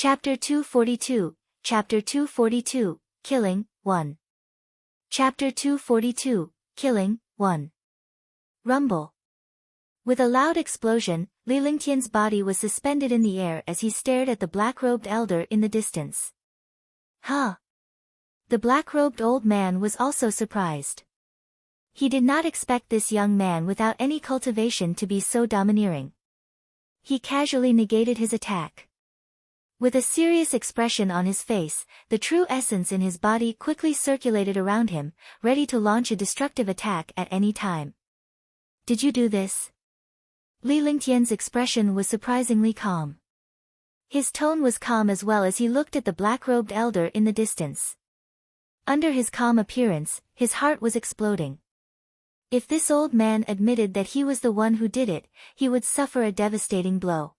Chapter 242, Chapter 242, Killing, 1. Chapter 242, Killing, 1. Rumble. With a loud explosion, Li Lingtian's body was suspended in the air as he stared at the black-robed elder in the distance. Huh? The black-robed old man was also surprised. He did not expect this young man without any cultivation to be so domineering. He casually negated his attack. With a serious expression on his face, the true essence in his body quickly circulated around him, ready to launch a destructive attack at any time. Did you do this? Li Lingtian's expression was surprisingly calm. His tone was calm as well as he looked at the black-robed elder in the distance. Under his calm appearance, his heart was exploding. If this old man admitted that he was the one who did it, he would suffer a devastating blow.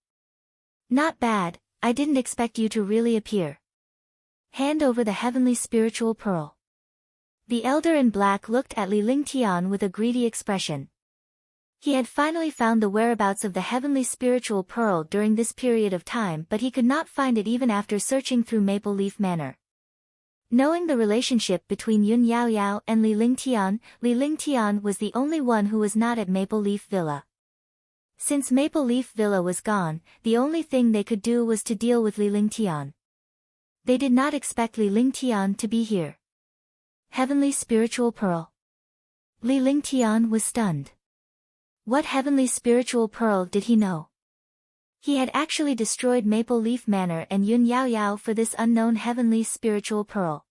Not bad. I didn't expect you to really appear. Hand over the heavenly spiritual pearl. The elder in black looked at Li Lingtian with a greedy expression. He had finally found the whereabouts of the heavenly spiritual pearl during this period of time, but he could not find it even after searching through Maple Leaf Manor. Knowing the relationship between Yun Yaoyao and Li Lingtian was the only one who was not at Maple Leaf Villa. Since Maple Leaf Villa was gone, the only thing they could do was to deal with Li Lingtian. They did not expect Li Lingtian to be here. Heavenly spiritual pearl. Li Lingtian was stunned. What heavenly spiritual pearl did he know? He had actually destroyed Maple Leaf Manor and Yun Yaoyao for this unknown heavenly spiritual pearl.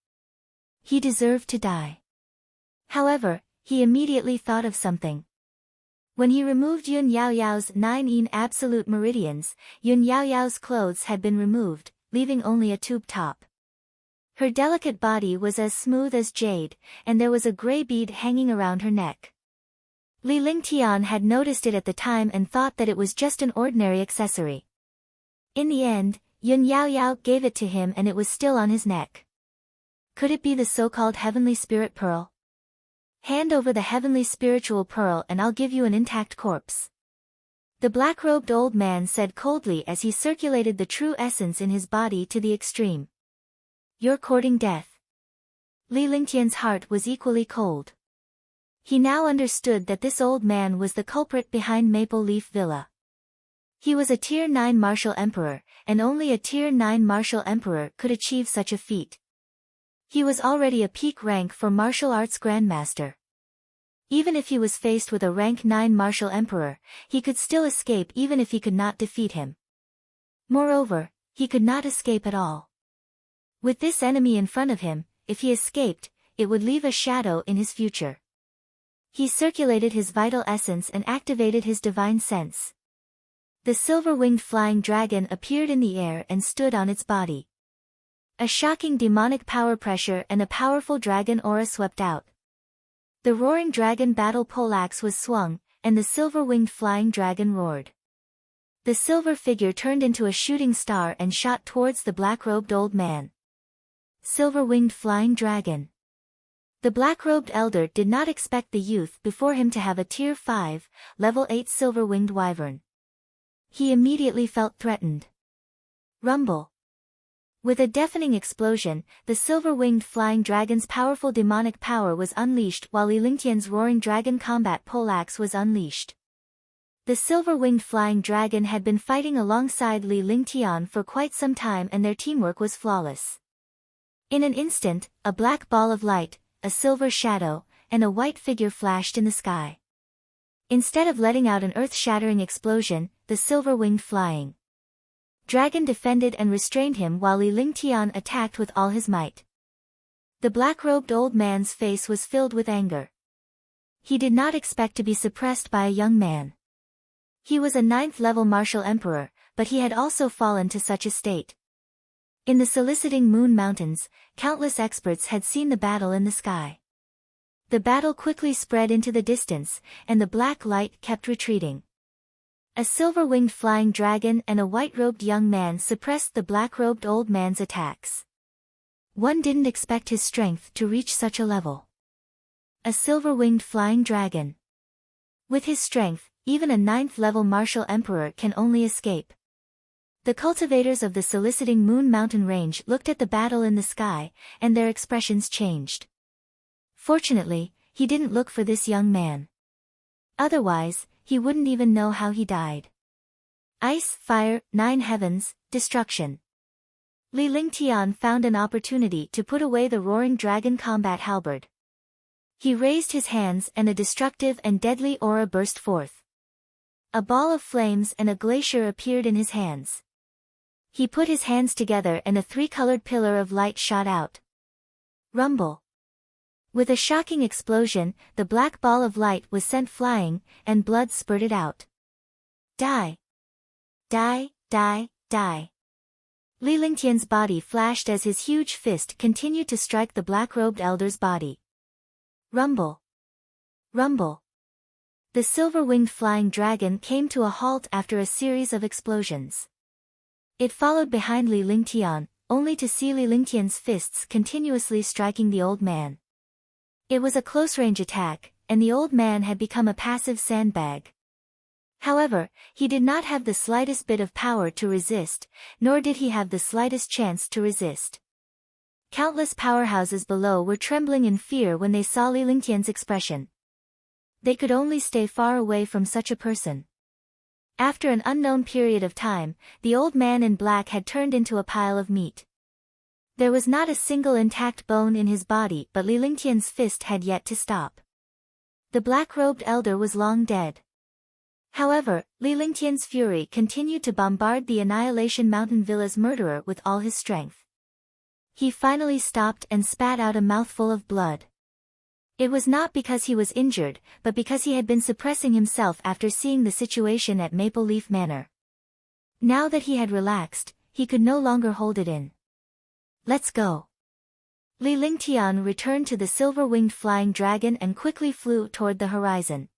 He deserved to die. However, he immediately thought of something. When he removed Yun Yaoyao's 9 absolute meridians, Yun Yaoyao's clothes had been removed, leaving only a tube top. Her delicate body was as smooth as jade, and there was a gray bead hanging around her neck. Li Lingtian had noticed it at the time and thought that it was just an ordinary accessory. In the end, Yun Yaoyao gave it to him and it was still on his neck. Could it be the so-called heavenly spirit pearl? Hand over the heavenly spiritual pearl and I'll give you an intact corpse. The black-robed old man said coldly as he circulated the true essence in his body to the extreme. You're courting death. Li Lingtian's heart was equally cold. He now understood that this old man was the culprit behind Maple Leaf Villa. He was a Tier 9 martial emperor, and only a Tier 9 martial emperor could achieve such a feat. He was already a peak rank for martial arts grandmaster. Even if he was faced with a rank 9 martial emperor, he could still escape even if he could not defeat him. Moreover, he could not escape at all. With this enemy in front of him, if he escaped, it would leave a shadow in his future. He circulated his vital essence and activated his divine sense. The silver-winged flying dragon appeared in the air and stood on its body. A shocking demonic power pressure and a powerful dragon aura swept out. The roaring dragon battle poleaxe was swung, and the silver-winged flying dragon roared. The silver figure turned into a shooting star and shot towards the black-robed old man. Silver-winged flying dragon. The black-robed elder did not expect the youth before him to have a Tier 5, Level 8 silver-winged wyvern. He immediately felt threatened. Rumble. With a deafening explosion, the silver-winged flying dragon's powerful demonic power was unleashed while Li Lingtian's roaring dragon combat poleaxe was unleashed. The silver-winged flying dragon had been fighting alongside Li Lingtian for quite some time and their teamwork was flawless. In an instant, a black ball of light, a silver shadow, and a white figure flashed in the sky. Instead of letting out an earth-shattering explosion, the silver-winged flying dragon defended and restrained him while Li Lingtian attacked with all his might. The black-robed old man's face was filled with anger. He did not expect to be suppressed by a young man. He was a 9th-level martial emperor, but he had also fallen to such a state. In the soliciting Moon Mountains, countless experts had seen the battle in the sky. The battle quickly spread into the distance, and the black light kept retreating. A silver-winged flying dragon and a white-robed young man suppressed the black-robed old man's attacks. One didn't expect his strength to reach such a level. A silver-winged flying dragon. With his strength, even a 9th-level martial emperor can only escape. The cultivators of the soliciting Moon Mountain Range looked at the battle in the sky, and their expressions changed. Fortunately, he didn't look for this young man. Otherwise, he wouldn't even know how he died. Ice, fire, 9 heavens, destruction. Li Lingtian found an opportunity to put away the roaring dragon combat halberd. He raised his hands and a destructive and deadly aura burst forth. A ball of flames and a glacier appeared in his hands. He put his hands together and a 3-colored pillar of light shot out. Rumble. With a shocking explosion, the black ball of light was sent flying, and blood spurted out. Die. Die, die, die. Li Lingtian's body flashed as his huge fist continued to strike the black-robed elder's body. Rumble. Rumble. The silver-winged flying dragon came to a halt after a series of explosions. It followed behind Li Lingtian, only to see Li Lingtian's fists continuously striking the old man. It was a close-range attack, and the old man had become a passive sandbag. However, he did not have the slightest bit of power to resist, nor did he have the slightest chance to resist. Countless powerhouses below were trembling in fear when they saw Li Lingtian's expression. They could only stay far away from such a person. After an unknown period of time, the old man in black had turned into a pile of meat. There was not a single intact bone in his body, but Li Lingtian's fist had yet to stop. The black-robed elder was long dead. However, Li Lingtian's fury continued to bombard the Annihilation Mountain Villa's murderer with all his strength. He finally stopped and spat out a mouthful of blood. It was not because he was injured, but because he had been suppressing himself after seeing the situation at Maple Leaf Manor. Now that he had relaxed, he could no longer hold it in. Let's go. Li Lingtian returned to the silver-winged flying dragon and quickly flew toward the horizon.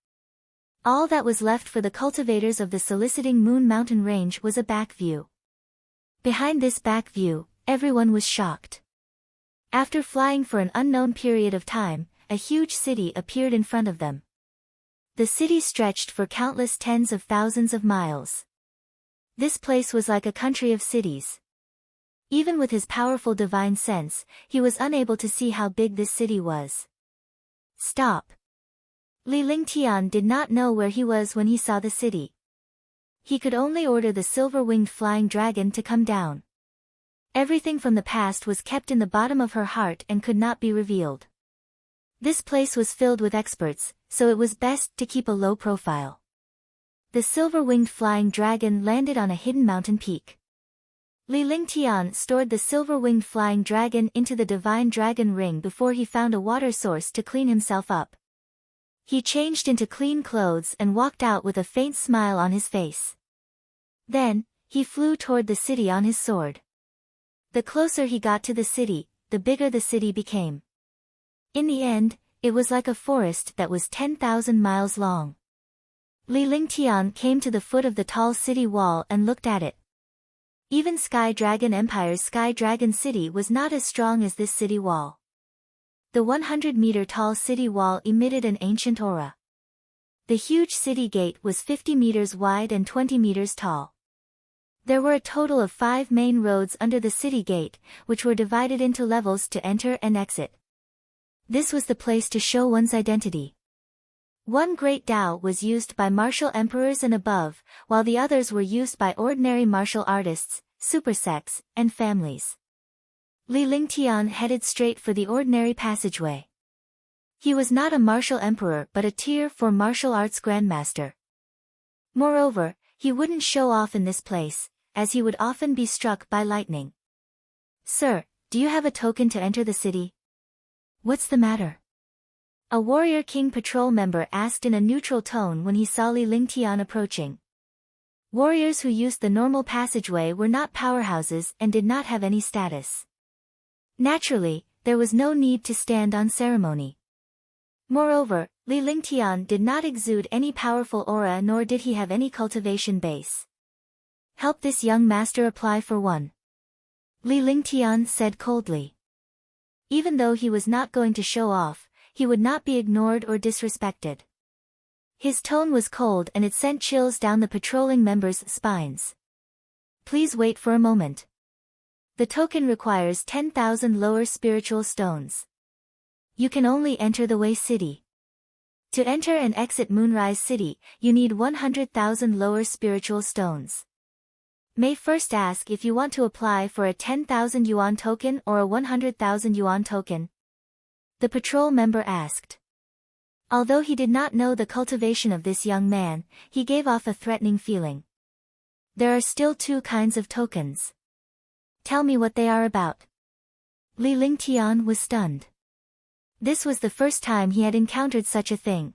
All that was left for the cultivators of the soliciting Moon Mountain Range was a back view. Behind this back view, everyone was shocked. After flying for an unknown period of time, a huge city appeared in front of them. The city stretched for countless tens of thousands of miles. This place was like a country of cities. Even with his powerful divine sense, he was unable to see how big this city was. Stop. Li Lingtian did not know where he was when he saw the city. He could only order the silver-winged flying dragon to come down. Everything from the past was kept in the bottom of her heart and could not be revealed. This place was filled with experts, so it was best to keep a low profile. The silver-winged flying dragon landed on a hidden mountain peak. Li Lingtian stored the silver-winged flying dragon into the divine dragon ring before he found a water source to clean himself up. He changed into clean clothes and walked out with a faint smile on his face. Then, he flew toward the city on his sword. The closer he got to the city, the bigger the city became. In the end, it was like a forest that was 10,000 miles long. Li Lingtian came to the foot of the tall city wall and looked at it. Even Sky Dragon Empire's Sky Dragon City was not as strong as this city wall. The 100-meter-tall city wall emitted an ancient aura. The huge city gate was 50 meters wide and 20 meters tall. There were a total of 5 main roads under the city gate, which were divided into levels to enter and exit. This was the place to show one's identity. One great Dao was used by martial emperors and above, while the others were used by ordinary martial artists, supersects, and families. Li Lingtian headed straight for the ordinary passageway. He was not a martial emperor but a Tier 4 martial arts grandmaster. Moreover, he wouldn't show off in this place, as he would often be struck by lightning. "Sir, do you have a token to enter the city?" "What's the matter?" A warrior king patrol member asked in a neutral tone when he saw Li Lingtian approaching. Warriors who used the normal passageway were not powerhouses and did not have any status. Naturally, there was no need to stand on ceremony. Moreover, Li Lingtian did not exude any powerful aura nor did he have any cultivation base. "Help this young master apply for one," Li Lingtian said coldly. Even though he was not going to show off, he would not be ignored or disrespected. His tone was cold and it sent chills down the patrolling members' spines. Please wait for a moment. The token requires 10,000 lower spiritual stones. You can only enter the Wei City. To enter and exit Moonrise City, you need 100,000 lower spiritual stones. May first ask if you want to apply for a 10,000 yuan token or a 100,000 yuan token. The patrol member asked. Although he did not know the cultivation of this young man, he gave off a threatening feeling. There are still two kinds of tokens. Tell me what they are about. Li Lingtian was stunned. This was the first time he had encountered such a thing.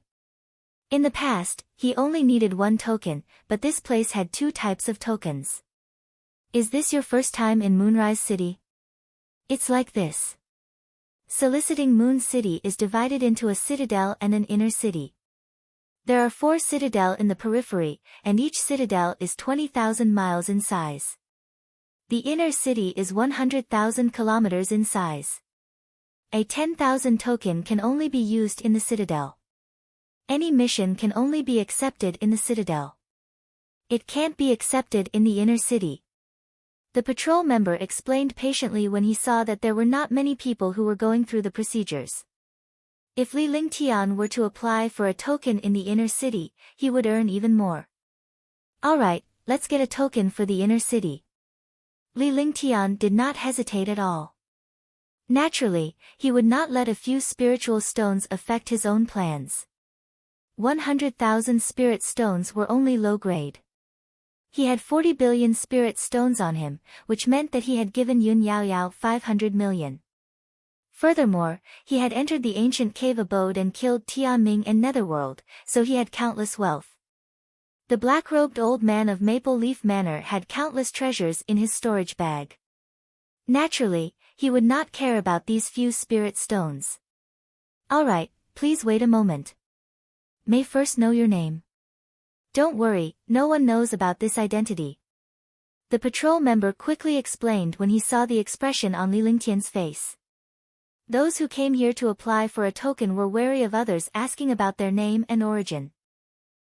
In the past, he only needed one token, but this place had two types of tokens. Is this your first time in Moonrise City? It's like this. Soliciting Moon City is divided into a citadel and an inner city. There are 4 citadel in the periphery, and each citadel is 20,000 miles in size. The inner city is 100,000 kilometers in size. A 10,000 token can only be used in the citadel. Any mission can only be accepted in the citadel. It can't be accepted in the inner city. The patrol member explained patiently when he saw that there were not many people who were going through the procedures. If Li Lingtian were to apply for a token in the inner city, he would earn even more. Alright, let's get a token for the inner city. Li Lingtian did not hesitate at all. Naturally, he would not let a few spiritual stones affect his own plans. 100,000 spirit stones were only low grade. He had 40 billion spirit stones on him, which meant that he had given Yun Yaoyao 500 million. Furthermore, he had entered the ancient cave Abode and killed Tianming and Netherworld, so he had countless wealth. The black-robed old man of Maple Leaf Manor had countless treasures in his storage bag. Naturally, he would not care about these few spirit stones. Alright, please wait a moment. May first know your name. Don't worry, no one knows about this identity. The patrol member quickly explained when he saw the expression on Li Lingtian's face. Those who came here to apply for a token were wary of others asking about their name and origin.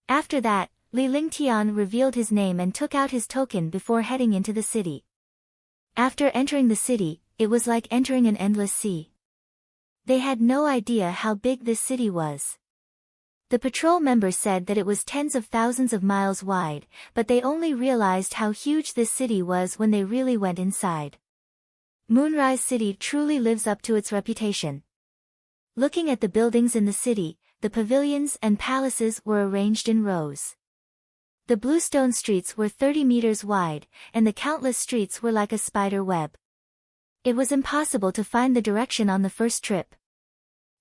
After that, Li Lingtian revealed his name and took out his token before heading into the city. After entering the city, it was like entering an endless sea. They had no idea how big this city was. The patrol member said that it was tens of thousands of miles wide, but they only realized how huge this city was when they really went inside. Moonrise City truly lives up to its reputation. Looking at the buildings in the city, the pavilions and palaces were arranged in rows. The bluestone streets were 30 meters wide, and the countless streets were like a spider web. It was impossible to find the direction on the first trip.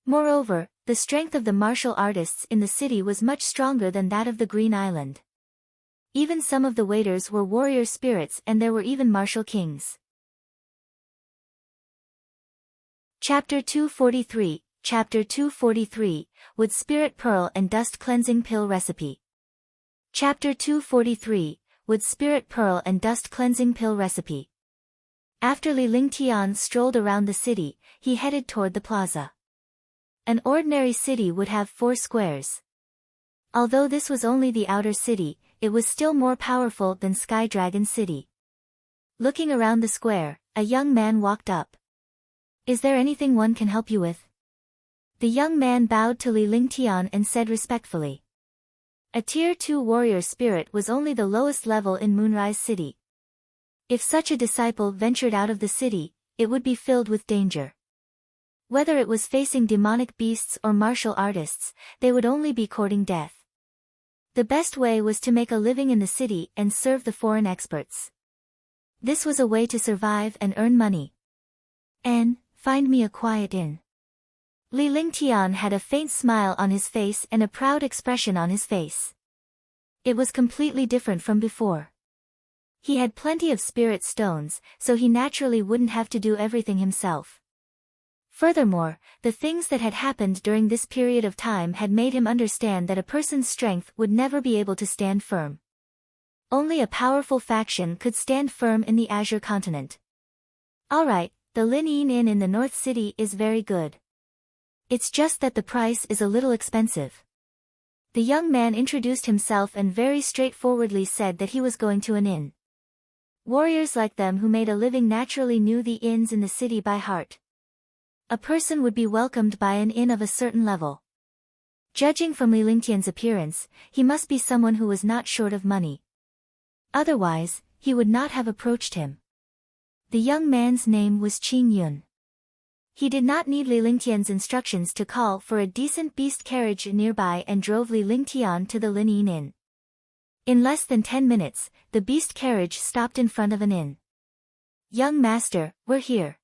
Moreover, the strength of the martial artists in the city was much stronger than that of the Green Island. Even some of the waiters were warrior spirits and there were even martial kings. Chapter 243, Chapter 243, Wood Spirit Pearl and Dust Cleansing Pill Recipe. Chapter 243, Wood Spirit Pearl and Dust Cleansing Pill Recipe. After Li Lingtian strolled around the city, he headed toward the plaza. An ordinary city would have 4 squares. Although this was only the outer city, it was still more powerful than Sky Dragon City. Looking around the square, a young man walked up. Is there anything one can help you with? The young man bowed to Li Lingtian and said respectfully. A Tier 2 warrior spirit was only the lowest level in Moonrise City. If such a disciple ventured out of the city, it would be filled with danger. Whether it was facing demonic beasts or martial artists, they would only be courting death. The best way was to make a living in the city and serve the foreign experts. This was a way to survive and earn money. And, find me a quiet inn. Li Lingtian had a faint smile on his face and a proud expression on his face. It was completely different from before. He had plenty of spirit stones, so he naturally wouldn't have to do everything himself. Furthermore, the things that had happened during this period of time had made him understand that a person's strength would never be able to stand firm. Only a powerful faction could stand firm in the Azure continent. Alright, the Lin Yin Inn in the North City is very good. It's just that the price is a little expensive. The young man introduced himself and very straightforwardly said that he was going to an inn. Warriors like them who made a living naturally knew the inns in the city by heart. A person would be welcomed by an inn of a certain level. Judging from Li Lingtian's appearance, he must be someone who was not short of money. Otherwise, he would not have approached him. The young man's name was Qingyun. He did not need Li Lingtian's instructions to call for a decent beast carriage nearby and drove Li Lingtian to the Lin Inn. In less than 10 minutes, the beast carriage stopped in front of an inn. "Young master, we're here."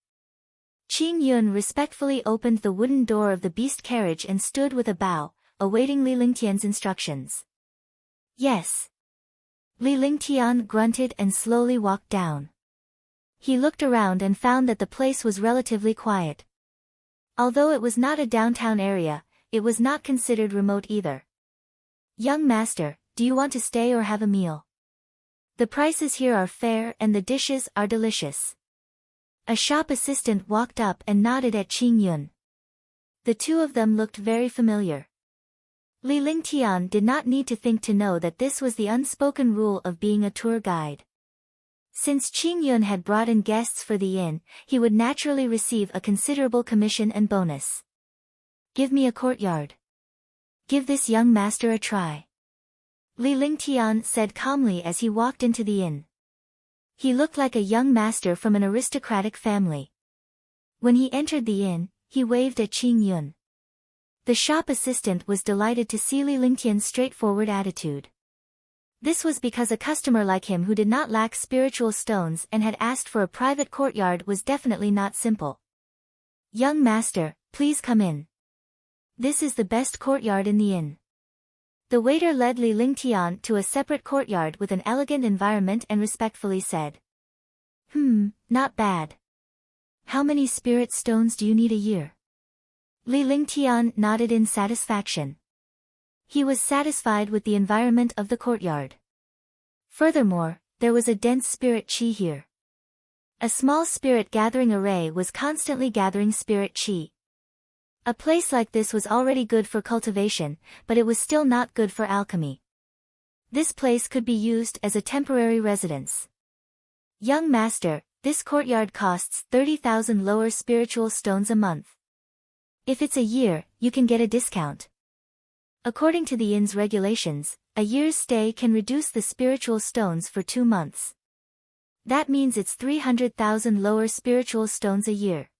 Qingyun respectfully opened the wooden door of the beast carriage and stood with a bow, awaiting Li Lingtian's instructions. "Yes." Li Lingtian grunted and slowly walked down. He looked around and found that the place was relatively quiet. Although it was not a downtown area, it was not considered remote either. "Young master, do you want to stay or have a meal? The prices here are fair and the dishes are delicious." A shop assistant walked up and nodded at Qingyun. The two of them looked very familiar. Li Lingtian did not need to think to know that this was the unspoken rule of being a tour guide. Since Qingyun had brought in guests for the inn, he would naturally receive a considerable commission and bonus. "Give me a courtyard. Give this young master a try," Li Lingtian said calmly as he walked into the inn. He looked like a young master from an aristocratic family. When he entered the inn, he waved at Qingyun. The shop assistant was delighted to see Li Lingtian's straightforward attitude. This was because a customer like him who did not lack spiritual stones and had asked for a private courtyard was definitely not simple. "Young master, please come in. This is the best courtyard in the inn." The waiter led Li Lingtian to a separate courtyard with an elegant environment and respectfully said, Not bad. How many spirit stones do you need a year?" Li Lingtian nodded in satisfaction. He was satisfied with the environment of the courtyard. Furthermore, there was a dense spirit qi here. A small spirit gathering array was constantly gathering spirit qi. A place like this was already good for cultivation, but it was still not good for alchemy. This place could be used as a temporary residence. "Young master, this courtyard costs 30,000 lower spiritual stones a month. If it's a year, you can get a discount. According to the inn's regulations, a year's stay can reduce the spiritual stones for 2 months. That means it's 300,000 lower spiritual stones a year."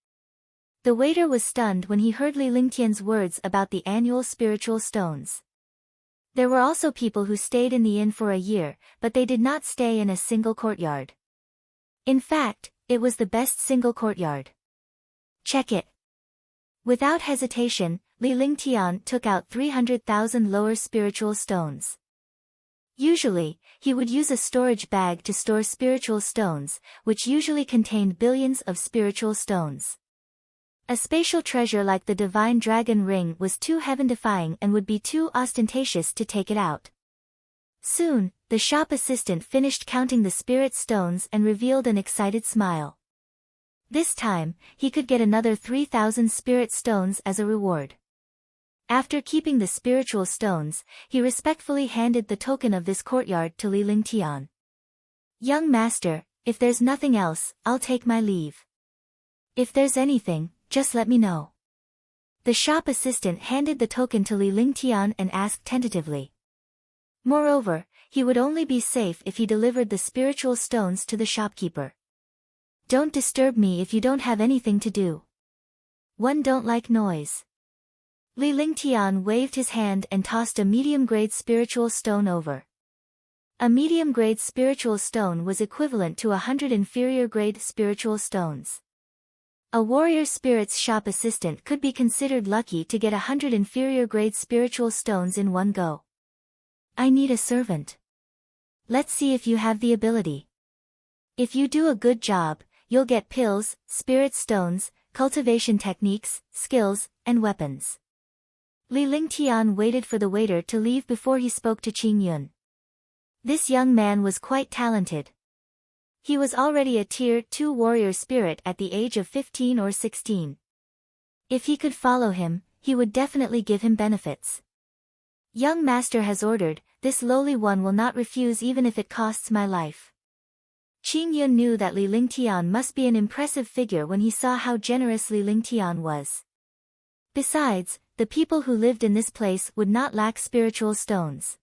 The waiter was stunned when he heard Li Lingtian's words about the annual spiritual stones. There were also people who stayed in the inn for a year, but they did not stay in a single courtyard. In fact, it was the best single courtyard. "Check it." Without hesitation, Li Lingtian took out 300,000 lower spiritual stones. Usually, he would use a storage bag to store spiritual stones, which usually contained billions of spiritual stones. A spatial treasure like the divine dragon ring was too heaven-defying and would be too ostentatious to take it out. Soon, the shop assistant finished counting the spirit stones and revealed an excited smile. This time, he could get another 3,000 spirit stones as a reward. After keeping the spiritual stones, he respectfully handed the token of this courtyard to Li Lingtian. "Young master, if there's nothing else, I'll take my leave. If there's anything, just let me know." The shop assistant handed the token to Li Lingtian and asked tentatively. Moreover, he would only be safe if he delivered the spiritual stones to the shopkeeper. "Don't disturb me if you don't have anything to do. One don't like noise." Li Lingtian waved his hand and tossed a medium-grade spiritual stone over. A medium-grade spiritual stone was equivalent to 100 inferior-grade spiritual stones. A warrior spirit's shop assistant could be considered lucky to get 100 inferior-grade spiritual stones in one go. "I need a servant. Let's see if you have the ability. If you do a good job, you'll get pills, spirit stones, cultivation techniques, skills, and weapons." Li Lingtian waited for the waiter to leave before he spoke to Qingyun. This young man was quite talented. He was already a Tier 2 warrior spirit at the age of 15 or 16. If he could follow him, he would definitely give him benefits. "Young master has ordered, this lowly one will not refuse even if it costs my life." Qingyun knew that Li Lingtian must be an impressive figure when he saw how generous Li Lingtian was. Besides, the people who lived in this place would not lack spiritual stones.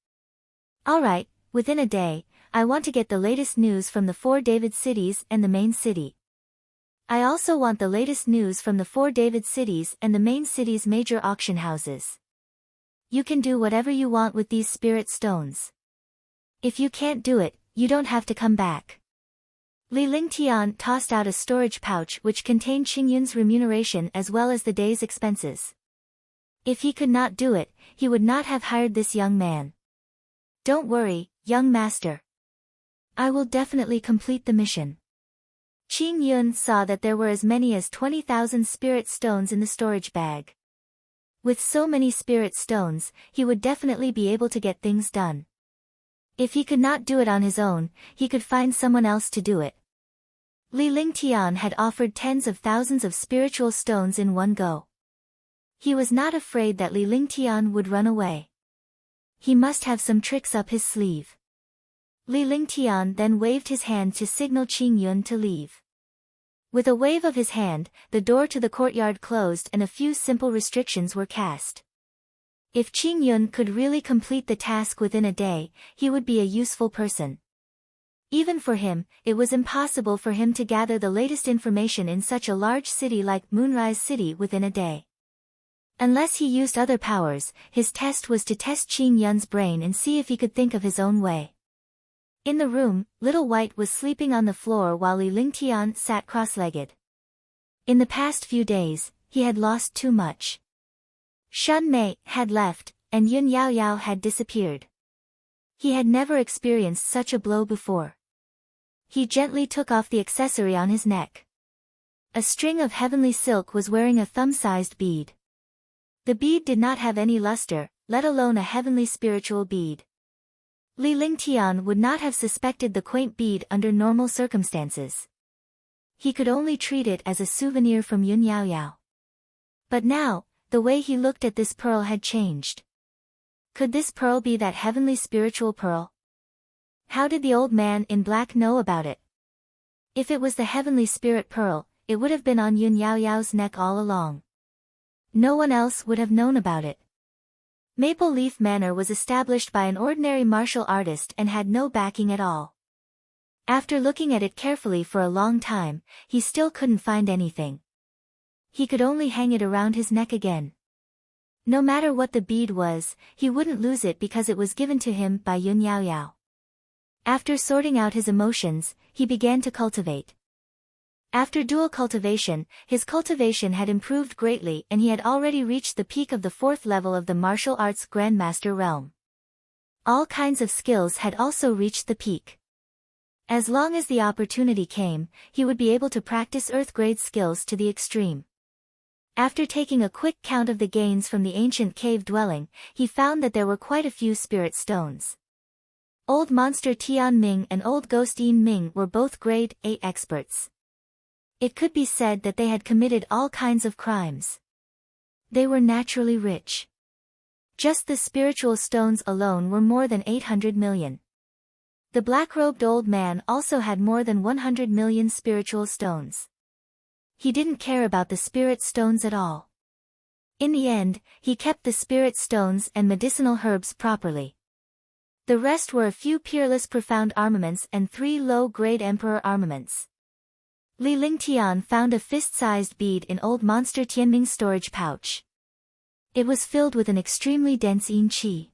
Alright, within a day, I want to get the latest news from the 4 David cities and the main city. I also want the latest news from the 4 David cities and the main city's major auction houses. You can do whatever you want with these spirit stones. If you can't do it, you don't have to come back. Li Lingtian tossed out a storage pouch which contained Qingyun's remuneration as well as the day's expenses. If he could not do it, he would not have hired this young man. Don't worry, young master. I will definitely complete the mission. Qingyun saw that there were as many as 20,000 spirit stones in the storage bag. With so many spirit stones, he would definitely be able to get things done. If he could not do it on his own, he could find someone else to do it. Li Lingtian had offered tens of thousands of spiritual stones in one go. He was not afraid that Li Lingtian would run away. He must have some tricks up his sleeve. Li Lingtian then waved his hand to signal Qingyun to leave. With a wave of his hand, the door to the courtyard closed and a few simple restrictions were cast. If Qingyun could really complete the task within a day, he would be a useful person. Even for him, it was impossible for him to gather the latest information in such a large city like Moonrise City within a day. Unless he used other powers, his test was to test Qingyun's brain and see if he could think of his own way. In the room, Little White was sleeping on the floor while Li Lingtian sat cross-legged. In the past few days, he had lost too much. Shun Mei had left, and Yun Yao Yao had disappeared. He had never experienced such a blow before. He gently took off the accessory on his neck. A string of heavenly silk was wearing a thumb-sized bead. The bead did not have any luster, let alone a heavenly spiritual bead. Li Lingtian would not have suspected the quaint bead under normal circumstances. He could only treat it as a souvenir from Yun Yao Yao. But now, the way he looked at this pearl had changed. Could this pearl be that heavenly spiritual pearl? How did the old man in black know about it? If it was the heavenly spirit pearl, it would have been on Yun Yao Yao's neck all along. No one else would have known about it. Maple Leaf Manor was established by an ordinary martial artist and had no backing at all. After looking at it carefully for a long time, he still couldn't find anything. He could only hang it around his neck again. No matter what the bead was, he wouldn't lose it because it was given to him by Yun Yao Yao. After sorting out his emotions, he began to cultivate. After dual cultivation, his cultivation had improved greatly and he had already reached the peak of the 4th level of the martial arts Grandmaster realm. All kinds of skills had also reached the peak. As long as the opportunity came, he would be able to practice Earth-grade skills to the extreme. After taking a quick count of the gains from the ancient cave dwelling, he found that there were quite a few spirit stones. Old Monster Tian Ming and Old Ghost Yin Ming were both grade 8 experts. It could be said that they had committed all kinds of crimes. They were naturally rich. Just the spiritual stones alone were more than 800 million. The black-robed old man also had more than 100 million spiritual stones. He didn't care about the spirit stones at all. In the end, he kept the spirit stones and medicinal herbs properly. The rest were a few peerless profound armaments and 3 low-grade emperor armaments. Li Lingtian found a fist-sized bead in Old Monster Tianming's storage pouch. It was filled with an extremely dense yin qi.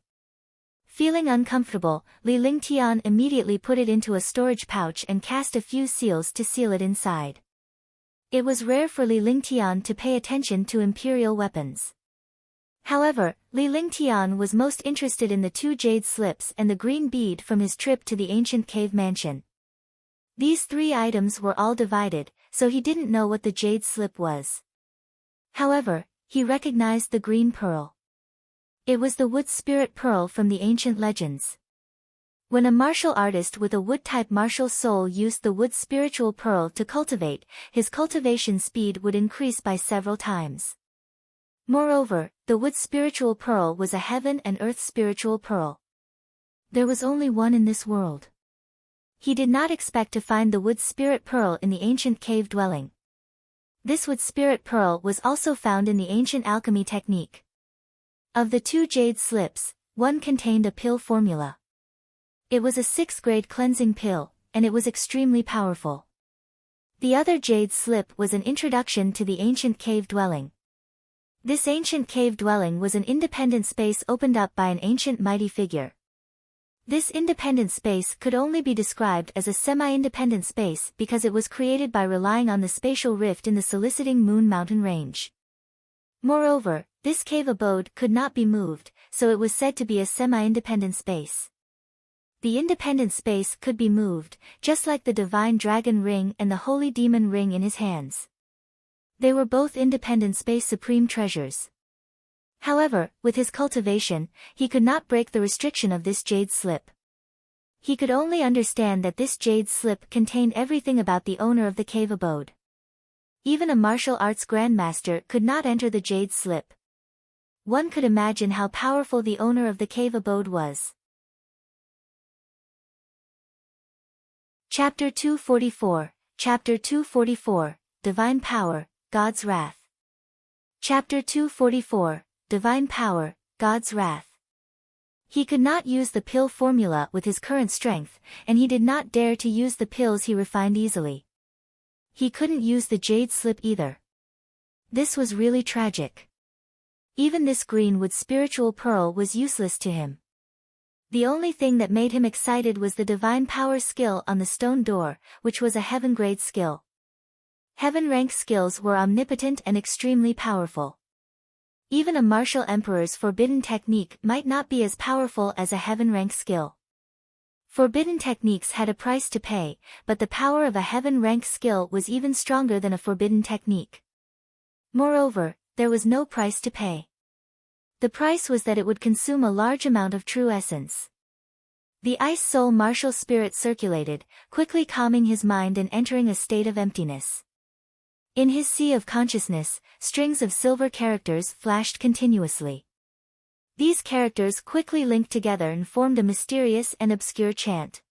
Feeling uncomfortable, Li Lingtian immediately put it into a storage pouch and cast a few seals to seal it inside. It was rare for Li Lingtian to pay attention to imperial weapons. However, Li Lingtian was most interested in the 2 jade slips and the green bead from his trip to the ancient cave mansion. These 3 items were all divided, so he didn't know what the jade slip was. However, he recognized the green pearl. It was the wood spirit pearl from the ancient legends. When a martial artist with a wood-type martial soul used the wood spiritual pearl to cultivate, his cultivation speed would increase by several times. Moreover, the wood spiritual pearl was a heaven and earth spiritual pearl. There was only one in this world. He did not expect to find the wood spirit pearl in the ancient cave dwelling. This wood spirit pearl was also found in the ancient alchemy technique. Of the 2 jade slips, one contained a pill formula. It was a 6th grade cleansing pill, and it was extremely powerful. The other jade slip was an introduction to the ancient cave dwelling. This ancient cave dwelling was an independent space opened up by an ancient mighty figure. This independent space could only be described as a semi-independent space because it was created by relying on the spatial rift in the soliciting Moon Mountain range. Moreover, this cave abode could not be moved, so it was said to be a semi-independent space. The independent space could be moved, just like the divine dragon ring and the holy demon ring in his hands. They were both independent space supreme treasures. However, with his cultivation, he could not break the restriction of this jade slip. He could only understand that this jade slip contained everything about the owner of the cave abode. Even a martial arts grandmaster could not enter the jade slip. One could imagine how powerful the owner of the cave abode was. Chapter 244, Chapter 244, Divine Power, God's Wrath. Chapter 244, Divine Power, God's Wrath. He could not use the pill formula with his current strength, and he did not dare to use the pills he refined easily. He couldn't use the jade slip either. This was really tragic. Even this greenwood spiritual pearl was useless to him. The only thing that made him excited was the divine power skill on the stone door, which was a heaven-grade skill. Heaven-rank skills were omnipotent and extremely powerful. Even a martial emperor's forbidden technique might not be as powerful as a heaven-rank skill. Forbidden techniques had a price to pay, but the power of a heaven-rank skill was even stronger than a forbidden technique. Moreover, there was no price to pay. The price was that it would consume a large amount of true essence. The ice soul martial spirit circulated, quickly calming his mind and entering a state of emptiness. In his sea of consciousness, strings of silver characters flashed continuously. These characters quickly linked together and formed a mysterious and obscure chant.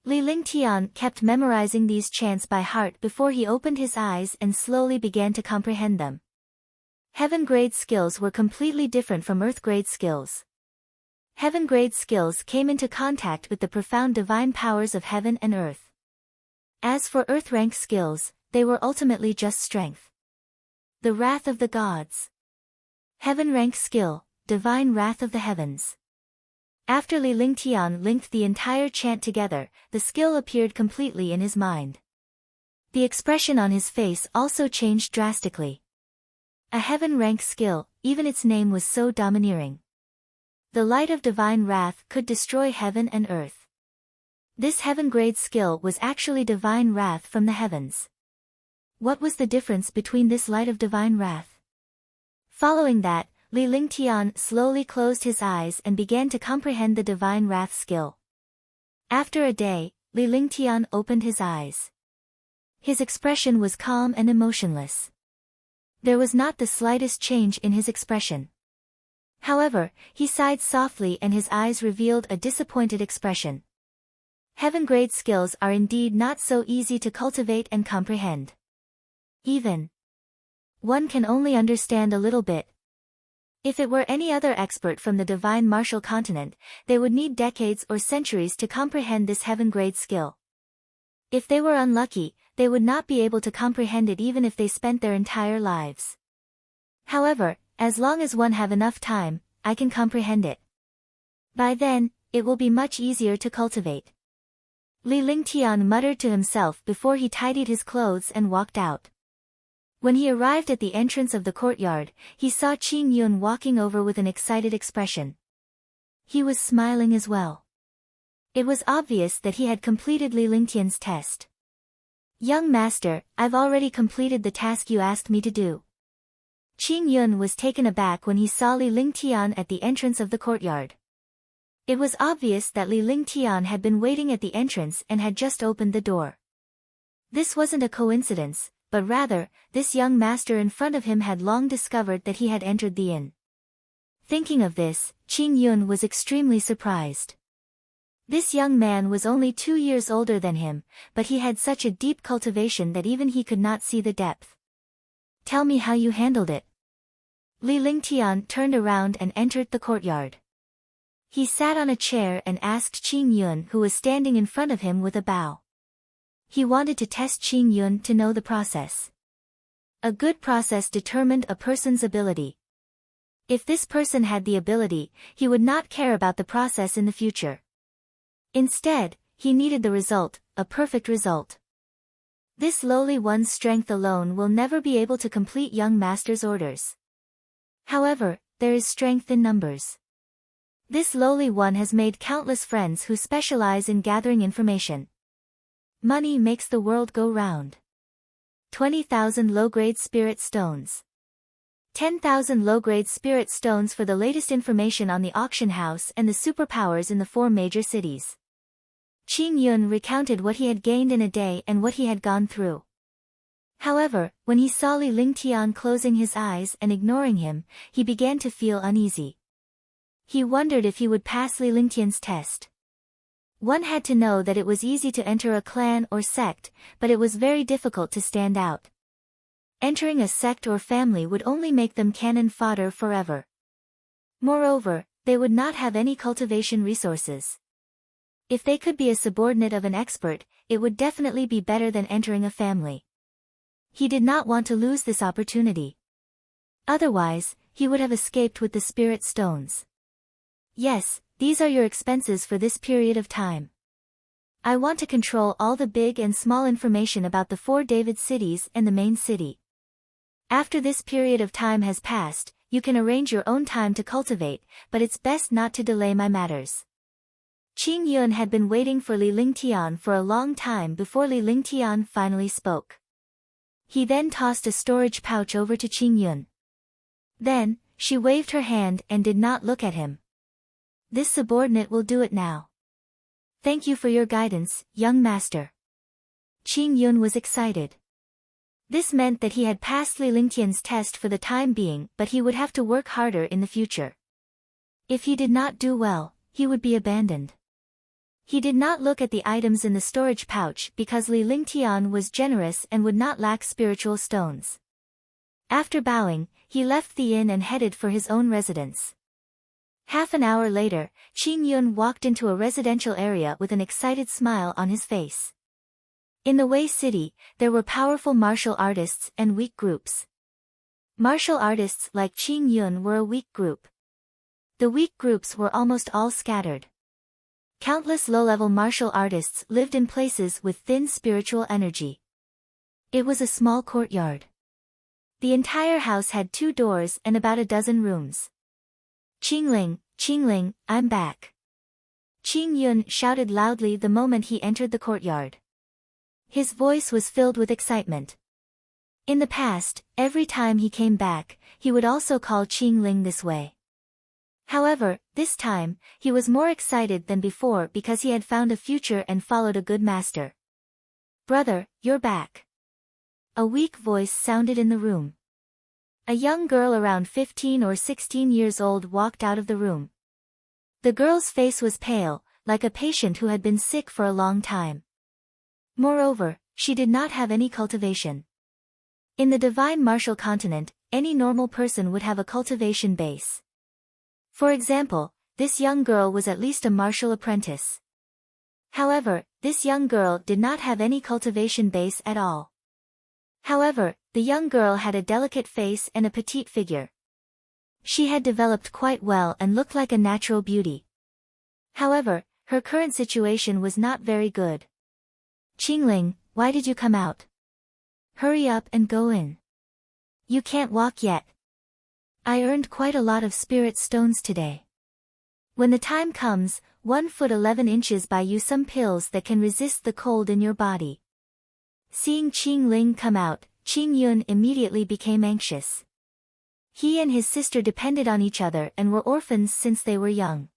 Ling kept memorizing these chants by heart before he opened his eyes and slowly began to comprehend them. Heaven-grade skills were completely different from earth-grade skills. Heaven-grade skills came into contact with the profound divine powers of heaven and earth. As for earth-rank skills, they were ultimately just strength. The wrath of the gods. Heaven-rank skill, divine wrath of the heavens. After Ling linked the entire chant together, the skill appeared completely in his mind. The expression on his face also changed drastically. A heaven-rank skill, even its name was so domineering. The light of divine wrath could destroy heaven and earth. This heaven-grade skill was actually divine wrath from the heavens. What was the difference between this light of divine wrath? Following that, Ling slowly closed his eyes and began to comprehend the divine wrath skill. After a day, Ling opened his eyes. His expression was calm and emotionless. There was not the slightest change in his expression. However, he sighed softly and his eyes revealed a disappointed expression. Heaven-grade skills are indeed not so easy to cultivate and comprehend. Even one can only understand a little bit. If it were any other expert from the divine martial continent, they would need decades or centuries to comprehend this heaven-grade skill. If they were unlucky, they would not be able to comprehend it even if they spent their entire lives. However, as long as one have enough time, I can comprehend it. By then, it will be much easier to cultivate. Ling muttered to himself before he tidied his clothes and walked out. When he arrived at the entrance of the courtyard, he saw Qing walking over with an excited expression. He was smiling as well. It was obvious that he had completed Ling's test. "Young master, I've already completed the task you asked me to do." Qing was taken aback when he saw Ling at the entrance of the courtyard. It was obvious that Ling had been waiting at the entrance and had just opened the door. This wasn't a coincidence, but rather, this young master in front of him had long discovered that he had entered the inn. Thinking of this, Qing was extremely surprised. This young man was only 2 years older than him, but he had such a deep cultivation that even he could not see the depth. Tell me how you handled it. Li Lingtian turned around and entered the courtyard. He sat on a chair and asked Qing Yun, who was standing in front of him, with a bow. He wanted to test Qing Yun to know the process. A good process determined a person's ability. If this person had the ability, he would not care about the process in the future. Instead, he needed the result, a perfect result. This lowly one's strength alone will never be able to complete young master's orders. However, there is strength in numbers. This lowly one has made countless friends who specialize in gathering information. Money makes the world go round. 20,000 low-grade spirit stones. 10,000 low-grade spirit stones for the latest information on the auction house and the superpowers in the 4 major cities. Qing Yun recounted what he had gained in a day and what he had gone through. However, when he saw Li Lingtian closing his eyes and ignoring him, he began to feel uneasy. He wondered if he would pass Li Lingtian's test. One had to know that it was easy to enter a clan or sect, but it was very difficult to stand out. Entering a sect or family would only make them cannon fodder forever. Moreover, they would not have any cultivation resources. If they could be a subordinate of an expert, it would definitely be better than entering a family. He did not want to lose this opportunity. Otherwise, he would have escaped with the spirit stones. Yes, these are your expenses for this period of time. I want to control all the big and small information about the 4 David cities and the main city. After this period of time has passed, you can arrange your own time to cultivate, but it's best not to delay my matters. Qing Yun had been waiting for Li Lingtian for a long time before Li Lingtian finally spoke. He then tossed a storage pouch over to Qing Yun. Then, she waved her hand and did not look at him. This subordinate will do it now. Thank you for your guidance, young master. Qing Yun was excited. This meant that he had passed Li Lingtian's test for the time being, but he would have to work harder in the future. If he did not do well, he would be abandoned. He did not look at the items in the storage pouch because Li Lingtian was generous and would not lack spiritual stones. After bowing, he left the inn and headed for his own residence. Half an hour later, Qing Yun walked into a residential area with an excited smile on his face. In the Wei City, there were powerful martial artists and weak groups. Martial artists like Qing Yun were a weak group. The weak groups were almost all scattered. Countless low-level martial artists lived in places with thin spiritual energy. It was a small courtyard. The entire house had 2 doors and about a dozen rooms. Qingling, I'm back. Qing Yun shouted loudly the moment he entered the courtyard. His voice was filled with excitement. In the past, every time he came back, he would also call Qingling this way. However, this time, he was more excited than before because he had found a future and followed a good master. Brother, you're back. A weak voice sounded in the room. A young girl around 15 or 16 years old walked out of the room. The girl's face was pale, like a patient who had been sick for a long time. Moreover, she did not have any cultivation. In the divine martial continent, any normal person would have a cultivation base. For example, this young girl was at least a martial apprentice. However, this young girl did not have any cultivation base at all. However, the young girl had a delicate face and a petite figure. She had developed quite well and looked like a natural beauty. However, her current situation was not very good. Qingling, why did you come out? Hurry up and go in. You can't walk yet. I earned quite a lot of spirit stones today. When the time comes, 1 foot 11 inches buy you some pills that can resist the cold in your body. Seeing Qingling come out, Qing Yun immediately became anxious. He and his sister depended on each other and were orphans since they were young.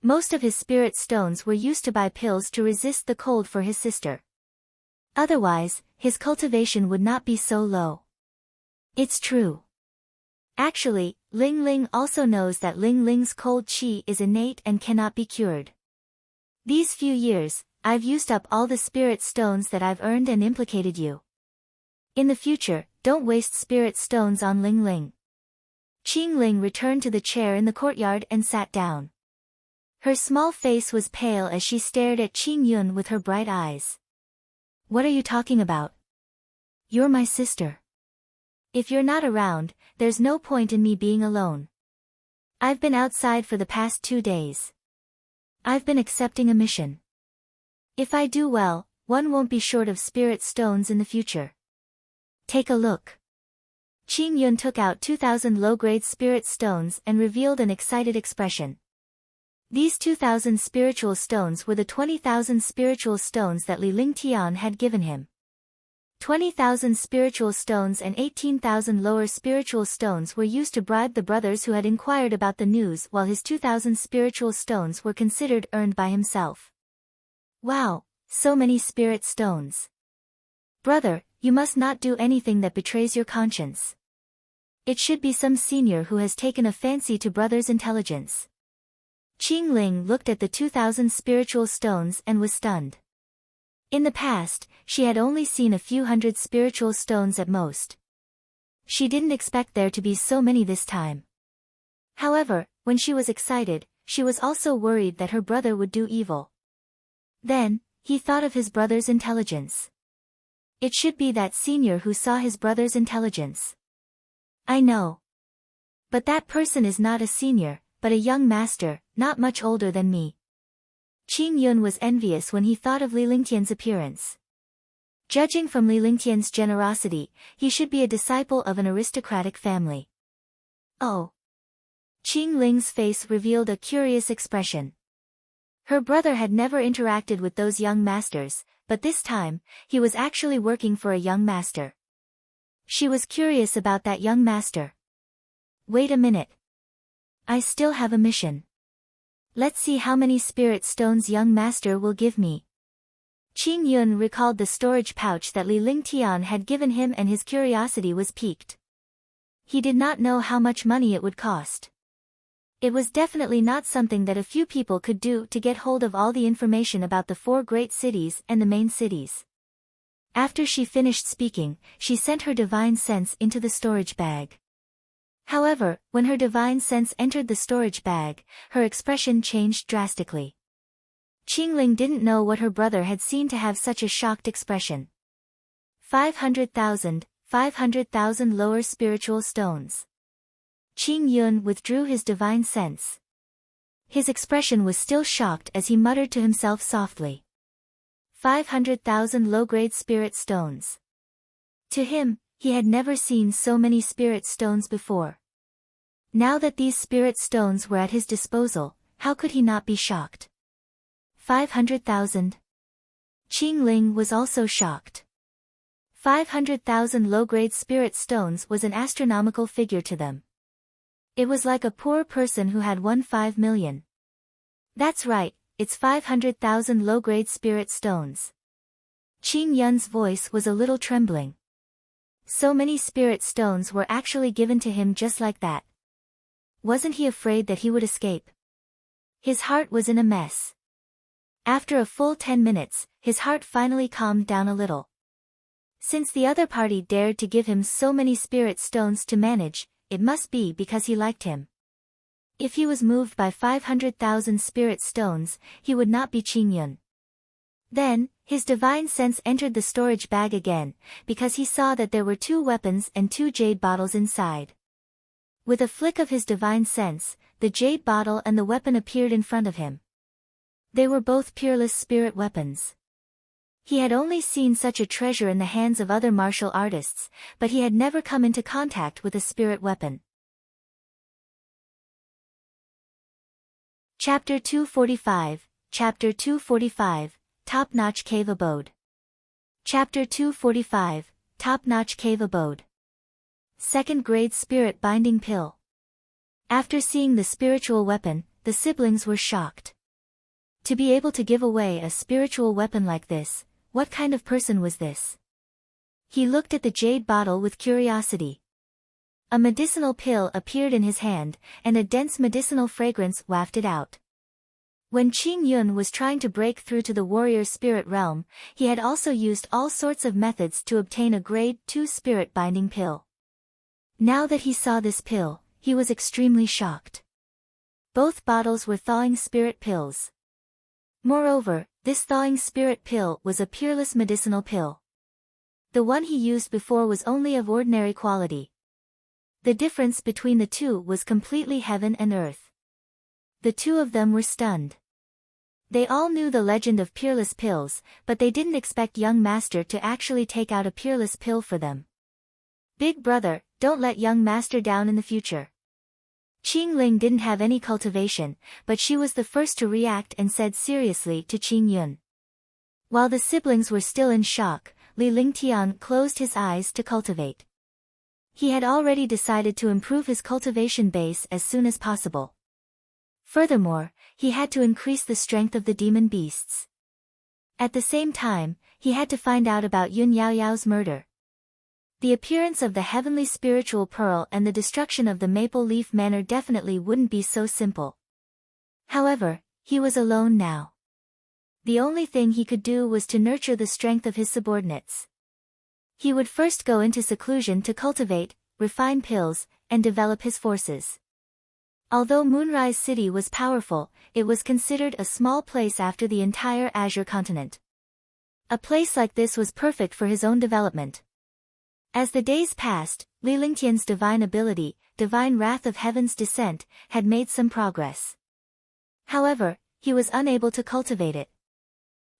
Most of his spirit stones were used to buy pills to resist the cold for his sister. Otherwise, his cultivation would not be so low. It's true. Actually, Ling also knows that Ling's cold qi is innate and cannot be cured. These few years, I've used up all the spirit stones that I've earned and implicated you. In the future, don't waste spirit stones on Ling. Qingling returned to the chair in the courtyard and sat down. Her small face was pale as she stared at Qing with her bright eyes. What are you talking about? You're my sister. If you're not around, there's no point in me being alone. I've been outside for the past 2 days. I've been accepting a mission. If I do well, one won't be short of spirit stones in the future. Take a look. Qing took out 2,000 low-grade spirit stones and revealed an excited expression. These 2,000 spiritual stones were the 20,000 spiritual stones that Li Lingtian had given him. 20,000 spiritual stones and 18,000 lower spiritual stones were used to bribe the brothers who had inquired about the news, while his 2,000 spiritual stones were considered earned by himself. Wow, so many spirit stones. Brother, you must not do anything that betrays your conscience. It should be some senior who has taken a fancy to brother's intelligence. Qingling looked at the 2,000 spiritual stones and was stunned. In the past, she had only seen a few hundred spiritual stones at most. She didn't expect there to be so many this time. However, when she was excited, she was also worried that her brother would do evil. Then, he thought of his brother's intelligence. It should be that senior who saw his brother's intelligence. I know. But that person is not a senior, but a young master, not much older than me. Qing was envious when he thought of Li Lingtian's appearance. Judging from Li Lingtian's generosity, he should be a disciple of an aristocratic family. Oh. Qingling's face revealed a curious expression. Her brother had never interacted with those young masters, but this time, he was actually working for a young master. She was curious about that young master. Wait a minute. I still have a mission. Let's see how many spirit stones young master will give me. Qing recalled the storage pouch that Li Lingtian had given him and his curiosity was piqued. He did not know how much money it would cost. It was definitely not something that a few people could do to get hold of all the information about the 4 great cities and the main cities. After she finished speaking, she sent her divine sense into the storage bag. However, when her divine sense entered the storage bag, her expression changed drastically. Qingling didn't know what her brother had seen to have such a shocked expression. 500,000 lower spiritual stones. Qing withdrew his divine sense. His expression was still shocked as he muttered to himself softly. 500,000 low-grade spirit stones. To him, he had never seen so many spirit stones before. Now that these spirit stones were at his disposal, how could he not be shocked? 500,000. Qingling was also shocked. 500,000 low-grade spirit stones was an astronomical figure to them. It was like a poor person who had won 5 million. That's right, it's 500,000 low-grade spirit stones. Qing voice was a little trembling. So many spirit stones were actually given to him just like that. Wasn't he afraid that he would escape? His heart was in a mess. After a full 10 minutes, his heart finally calmed down a little. Since the other party dared to give him so many spirit stones to manage, it must be because he liked him. If he was moved by 500,000 spirit stones, he would not be Qing. Then, his divine sense entered the storage bag again, because he saw that there were 2 weapons and 2 jade bottles inside. With a flick of his divine sense, the jade bottle and the weapon appeared in front of him. They were both peerless spirit weapons. He had only seen such a treasure in the hands of other martial artists, but he had never come into contact with a spirit weapon. Chapter 245, Chapter 245, Top-Notch Cave Abode. Chapter 245, Top-Notch Cave Abode. Second grade spirit binding pill. After seeing the spiritual weapon, the siblings were shocked. To be able to give away a spiritual weapon like this, what kind of person was this? He looked at the jade bottle with curiosity. A medicinal pill appeared in his hand, and a dense medicinal fragrance wafted out. When Qing Yun was trying to break through to the warrior spirit realm, he had also used all sorts of methods to obtain a grade 2 spirit binding pill. Now that he saw this pill, he was extremely shocked. Both bottles were thawing spirit pills. Moreover, this thawing spirit pill was a peerless medicinal pill. The one he used before was only of ordinary quality. The difference between the two was completely heaven and earth. The two of them were stunned. They all knew the legend of peerless pills, but they didn't expect young master to actually take out a peerless pill for them. Big brother, don't let young master down in the future. Qingling didn't have any cultivation, but she was the first to react and said seriously to Qing Yun. While the siblings were still in shock, Ling closed his eyes to cultivate. He had already decided to improve his cultivation base as soon as possible. Furthermore, he had to increase the strength of the demon beasts. At the same time, he had to find out about Yun Yaoyao's murder. The appearance of the heavenly spiritual pearl and the destruction of the Maple Leaf Manor definitely wouldn't be so simple. However, he was alone now. The only thing he could do was to nurture the strength of his subordinates. He would first go into seclusion to cultivate, refine pills, and develop his forces. Although Moonrise City was powerful, it was considered a small place after the entire Azure continent. A place like this was perfect for his own development. As the days passed, Li Lingtian's divine ability, divine wrath of heaven's descent, had made some progress. However, he was unable to cultivate it.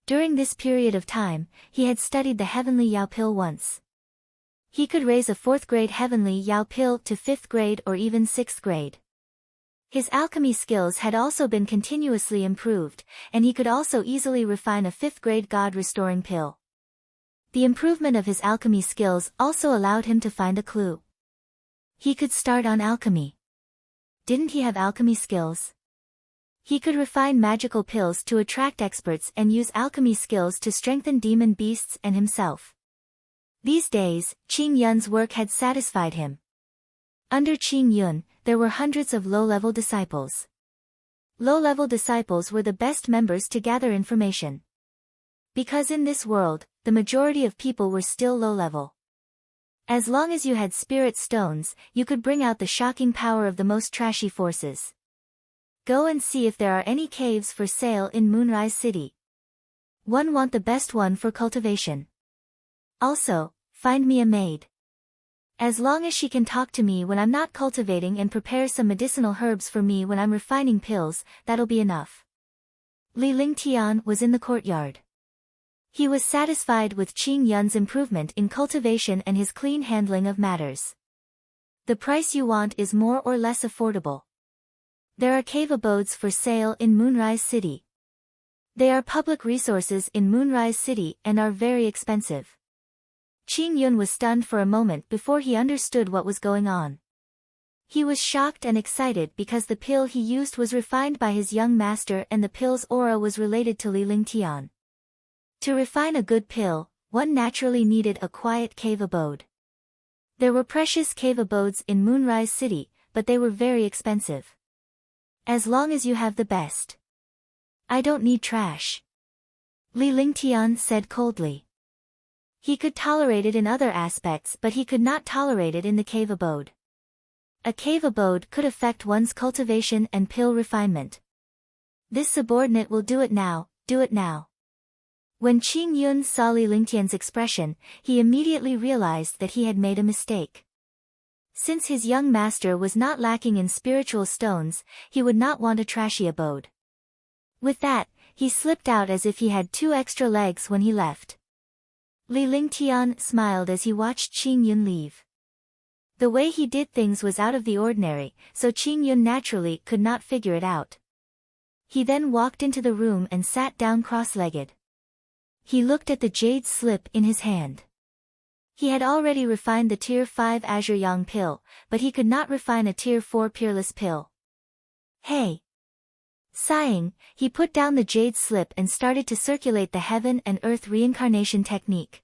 During this period of time, he had studied the heavenly Yao pill once. He could raise a 4th grade heavenly Yao pill to 5th grade or even 6th grade. His alchemy skills had also been continuously improved, and he could also easily refine a 5th grade god-restoring pill. The improvement of his alchemy skills also allowed him to find a clue. He could start on alchemy. Didn't he have alchemy skills? He could refine magical pills to attract experts and use alchemy skills to strengthen demon beasts and himself. These days, Qing Yun's work had satisfied him. Under Qing Yun, there were hundreds of low-level disciples. Low-level disciples were the best members to gather information. Because in this world, the majority of people were still low-level. As long as you had spirit stones, you could bring out the shocking power of the most trashy forces. Go and see if there are any caves for sale in Moonrise City. Want the best one for cultivation. Also, find me a maid. As long as she can talk to me when I'm not cultivating and prepare some medicinal herbs for me when I'm refining pills, that'll be enough. Li Lingtian was in the courtyard. He was satisfied with Qing Yun's improvement in cultivation and his clean handling of matters. The price you want is more or less affordable. There are cave abodes for sale in Moonrise City. They are public resources in Moonrise City and are very expensive. Qing Yun was stunned for a moment before he understood what was going on. He was shocked and excited because the pill he used was refined by his young master and the pill's aura was related to Li Lingtian. To refine a good pill, one naturally needed a quiet cave abode. There were precious cave abodes in Moonrise City, but they were very expensive. As long as you have the best. I don't need trash. Li Lingtian said coldly. He could tolerate it in other aspects but he could not tolerate it in the cave abode. A cave abode could affect one's cultivation and pill refinement. This subordinate will do it now, do it now. When Qing Yun saw Li Lingtian's expression, he immediately realized that he had made a mistake. Since his young master was not lacking in spiritual stones, he would not want a trashy abode. With that, he slipped out as if he had 2 extra legs when he left. Li Lingtian smiled as he watched Qing Yun leave. The way he did things was out of the ordinary, so Qing Yun naturally could not figure it out. He then walked into the room and sat down cross-legged. He looked at the jade slip in his hand. He had already refined the Tier 5 Azure Yang pill, but he could not refine a Tier 4 Peerless pill. Hey! Sighing, he put down the jade slip and started to circulate the heaven and earth reincarnation technique.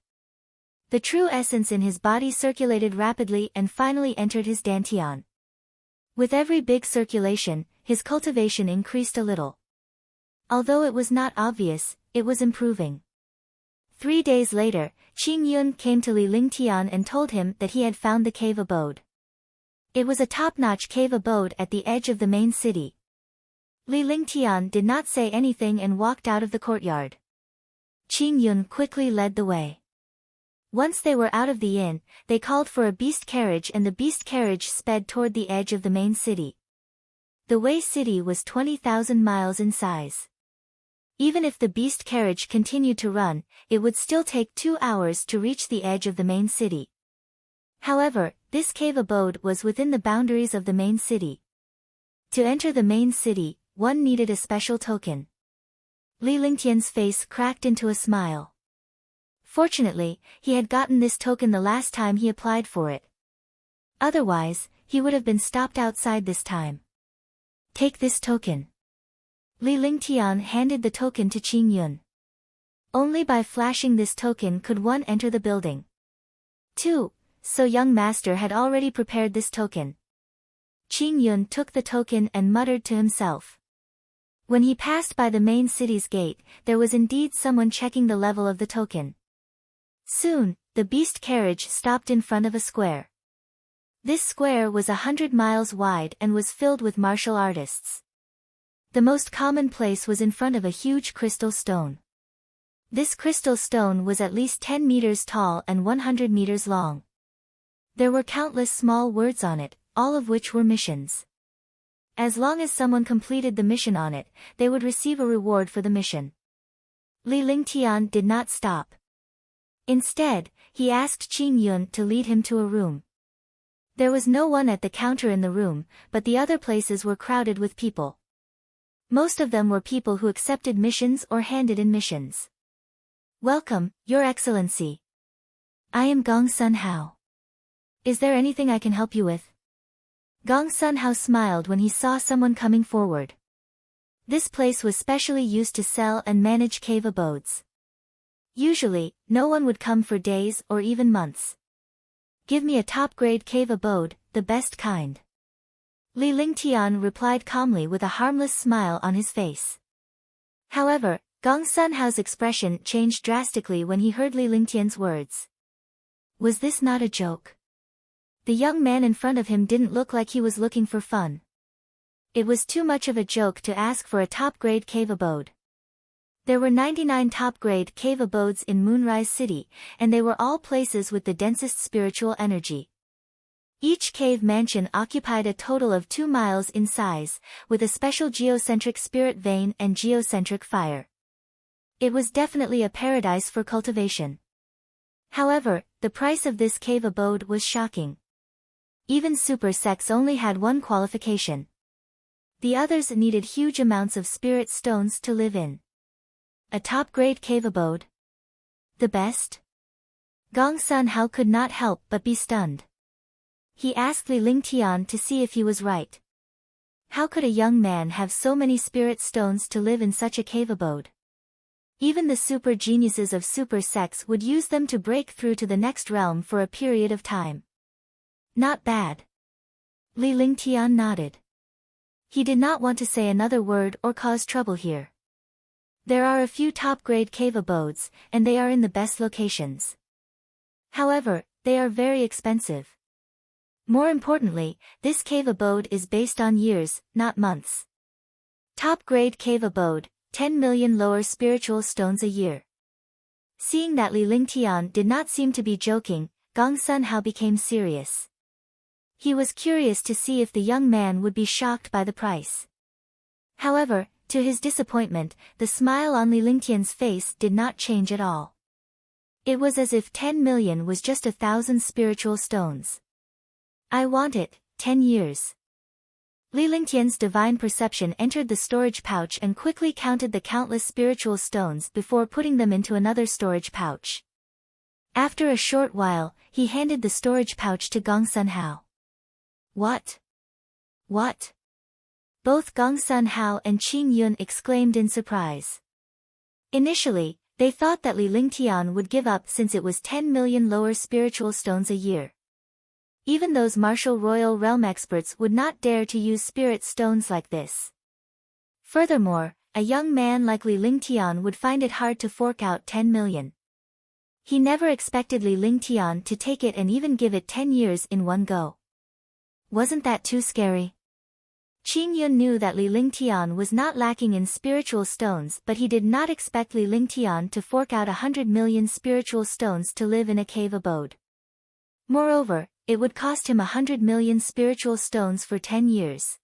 The true essence in his body circulated rapidly and finally entered his dantian. With every big circulation, his cultivation increased a little. Although it was not obvious, it was improving. 3 days later, Qingyun came to Li Lingtian and told him that he had found the cave abode. It was a top-notch cave abode at the edge of the main city. Li Lingtian did not say anything and walked out of the courtyard. Qingyun quickly led the way. Once they were out of the inn, they called for a beast carriage and the beast carriage sped toward the edge of the main city. The Wei city was 20,000 miles in size. Even if the beast carriage continued to run, it would still take 2 hours to reach the edge of the main city. However, this cave abode was within the boundaries of the main city. To enter the main city, one needed a special token. Li Lingtian's face cracked into a smile. Fortunately, he had gotten this token the last time he applied for it. Otherwise, he would have been stopped outside this time. Take this token. Li Lingtian handed the token to Qingyun. Only by flashing this token could one enter the building. 2. So young master had already prepared this token. Qingyun took the token and muttered to himself. When he passed by the main city's gate, there was indeed someone checking the level of the token. Soon, the beast carriage stopped in front of a square. This square was 100 miles wide and was filled with martial artists. The most common place was in front of a huge crystal stone. This crystal stone was at least 10 meters tall and 100 meters long. There were countless small words on it, all of which were missions. As long as someone completed the mission on it, they would receive a reward for the mission. Li Lingtian did not stop. Instead, he asked Qingyun to lead him to a room. There was no one at the counter in the room, but the other places were crowded with people. Most of them were people who accepted missions or handed in missions. Welcome, Your Excellency. I am Gong Sun Hao. Is there anything I can help you with? Gong Sun Hao smiled when he saw someone coming forward. This place was specially used to sell and manage cave abodes. Usually, no one would come for days or even months. Give me a top-grade cave abode, the best kind. Li Lingtian replied calmly with a harmless smile on his face. However, Gong Sun Hao's expression changed drastically when he heard Li Lingtian's words. Was this not a joke? The young man in front of him didn't look like he was looking for fun. It was too much of a joke to ask for a top-grade cave abode. There were 99 top-grade cave abodes in Moonrise City, and they were all places with the densest spiritual energy. Each cave mansion occupied a total of 2 miles in size, with a special geocentric spirit vein and geocentric fire. It was definitely a paradise for cultivation. However, the price of this cave abode was shocking. Even super sects only had one qualification. The others needed huge amounts of spirit stones to live in. A top-grade cave abode? The best? Gong Sun Hao could not help but be stunned. He asked Li Lingtian to see if he was right. How could a young man have so many spirit stones to live in such a cave abode? Even the super geniuses of super sects would use them to break through to the next realm for a period of time. Not bad. Li Lingtian nodded. He did not want to say another word or cause trouble here. There are a few top-grade cave abodes, and they are in the best locations. However, they are very expensive. More importantly, this cave abode is based on years, not months. Top-grade cave abode, 10 million lower spiritual stones a year. Seeing that Li Lingtian did not seem to be joking, Gong Sun Hao became serious. He was curious to see if the young man would be shocked by the price. However, to his disappointment, the smile on Li Lingtian's face did not change at all. It was as if 10 million was just 1,000 spiritual stones. I want it, 10 years. Li Lingtian's divine perception entered the storage pouch and quickly counted the countless spiritual stones before putting them into another storage pouch. After a short while, he handed the storage pouch to Gong Sun Hao. What? What? Both Gong Sun Hao and Qingyun exclaimed in surprise. Initially, they thought that Li Lingtian would give up since it was 10 million lower spiritual stones a year. Even those martial royal realm experts would not dare to use spirit stones like this. Furthermore, a young man like Li Lingtian would find it hard to fork out 10 million. He never expected Li Lingtian to take it and even give it 10 years in one go. Wasn't that too scary? Qingyun knew that Li Lingtian was not lacking in spiritual stones, but he did not expect Li Lingtian to fork out 100 million spiritual stones to live in a cave abode. Moreover, it would cost him 100 million spiritual stones for 10 years.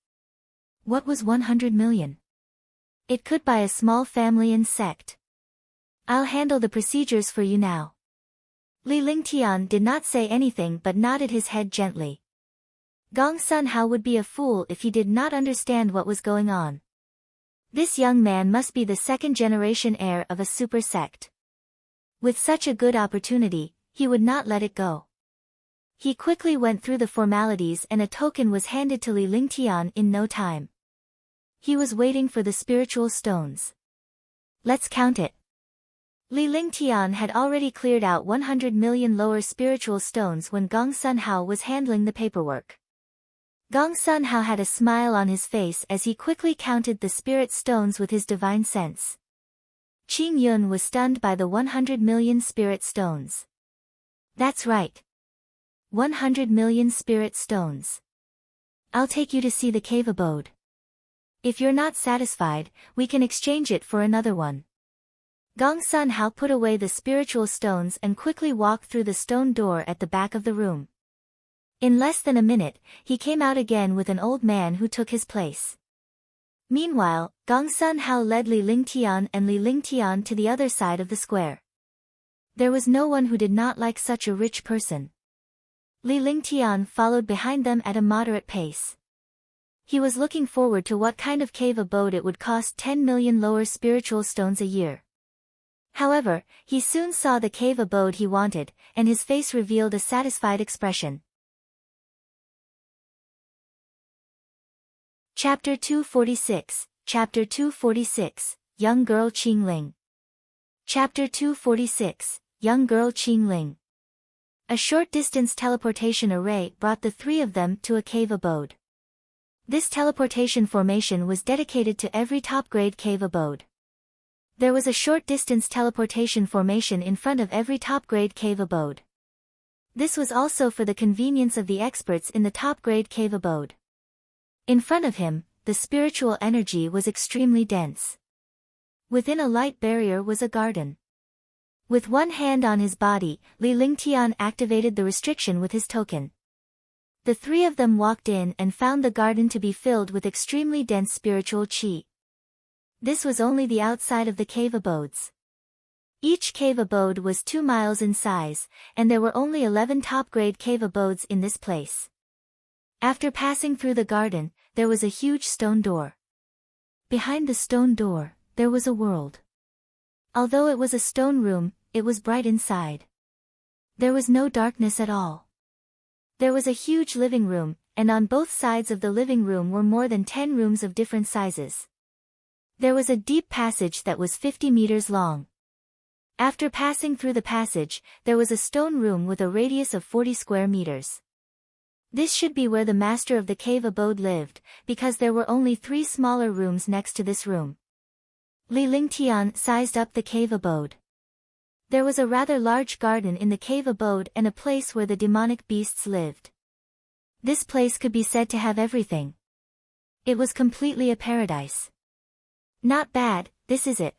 What was 100 million? It could buy a small family and sect. I'll handle the procedures for you now. Li Lingtian did not say anything but nodded his head gently. Gong Sun Hao would be a fool if he did not understand what was going on. This young man must be the second-generation heir of a super sect. With such a good opportunity, he would not let it go. He quickly went through the formalities and a token was handed to Li Lingtian in no time. He was waiting for the spiritual stones. Let's count it. Li Lingtian had already cleared out 100 million lower spiritual stones when Gong Sun Hao was handling the paperwork. Gong Sun Hao had a smile on his face as he quickly counted the spirit stones with his divine sense. Qing Yun was stunned by the 100 million spirit stones. That's right. 100 million spirit stones. I'll take you to see the cave abode. If you're not satisfied, we can exchange it for another one. Gong Sun Hao put away the spiritual stones and quickly walked through the stone door at the back of the room. In less than a minute, he came out again with an old man who took his place. Meanwhile, Gong Sun Hao led Li Lingtian and Li Lingtian to the other side of the square. There was no one who did not like such a rich person. Li Lingtian followed behind them at a moderate pace. He was looking forward to what kind of cave abode it would cost 10 million lower spiritual stones a year. However, he soon saw the cave abode he wanted, and his face revealed a satisfied expression. Chapter 246, Chapter 246, Young Girl Qingling. Chapter 246, Young Girl Qingling. A short-distance teleportation array brought the three of them to a cave abode. This teleportation formation was dedicated to every top-grade cave abode. There was a short-distance teleportation formation in front of every top-grade cave abode. This was also for the convenience of the experts in the top-grade cave abode. In front of him, the spiritual energy was extremely dense. Within a light barrier was a garden. With one hand on his body, Li Lingtian activated the restriction with his token. The three of them walked in and found the garden to be filled with extremely dense spiritual qi. This was only the outside of the cave abodes. Each cave abode was 2 miles in size, and there were only 11 top-grade cave abodes in this place. After passing through the garden, there was a huge stone door. Behind the stone door, there was a world. Although it was a stone room, it was bright inside. There was no darkness at all. There was a huge living room, and on both sides of the living room were more than 10 rooms of different sizes. There was a deep passage that was 50 meters long. After passing through the passage, there was a stone room with a radius of 40 square meters. This should be where the master of the cave abode lived, because there were only 3 smaller rooms next to this room. Li Lingtian sized up the cave abode. There was a rather large garden in the cave abode and a place where the demonic beasts lived. This place could be said to have everything. It was completely a paradise. Not bad, this is it.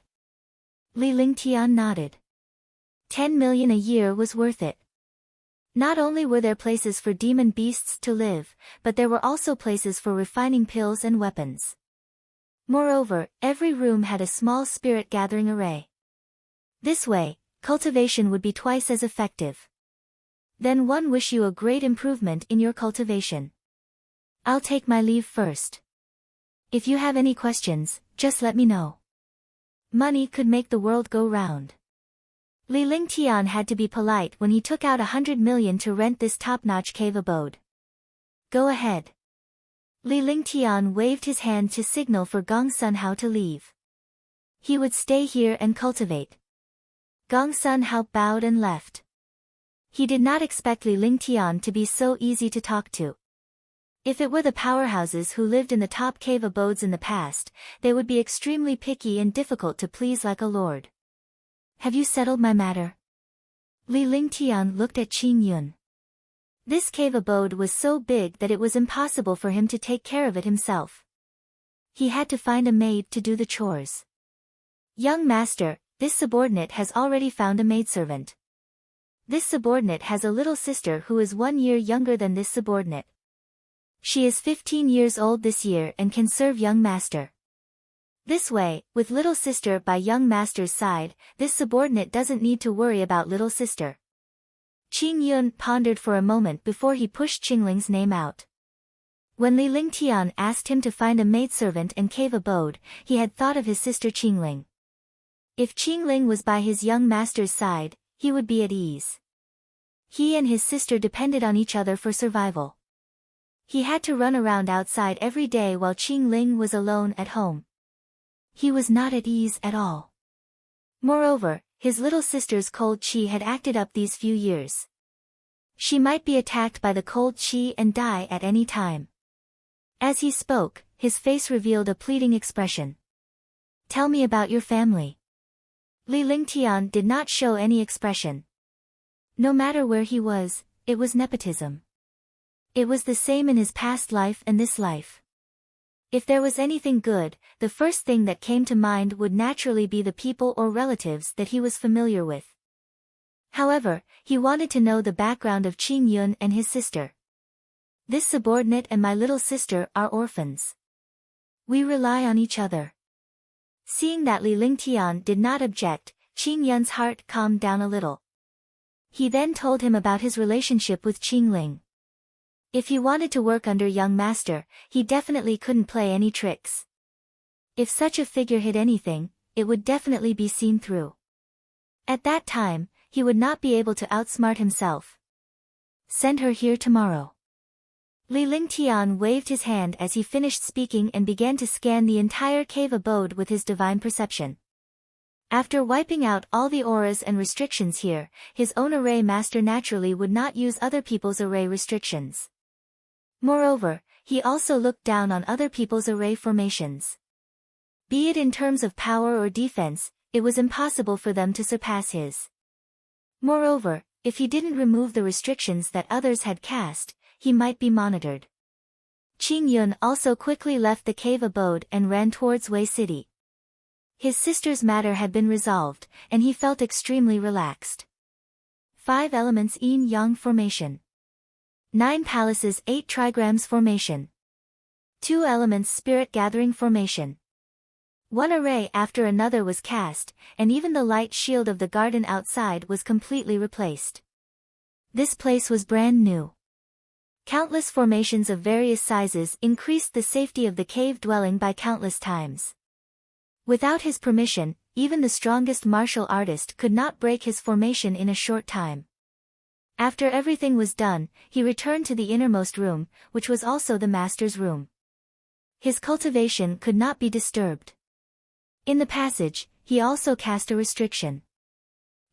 Li Lingtian nodded. 10 million a year was worth it. Not only were there places for demon beasts to live, but there were also places for refining pills and weapons. Moreover, every room had a small spirit gathering array. This way, cultivation would be twice as effective. Then one wish you a great improvement in your cultivation. I'll take my leave first. If you have any questions, just let me know. Money could make the world go round. Li Lingtian had to be polite when he took out 100 million to rent this top-notch cave abode. Go ahead. Li Lingtian waved his hand to signal for Gong Sun Hao to leave. He would stay here and cultivate. Gong Sun Hao bowed and left. He did not expect Li Lingtian to be so easy to talk to. If it were the powerhouses who lived in the top cave abodes in the past, they would be extremely picky and difficult to please like a lord. Have you settled my matter? Li Lingtian looked at Qingyun. This cave abode was so big that it was impossible for him to take care of it himself. He had to find a maid to do the chores. Young master, this subordinate has already found a maidservant. This subordinate has a little sister who is 1 year younger than this subordinate. She is 15 years old this year and can serve young master. This way, with little sister by young master's side, this subordinate doesn't need to worry about little sister. Qingyun pondered for a moment before he pushed Qingling's name out. When Li Lingtian asked him to find a maidservant and cave abode, he had thought of his sister Qingling. If Qingling was by his young master's side, he would be at ease. He and his sister depended on each other for survival. He had to run around outside every day while Qingling was alone at home. He was not at ease at all. Moreover, his little sister's cold qi had acted up these few years. She might be attacked by the cold qi and die at any time. As he spoke, his face revealed a pleading expression. Tell me about your family. Li Lingtian did not show any expression. No matter where he was, it was nepotism. It was the same in his past life and this life. If there was anything good, the first thing that came to mind would naturally be the people or relatives that he was familiar with. However, he wanted to know the background of Qingyun and his sister. This subordinate and my little sister are orphans. We rely on each other. Seeing that Li Lingtian did not object, Qingyun's heart calmed down a little. He then told him about his relationship with Qingling. If he wanted to work under young master, he definitely couldn't play any tricks. If such a figure hid anything, it would definitely be seen through. At that time, he would not be able to outsmart himself. Send her here tomorrow. Li Lingtian waved his hand as he finished speaking and began to scan the entire cave abode with his divine perception. After wiping out all the auras and restrictions here, his own array master naturally would not use other people's array restrictions. Moreover, he also looked down on other people's array formations. Be it in terms of power or defense, it was impossible for them to surpass his. Moreover, if he didn't remove the restrictions that others had cast, he might be monitored. Qingyun also quickly left the cave abode and ran towards Wei City. His sister's matter had been resolved, and he felt extremely relaxed. 5 elements yin-yang formation. 9 palaces 8 trigrams formation. 2 elements spirit gathering formation. One array after another was cast, and even the light shield of the garden outside was completely replaced. This place was brand new. Countless formations of various sizes increased the safety of the cave dwelling by countless times. Without his permission, even the strongest martial artist could not break his formation in a short time. After everything was done, he returned to the innermost room, which was also the master's room. His cultivation could not be disturbed. In the passage, he also cast a restriction.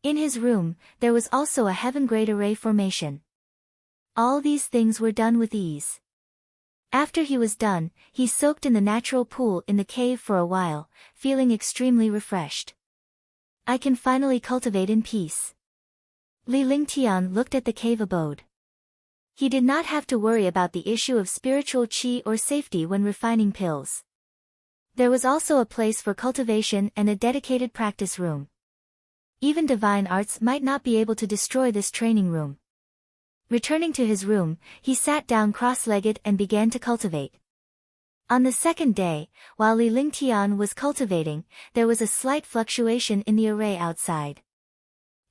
In his room, there was also a heaven-grade array formation. All these things were done with ease. After he was done, he soaked in the natural pool in the cave for a while, feeling extremely refreshed. I can finally cultivate in peace. Li Lingtian looked at the cave abode. He did not have to worry about the issue of spiritual qi or safety when refining pills. There was also a place for cultivation and a dedicated practice room. Even divine arts might not be able to destroy this training room. Returning to his room, he sat down cross-legged and began to cultivate. On the second day, while Li Lingtian was cultivating, there was a slight fluctuation in the array outside.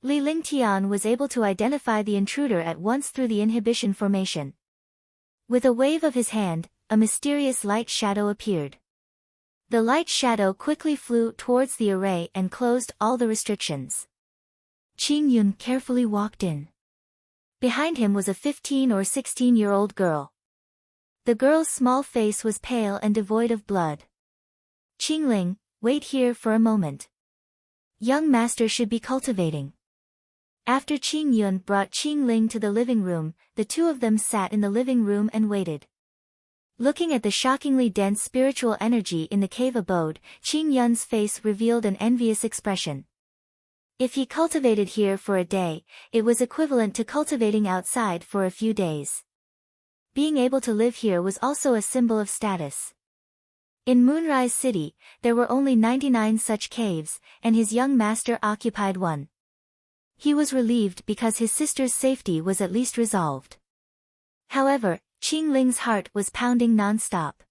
Li Lingtian was able to identify the intruder at once through the inhibition formation. With a wave of his hand, a mysterious light shadow appeared. The light shadow quickly flew towards the array and closed all the restrictions. Qingyun carefully walked in. Behind him was a 15 or 16-year-old girl. The girl's small face was pale and devoid of blood. Qingling, wait here for a moment. Young master should be cultivating. After Qingyun brought Qingling to the living room, the two of them sat in the living room and waited. Looking at the shockingly dense spiritual energy in the cave abode, Qing Yun's face revealed an envious expression. If he cultivated here for a day, it was equivalent to cultivating outside for a few days. Being able to live here was also a symbol of status. In Moonrise City, there were only 99 such caves, and his young master occupied one. He was relieved because his sister's safety was at least resolved. However, Qingling's heart was pounding non-stop.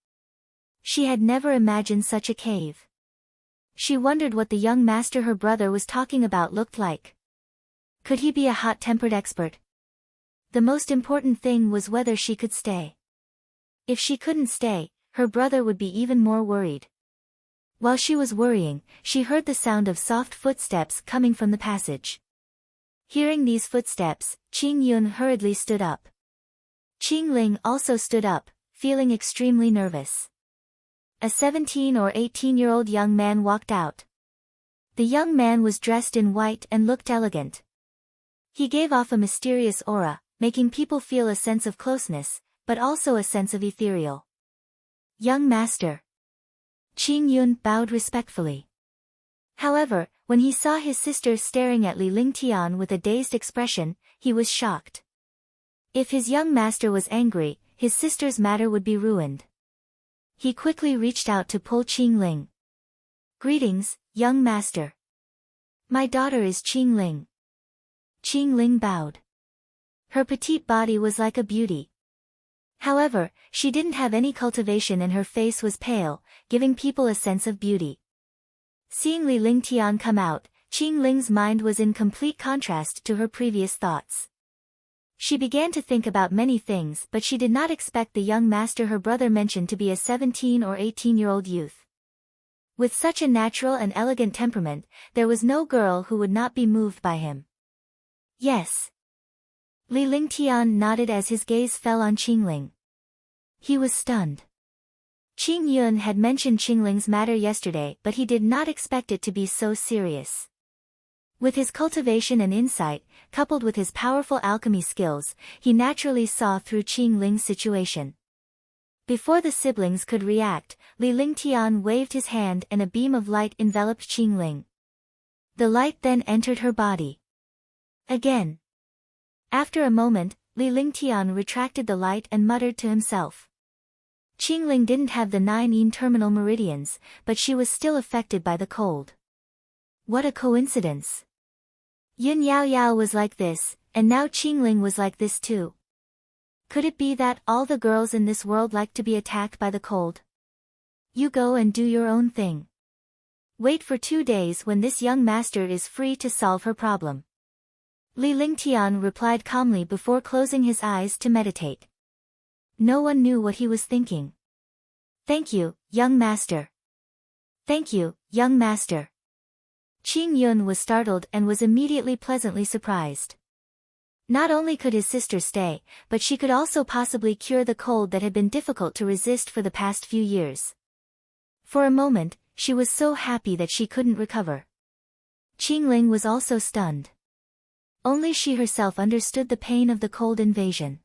She had never imagined such a cave. She wondered what the young master her brother was talking about looked like. Could he be a hot-tempered expert? The most important thing was whether she could stay. If she couldn't stay, her brother would be even more worried. While she was worrying, she heard the sound of soft footsteps coming from the passage. Hearing these footsteps, Qing Yun hurriedly stood up. Qingling also stood up, feeling extremely nervous. A 17 or 18-year-old young man walked out. The young man was dressed in white and looked elegant. He gave off a mysterious aura, making people feel a sense of closeness, but also a sense of ethereal. Young master. Qing Yun bowed respectfully. However, when he saw his sister staring at Ling with a dazed expression, he was shocked. If his young master was angry, his sister's matter would be ruined. He quickly reached out to pull Qingling. Greetings, young master. My daughter is Qingling. Qingling bowed. Her petite body was like a beauty. However, she didn't have any cultivation and her face was pale, giving people a sense of beauty. Seeing Ling come out, Qingling's mind was in complete contrast to her previous thoughts. She began to think about many things, but she did not expect the young master her brother mentioned to be a 17 or 18-year-old youth. With such a natural and elegant temperament, there was no girl who would not be moved by him. Yes. Ling nodded as his gaze fell on Qingling. He was stunned. Qing Yun had mentioned Qingling's matter yesterday, but he did not expect it to be so serious. With his cultivation and insight, coupled with his powerful alchemy skills, he naturally saw through Qingling's situation. Before the siblings could react, Ling waved his hand and a beam of light enveloped Qingling. The light then entered her body. Again. After a moment, Ling retracted the light and muttered to himself. Qingling didn't have the 9 yin terminal meridians, but she was still affected by the cold. What a coincidence. Yin Yao was like this, and now Qingling was like this too. Could it be that all the girls in this world like to be attacked by the cold? You go and do your own thing. Wait for 2 days when this young master is free to solve her problem. Ling replied calmly before closing his eyes to meditate. No one knew what he was thinking. Thank you, young master. Thank you, young master. Qing Yun was startled and was immediately pleasantly surprised. Not only could his sister stay, but she could also possibly cure the cold that had been difficult to resist for the past few years. For a moment, she was so happy that she couldn't recover. Qingling was also stunned. Only she herself understood the pain of the cold invasion.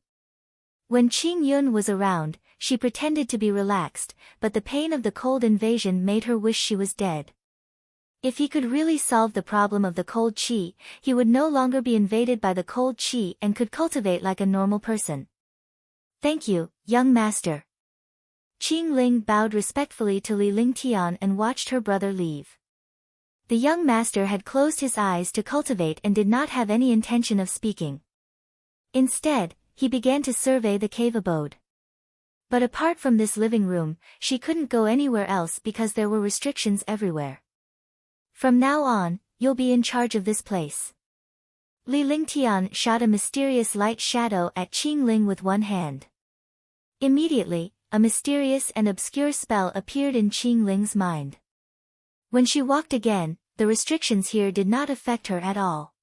When Qing Yun was around, she pretended to be relaxed, but the pain of the cold invasion made her wish she was dead. If he could really solve the problem of the cold qi, he would no longer be invaded by the cold qi and could cultivate like a normal person. Thank you, young master. Qingling bowed respectfully to Ling and watched her brother leave. The young master had closed his eyes to cultivate and did not have any intention of speaking. Instead, he began to survey the cave abode. But apart from this living room, she couldn't go anywhere else because there were restrictions everywhere. From now on, you'll be in charge of this place. Ling shot a mysterious light shadow at Qingling with one hand. Immediately, a mysterious and obscure spell appeared in Qingling's mind. When she walked again, the restrictions here did not affect her at all.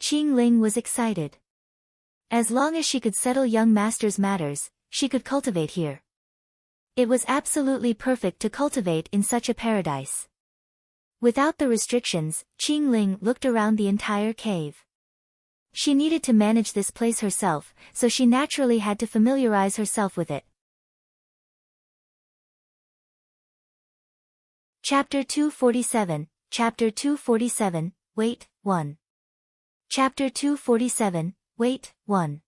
Qingling was excited. As long as she could settle young master's matters, she could cultivate here. It was absolutely perfect to cultivate in such a paradise. Without the restrictions, Qingling looked around the entire cave. She needed to manage this place herself, so she naturally had to familiarize herself with it. Chapter 247, Chapter 247, Wait, 1. Chapter 247, Wait, 1.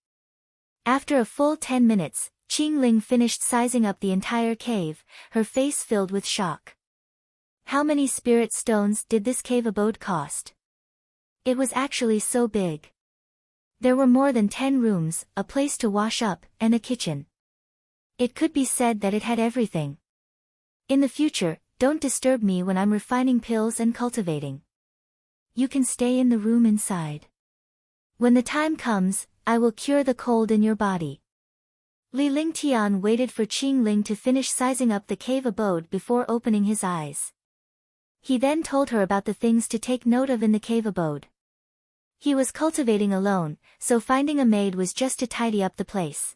After a full 10 minutes, Qingling finished sizing up the entire cave, her face filled with shock. How many spirit stones did this cave abode cost? It was actually so big. There were more than 10 rooms, a place to wash up, and a kitchen. It could be said that it had everything. In the future, don't disturb me when I'm refining pills and cultivating. You can stay in the room inside. When the time comes, I will cure the cold in your body. Ling waited for Qingling to finish sizing up the cave abode before opening his eyes. He then told her about the things to take note of in the cave abode. He was cultivating alone, so finding a maid was just to tidy up the place.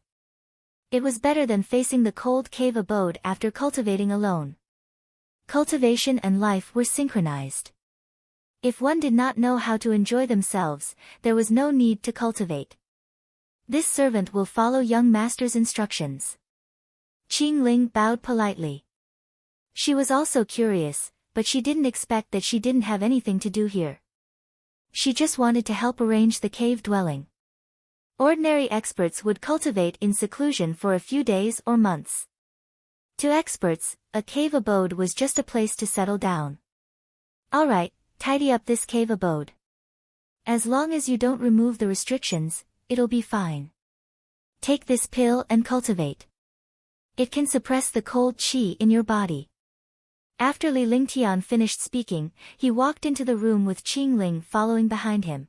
It was better than facing the cold cave abode after cultivating alone. Cultivation and life were synchronized. If one did not know how to enjoy themselves, there was no need to cultivate. This servant will follow young master's instructions. Qingling bowed politely. She was also curious, but she didn't expect that she didn't have anything to do here. She just wanted to help arrange the cave dwelling. Ordinary experts would cultivate in seclusion for a few days or months. To experts, a cave abode was just a place to settle down. Alright, tidy up this cave abode. As long as you don't remove the restrictions, it'll be fine. Take this pill and cultivate. It can suppress the cold qi in your body. After Ling finished speaking, he walked into the room with Qingling following behind him.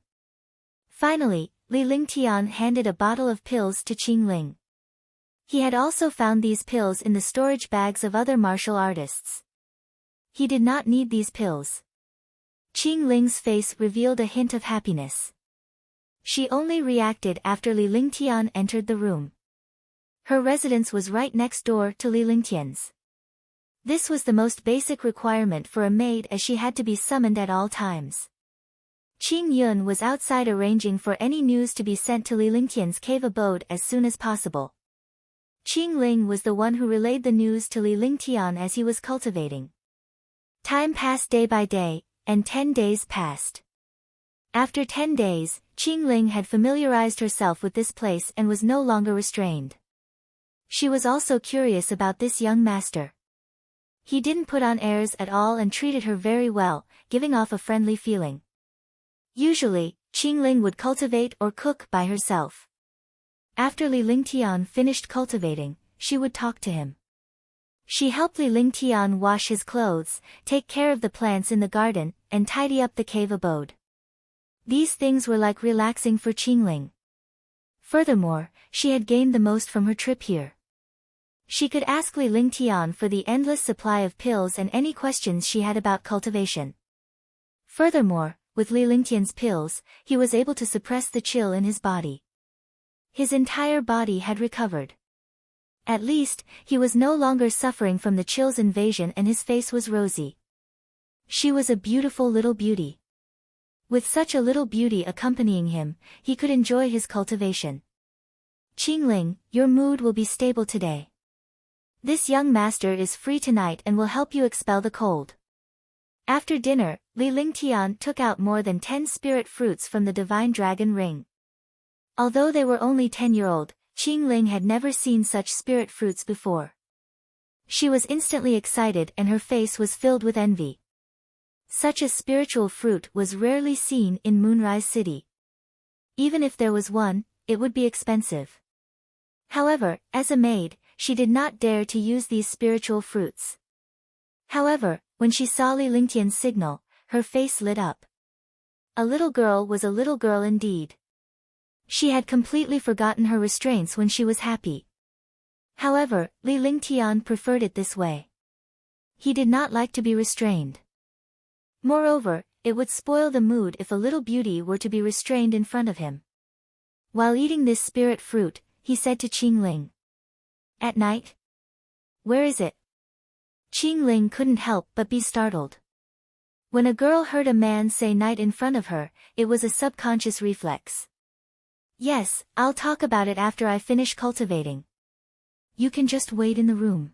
Finally, Ling handed a bottle of pills to Qingling. He had also found these pills in the storage bags of other martial artists. He did not need these pills. Qingling's face revealed a hint of happiness. She only reacted after Ling entered the room. Her residence was right next door to Lingtian's. This was the most basic requirement for a maid as she had to be summoned at all times. Qing Yun was outside arranging for any news to be sent to Lingtian's cave abode as soon as possible. Qingling was the one who relayed the news to Lingtian as he was cultivating. Time passed day by day, and 10 days passed. After 10 days, Qingling had familiarized herself with this place and was no longer restrained. She was also curious about this young master. He didn't put on airs at all and treated her very well, giving off a friendly feeling. Usually, Qingling would cultivate or cook by herself. After Lingtian finished cultivating, she would talk to him. She helped Lingtian wash his clothes, take care of the plants in the garden, and tidy up the cave abode. These things were like relaxing for Qingling. Furthermore, she had gained the most from her trip here. She could ask Lingtian for the endless supply of pills and any questions she had about cultivation. Furthermore, with Lingtian's pills, he was able to suppress the chill in his body. His entire body had recovered. At least, he was no longer suffering from the chill's invasion and his face was rosy. She was a beautiful little beauty. With such a little beauty accompanying him, he could enjoy his cultivation. Qingling, your mood will be stable today. This young master is free tonight and will help you expel the cold. After dinner, Lingtian took out more than 10 spirit fruits from the divine dragon ring. Although they were only 10-year-old, Qingling had never seen such spirit fruits before. She was instantly excited and her face was filled with envy. Such a spiritual fruit was rarely seen in Moonrise City. Even if there was one, it would be expensive. However, as a maid, she did not dare to use these spiritual fruits. However, when she saw Lingtian's signal, her face lit up. A little girl was a little girl indeed. She had completely forgotten her restraints when she was happy. However, Lingtian preferred it this way. He did not like to be restrained. Moreover, it would spoil the mood if a little beauty were to be restrained in front of him. While eating this spirit fruit, he said to Qingling. At night? Where is it? Qingling couldn't help but be startled. When a girl heard a man say night in front of her, it was a subconscious reflex. Yes, I'll talk about it after I finish cultivating. You can just wait in the room.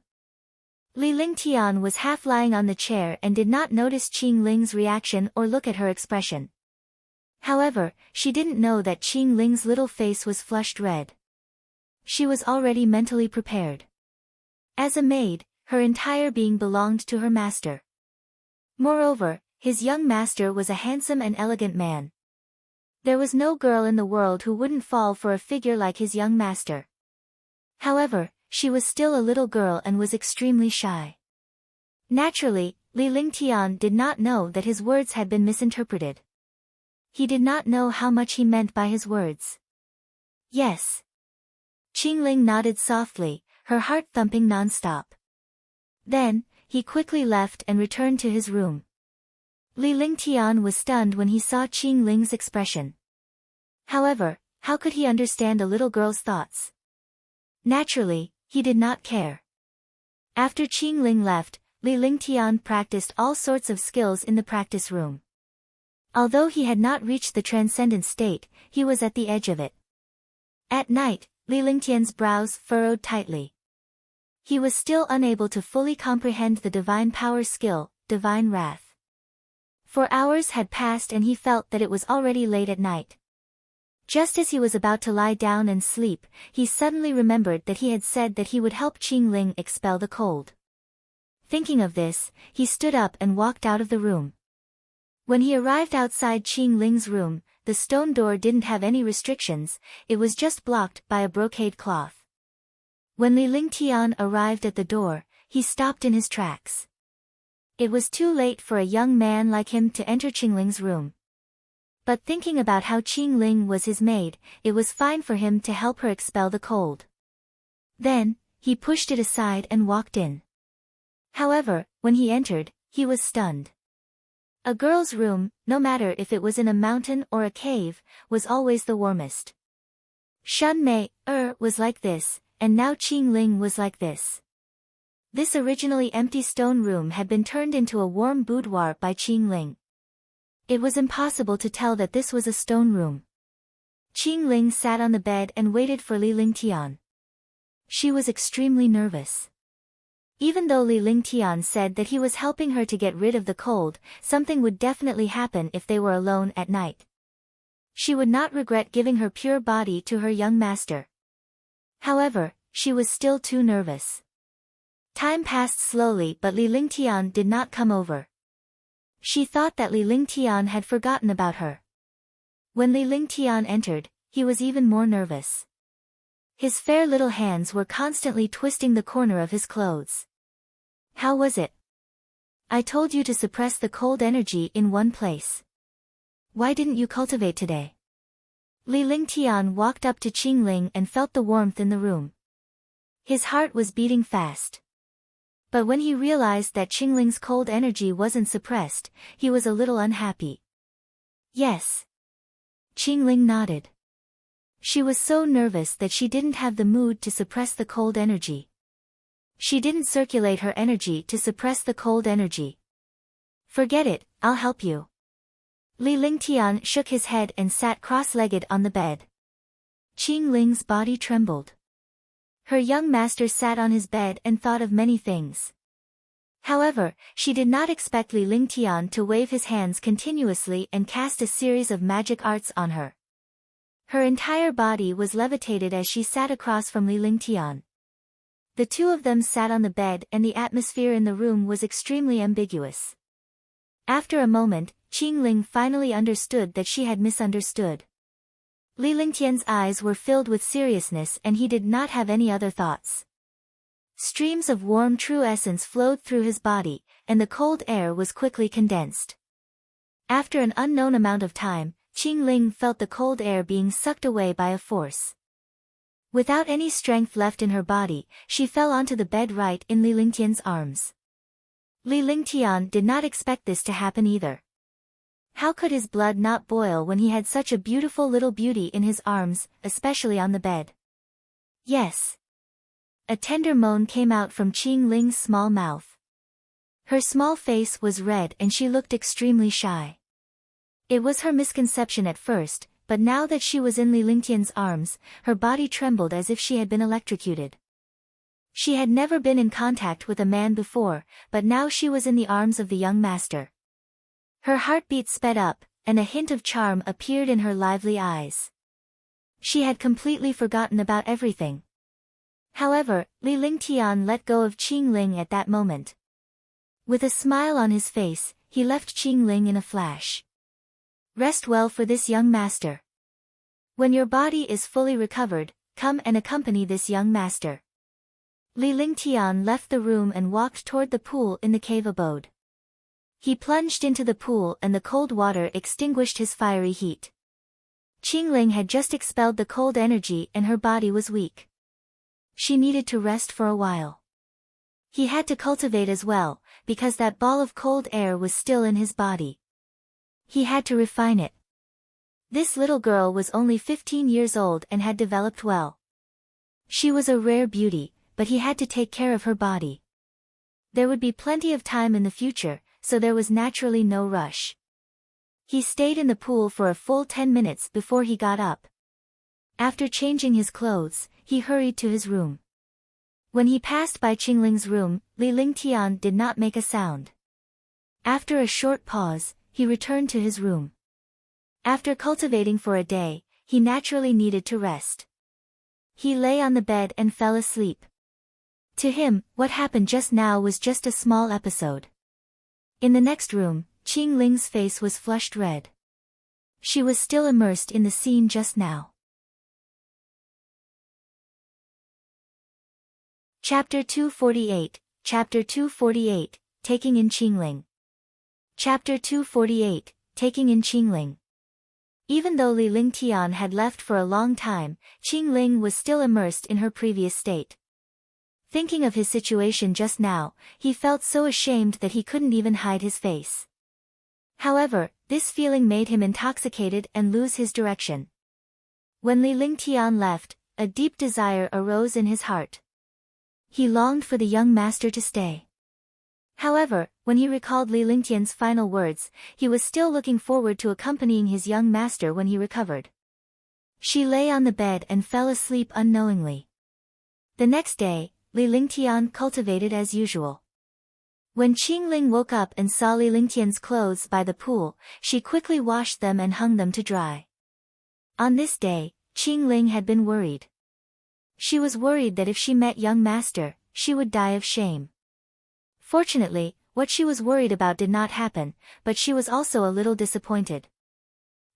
Li Lingtian was half lying on the chair and did not notice Qingling's reaction or look at her expression. However, she didn't know that Qingling's little face was flushed red. She was already mentally prepared. As a maid, her entire being belonged to her master. Moreover, his young master was a handsome and elegant man. There was no girl in the world who wouldn't fall for a figure like his young master. However, she was still a little girl and was extremely shy. Naturally, Li Lingtian did not know that his words had been misinterpreted. He did not know how much he meant by his words. Yes. Qingling nodded softly, her heart thumping non-stop. Then, he quickly left and returned to his room. Li Lingtian was stunned when he saw Qingling's expression. However, how could he understand a little girl's thoughts? Naturally, he did not care. After Qingling left, Li Lingtian practiced all sorts of skills in the practice room. Although he had not reached the transcendent state, he was at the edge of it. At night, Li Lingtian's brows furrowed tightly. He was still unable to fully comprehend the divine power skill, divine wrath. 4 hours had passed and he felt that it was already late at night. Just as he was about to lie down and sleep, he suddenly remembered that he had said that he would help Qingling expel the cold. Thinking of this, he stood up and walked out of the room. When he arrived outside Qingling's room, the stone door didn't have any restrictions, it was just blocked by a brocade cloth. When Li Lingtian arrived at the door, he stopped in his tracks. It was too late for a young man like him to enter Qingling's room. But thinking about how Qingling was his maid, it was fine for him to help her expel the cold. Then, he pushed it aside and walked in. However, when he entered, he was stunned. A girl's room, no matter if it was in a mountain or a cave, was always the warmest. Shun Mei was like this, and now Qingling was like this. This originally empty stone room had been turned into a warm boudoir by Qingling. It was impossible to tell that this was a stone room. Qingling sat on the bed and waited for Li Lingtian. She was extremely nervous. Even though Li Lingtian said that he was helping her to get rid of the cold, something would definitely happen if they were alone at night. She would not regret giving her pure body to her young master. However, she was still too nervous. Time passed slowly but Li Lingtian did not come over. She thought that Li Lingtian had forgotten about her. When Li Lingtian entered, he was even more nervous. His fair little hands were constantly twisting the corner of his clothes. How was it? I told you to suppress the cold energy in one place. Why didn't you cultivate today? Li Lingtian walked up to Qingling and felt the warmth in the room. His heart was beating fast. But when he realized that Qingling's cold energy wasn't suppressed, he was a little unhappy. Yes. Qingling nodded. She was so nervous that she didn't have the mood to suppress the cold energy. She didn't circulate her energy to suppress the cold energy. Forget it, I'll help you. Li Lingtian shook his head and sat cross-legged on the bed. Qingling's body trembled. Her young master sat on his bed and thought of many things. However, she did not expect Li Lingtian to wave his hands continuously and cast a series of magic arts on her. Her entire body was levitated as she sat across from Li Lingtian. The two of them sat on the bed and the atmosphere in the room was extremely ambiguous. After a moment, Qingling finally understood that she had misunderstood. Li Lingtian's eyes were filled with seriousness and he did not have any other thoughts. Streams of warm true essence flowed through his body, and the cold air was quickly condensed. After an unknown amount of time, Qingling felt the cold air being sucked away by a force. Without any strength left in her body, she fell onto the bed right in Li Lingtian's arms. Li Lingtian did not expect this to happen either. How could his blood not boil when he had such a beautiful little beauty in his arms, especially on the bed? Yes. A tender moan came out from Qingling's small mouth. Her small face was red and she looked extremely shy. It was her misconception at first, but now that she was in Li Lingtian's arms, her body trembled as if she had been electrocuted. She had never been in contact with a man before, but now she was in the arms of the young master. Her heartbeat sped up, and a hint of charm appeared in her lively eyes. She had completely forgotten about everything. However, Ling let go of Qingling at that moment. With a smile on his face, he left Qingling in a flash. Rest well for this young master. When your body is fully recovered, come and accompany this young master. Ling left the room and walked toward the pool in the cave abode. He plunged into the pool and the cold water extinguished his fiery heat. Qingling had just expelled the cold energy and her body was weak. She needed to rest for a while. He had to cultivate as well, because that ball of cold air was still in his body. He had to refine it. This little girl was only 15 years old and had developed well. She was a rare beauty, but he had to take care of her body. There would be plenty of time in the future, so there was naturally no rush. He stayed in the pool for a full 10 minutes before he got up. After changing his clothes, he hurried to his room. When he passed by Qingling's room, Ling did not make a sound. After a short pause, he returned to his room. After cultivating for a day, he naturally needed to rest. He lay on the bed and fell asleep. To him, what happened just now was just a small episode. In the next room, Qingling's face was flushed red. She was still immersed in the scene just now. Chapter 248, Chapter 248, Taking in Qingling. Chapter 248, Taking in Qingling. Even though Ling had left for a long time, Qingling was still immersed in her previous state. Thinking of his situation just now, he felt so ashamed that he couldn't even hide his face. However, this feeling made him intoxicated and lose his direction. When Ling left, a deep desire arose in his heart. He longed for the young master to stay. However, when he recalled Lingtian's final words, he was still looking forward to accompanying his young master when he recovered. She lay on the bed and fell asleep unknowingly. The next day, Lingtian cultivated as usual. When Qingling woke up and saw Lingtian's clothes by the pool, she quickly washed them and hung them to dry. On this day, Qingling had been worried. She was worried that if she met young master, she would die of shame. Fortunately, what she was worried about did not happen, but she was also a little disappointed.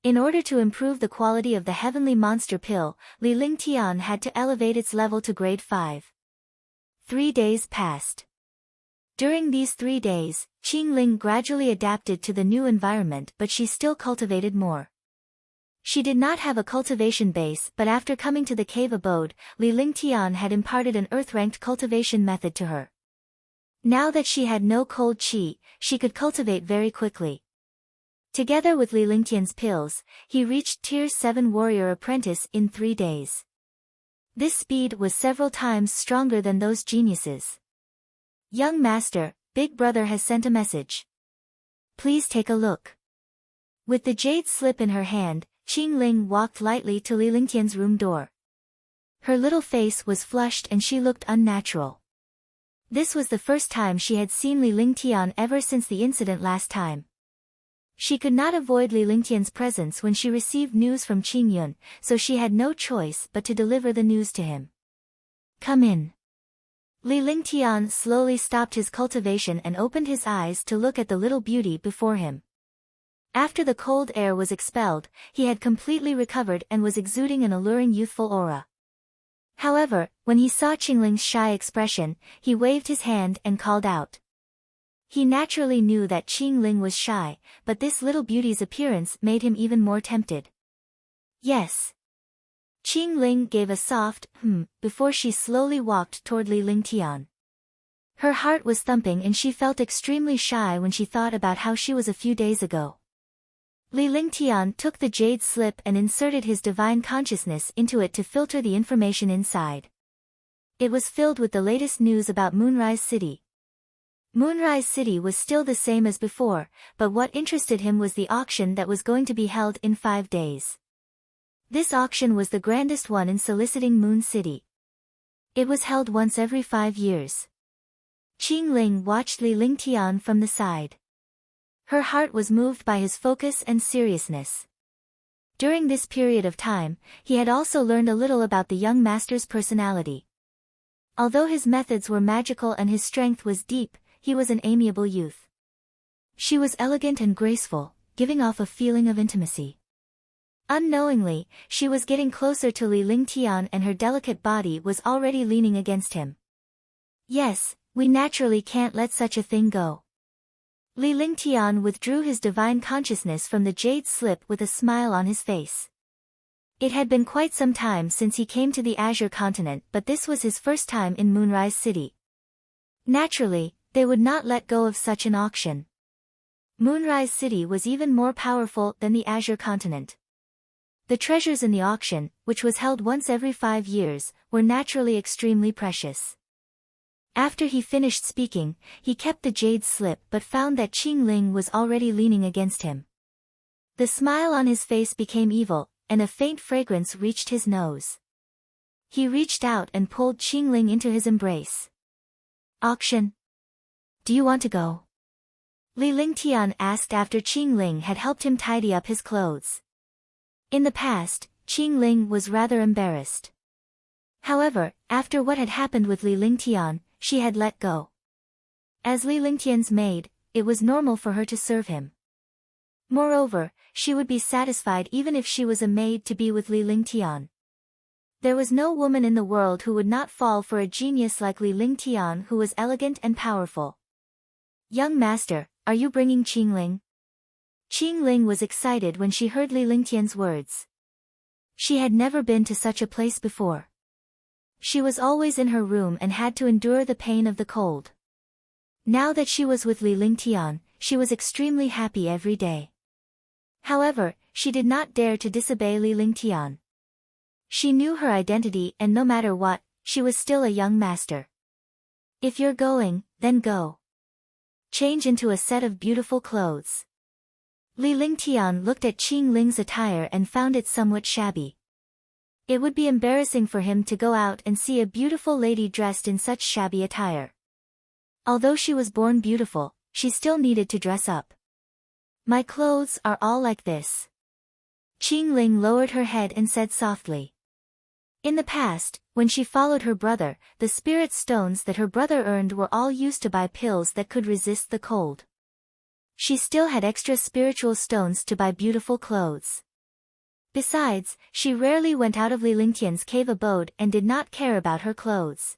In order to improve the quality of the heavenly monster pill, Lingtian had to elevate its level to grade 5. 3 days passed. During these 3 days, Qingling gradually adapted to the new environment, but she still cultivated more. She did not have a cultivation base, but after coming to the cave abode, Lingtian had imparted an earth-ranked cultivation method to her. Now that she had no cold qi, she could cultivate very quickly. Together with Lingtian's pills, he reached Tier 7 warrior apprentice in 3 days. This speed was several times stronger than those geniuses. Young master, Big Brother has sent a message. Please take a look. With the jade slip in her hand, Qingling walked lightly to Lingtian's room door. Her little face was flushed and she looked unnatural. This was the first time she had seen Lingtian ever since the incident last time. She could not avoid Lingtian's presence when she received news from Qingyun, so she had no choice but to deliver the news to him. Come in. Lingtian slowly stopped his cultivation and opened his eyes to look at the little beauty before him. After the cold air was expelled, he had completely recovered and was exuding an alluring youthful aura. However, when he saw Qingling's shy expression, he waved his hand and called out. He naturally knew that Qingling was shy, but this little beauty's appearance made him even more tempted. Yes. Qingling gave a soft before she slowly walked toward Lingtian. Her heart was thumping and she felt extremely shy when she thought about how she was a few days ago. Lingtian took the jade slip and inserted his divine consciousness into it to filter the information inside. It was filled with the latest news about Moonrise City. Moonrise City was still the same as before, but what interested him was the auction that was going to be held in 5 days. This auction was the grandest one in soliciting Moon City. It was held once every 5 years. Qingling watched Li Lingtian from the side. Her heart was moved by his focus and seriousness. During this period of time, he had also learned a little about the young master's personality. Although his methods were magical and his strength was deep, he was an amiable youth. She was elegant and graceful, giving off a feeling of intimacy. Unknowingly, she was getting closer to Li Lingtian and her delicate body was already leaning against him. Yes, we naturally can't let such a thing go. Li Lingtian withdrew his divine consciousness from the jade slip with a smile on his face. It had been quite some time since he came to the Azure continent, but this was his first time in Moonrise City. Naturally, they would not let go of such an auction. Moonrise City was even more powerful than the Azure continent. The treasures in the auction, which was held once every 5 years, were naturally extremely precious. After he finished speaking, he kept the jade slip but found that Qingling was already leaning against him. The smile on his face became evil, and a faint fragrance reached his nose. He reached out and pulled Qingling into his embrace. Auction? Do you want to go? Li Lingtian asked after Qingling had helped him tidy up his clothes. In the past, Qingling was rather embarrassed. However, after what had happened with Li Lingtian, she had let go. As Li Lingtian's maid, it was normal for her to serve him. Moreover, she would be satisfied even if she was a maid to be with Li Lingtian. There was no woman in the world who would not fall for a genius like Li Lingtian who was elegant and powerful. Young master, are you bringing Qingling? Qingling was excited when she heard Li Lingtian's words. She had never been to such a place before. She was always in her room and had to endure the pain of the cold. Now that she was with Li Lingtian, she was extremely happy every day. However, she did not dare to disobey Li Lingtian. She knew her identity and no matter what, she was still a young master. If you're going, then go. Change into a set of beautiful clothes. Li Lingtian looked at Qingling's attire and found it somewhat shabby. It would be embarrassing for him to go out and see a beautiful lady dressed in such shabby attire. Although she was born beautiful, she still needed to dress up. My clothes are all like this. Qingling lowered her head and said softly. In the past, when she followed her brother, the spirit stones that her brother earned were all used to buy pills that could resist the cold. She still had extra spiritual stones to buy beautiful clothes. Besides, she rarely went out of Li Lingtian's cave abode and did not care about her clothes.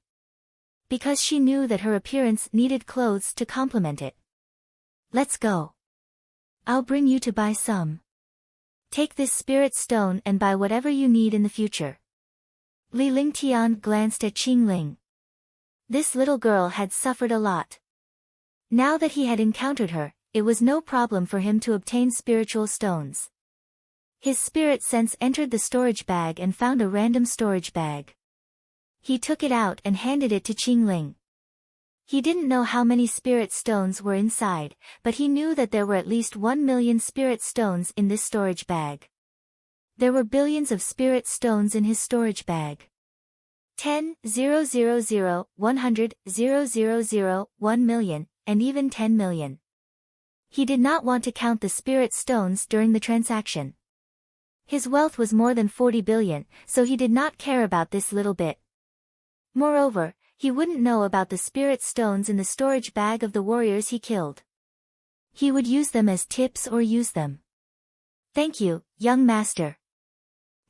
Because she knew that her appearance needed clothes to complement it. Let's go. I'll bring you to buy some. Take this spirit stone and buy whatever you need in the future. Li Lingtian glanced at Qingling. This little girl had suffered a lot. Now that he had encountered her, it was no problem for him to obtain spiritual stones. His spirit sense entered the storage bag and found a random storage bag. He took it out and handed it to Qingling. He didn't know how many spirit stones were inside, but he knew that there were at least 1 million spirit stones in this storage bag. There were billions of spirit stones in his storage bag. 10, 000, 100, 000, 1 million, and even 10 million. He did not want to count the spirit stones during the transaction. His wealth was more than 40 billion, so he did not care about this little bit. Moreover, he wouldn't know about the spirit stones in the storage bag of the warriors he killed. He would use them as tips or use them. Thank you, young master.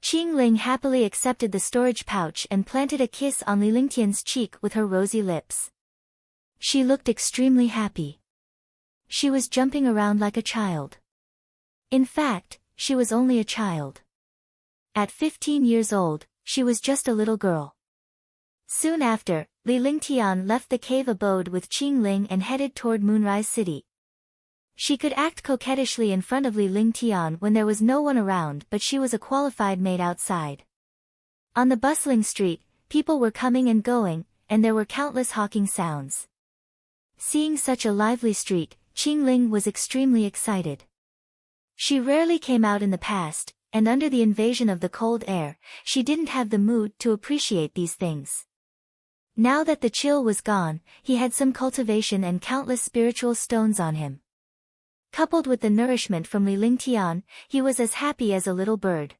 Qingling happily accepted the storage pouch and planted a kiss on Li Lingtian's cheek with her rosy lips. She looked extremely happy. She was jumping around like a child. In fact, she was only a child. At 15 years old, she was just a little girl. Soon after, Li Lingtian left the cave abode with Qingling and headed toward Moonrise City. She could act coquettishly in front of Li Lingtian when there was no one around, but she was a qualified maid outside. On the bustling street, people were coming and going, and there were countless hawking sounds. Seeing such a lively street, Qingling was extremely excited. She rarely came out in the past, and under the invasion of the cold air, she didn't have the mood to appreciate these things. Now that the chill was gone, he had some cultivation and countless spiritual stones on him. Coupled with the nourishment from Ling, he was as happy as a little bird.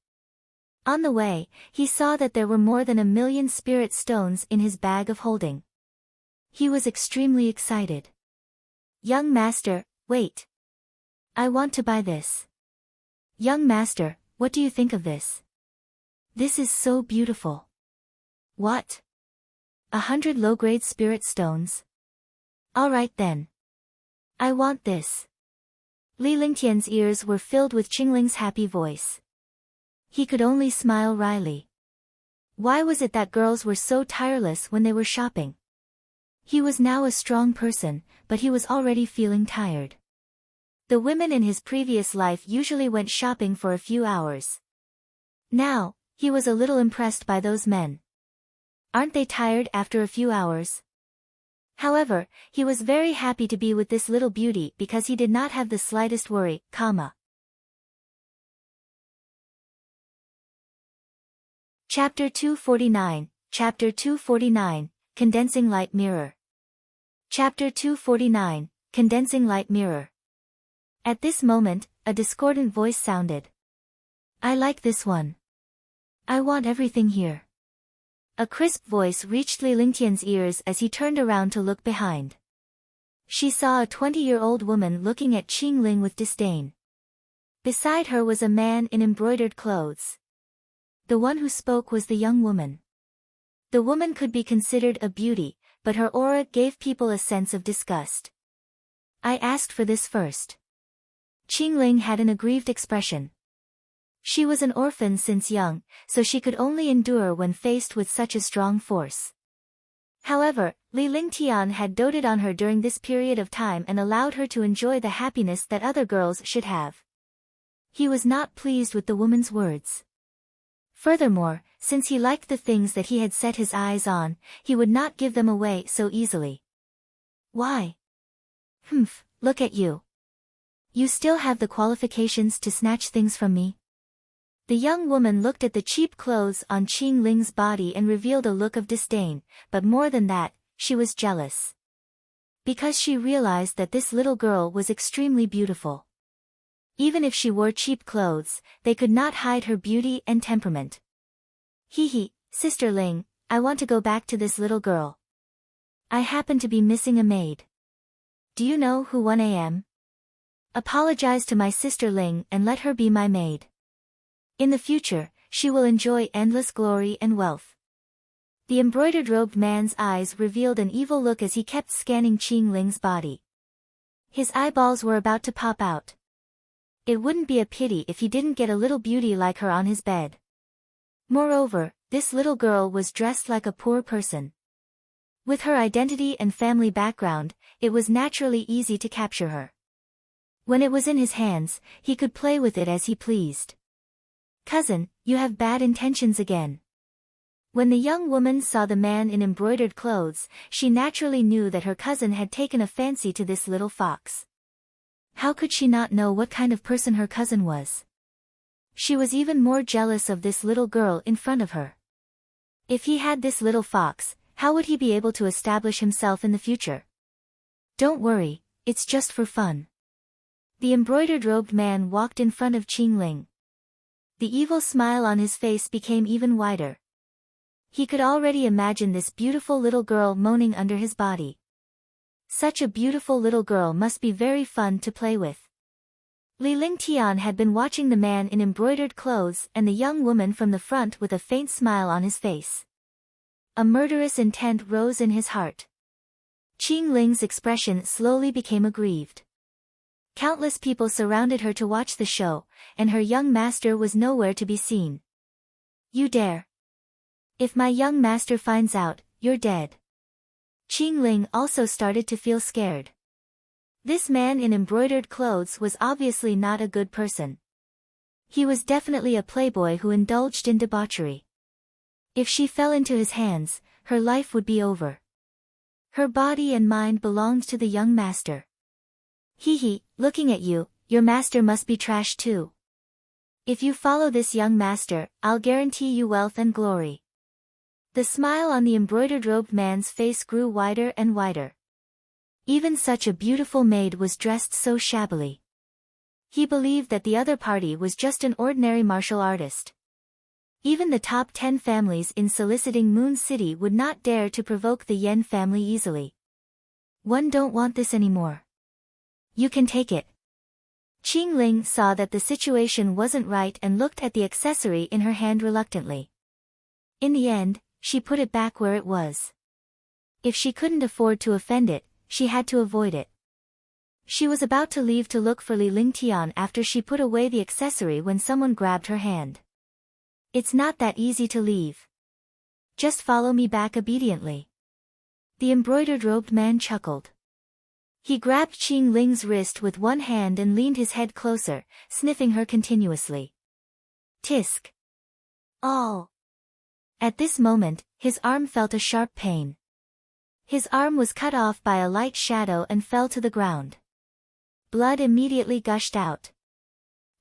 On the way, he saw that there were more than 1,000,000 spirit stones in his bag of holding. He was extremely excited. Young master, wait. I want to buy this. Young master, what do you think of this? This is so beautiful. What? 100 low-grade spirit stones? Alright then. I want this. Li Lingtian's ears were filled with Qingling's happy voice. He could only smile wryly. Why was it that girls were so tireless when they were shopping? He was now a strong person, but he was already feeling tired. The women in his previous life usually went shopping for a few hours. Now, he was a little impressed by those men. Aren't they tired after a few hours? However, he was very happy to be with this little beauty because he did not have the slightest worry, Chapter 249, Chapter 249, Condensing Light Mirror. Chapter 249, Condensing Light Mirror. At this moment, a discordant voice sounded. I like this one. I want everything here. A crisp voice reached Li Lingtian's ears as he turned around to look behind. She saw a 20-year-old woman looking at Qingling with disdain. Beside her was a man in embroidered clothes. The one who spoke was the young woman. The woman could be considered a beauty, but her aura gave people a sense of disgust. I asked for this first. Qingling had an aggrieved expression. She was an orphan since young, so she could only endure when faced with such a strong force. However, Li Lingtian had doted on her during this period of time and allowed her to enjoy the happiness that other girls should have. He was not pleased with the woman's words. Furthermore, since he liked the things that he had set his eyes on, he would not give them away so easily. Why? Look at you. You still have the qualifications to snatch things from me? The young woman looked at the cheap clothes on Qingling's body and revealed a look of disdain, but more than that, she was jealous. Because she realized that this little girl was extremely beautiful. Even if she wore cheap clothes, they could not hide her beauty and temperament. Sister Ling, I want to go back to this little girl. I happen to be missing a maid. Do you know who I am? Apologize to my sister Ling and let her be my maid. In the future, she will enjoy endless glory and wealth. The embroidered-robed man's eyes revealed an evil look as he kept scanning Qingling's body. His eyeballs were about to pop out. It wouldn't be a pity if he didn't get a little beauty like her on his bed. Moreover, this little girl was dressed like a poor person. With her identity and family background, it was naturally easy to capture her. When it was in his hands, he could play with it as he pleased. Cousin, you have bad intentions again. When the young woman saw the man in embroidered clothes, she naturally knew that her cousin had taken a fancy to this little fox. How could she not know what kind of person her cousin was? She was even more jealous of this little girl in front of her. If he had this little fox, how would he be able to establish himself in the future? Don't worry, it's just for fun. The embroidered-robed man walked in front of Qingling. The evil smile on his face became even wider. He could already imagine this beautiful little girl moaning under his body. Such a beautiful little girl must be very fun to play with. Li Lingtian had been watching the man in embroidered clothes and the young woman from the front with a faint smile on his face. A murderous intent rose in his heart. Qingling's expression slowly became aggrieved. Countless people surrounded her to watch the show, and her young master was nowhere to be seen. You dare. If my young master finds out, you're dead. Qingling also started to feel scared. This man in embroidered clothes was obviously not a good person. He was definitely a playboy who indulged in debauchery. If she fell into his hands, her life would be over. Her body and mind belonged to the young master. Looking at you, your master must be trash too. If you follow this young master, I'll guarantee you wealth and glory. The smile on the embroidered-robed man's face grew wider and wider. Even such a beautiful maid was dressed so shabbily. He believed that the other party was just an ordinary martial artist. Even the top 10 families in soliciting Moon City would not dare to provoke the Yen family easily. One don't want this anymore. You can take it. Qingling saw that the situation wasn't right and looked at the accessory in her hand reluctantly. In the end, she put it back where it was. If she couldn't afford to offend it, she had to avoid it. She was about to leave to look for Li Lingtian after she put away the accessory when someone grabbed her hand. It's not that easy to leave. Just follow me back obediently. The embroidered-robed man chuckled. He grabbed Qingling's wrist with one hand and leaned his head closer, sniffing her continuously. Tisk. Oh. At this moment, his arm felt a sharp pain. His arm was cut off by a light shadow and fell to the ground. Blood immediately gushed out.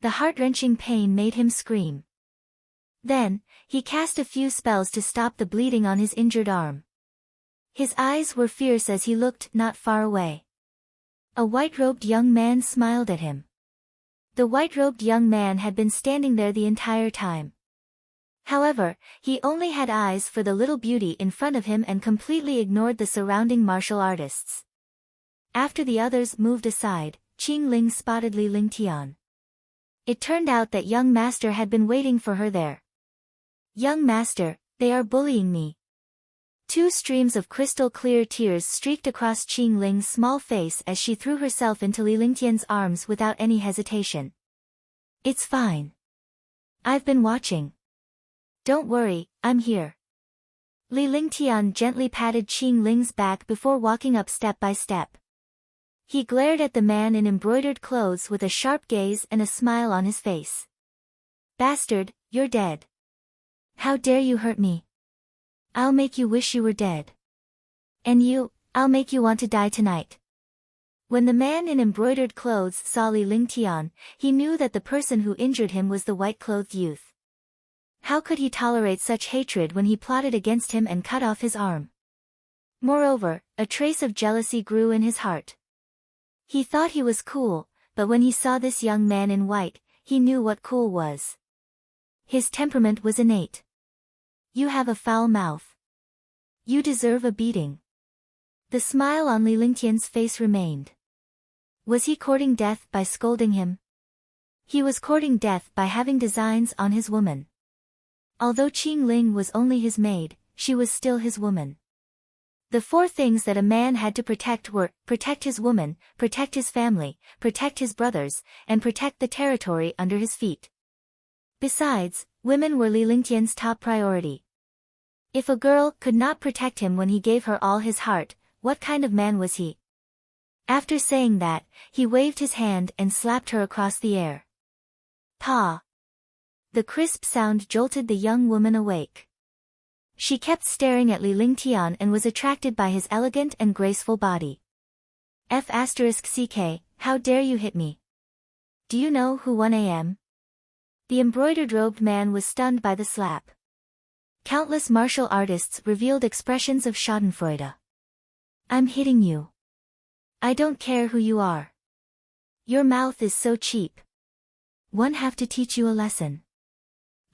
The heart-wrenching pain made him scream. Then, he cast a few spells to stop the bleeding on his injured arm. His eyes were fierce as he looked not far away. A white-robed young man smiled at him. The white-robed young man had been standing there the entire time. However, he only had eyes for the little beauty in front of him and completely ignored the surrounding martial artists. After the others moved aside, Qingling spotted Li Lingtian. It turned out that young master had been waiting for her there. Young master, they are bullying me. Two streams of crystal-clear tears streaked across Qingling's small face as she threw herself into Li Lingtian's arms without any hesitation. It's fine. I've been watching. Don't worry, I'm here. Li Lingtian gently patted Qingling's back before walking up step by step. He glared at the man in embroidered clothes with a sharp gaze and a smile on his face. Bastard, you're dead. How dare you hurt me? I'll make you wish you were dead. And you, I'll make you want to die tonight. When the man in embroidered clothes saw Li Lingtian, he knew that the person who injured him was the white-clothed youth. How could he tolerate such hatred when he plotted against him and cut off his arm? Moreover, a trace of jealousy grew in his heart. He thought he was cool, but when he saw this young man in white, he knew what cool was. His temperament was innate. You have a foul mouth. You deserve a beating. The smile on Li Lingtian's face remained. Was he courting death by scolding him? He was courting death by having designs on his woman. Although Qingling was only his maid, she was still his woman. The four things that a man had to protect were, protect his woman, protect his family, protect his brothers, and protect the territory under his feet. Besides, women were Li Lingtian's top priority. If a girl could not protect him when he gave her all his heart, what kind of man was he? After saying that, he waved his hand and slapped her across the air. Pa! The crisp sound jolted the young woman awake. She kept staring at Li Lingtian and was attracted by his elegant and graceful body. F***ck, how dare you hit me? Do you know who 1 a.m.? The embroidered-robed man was stunned by the slap. Countless martial artists revealed expressions of schadenfreude. I'm hitting you. I don't care who you are. Your mouth is so cheap. One have to teach you a lesson.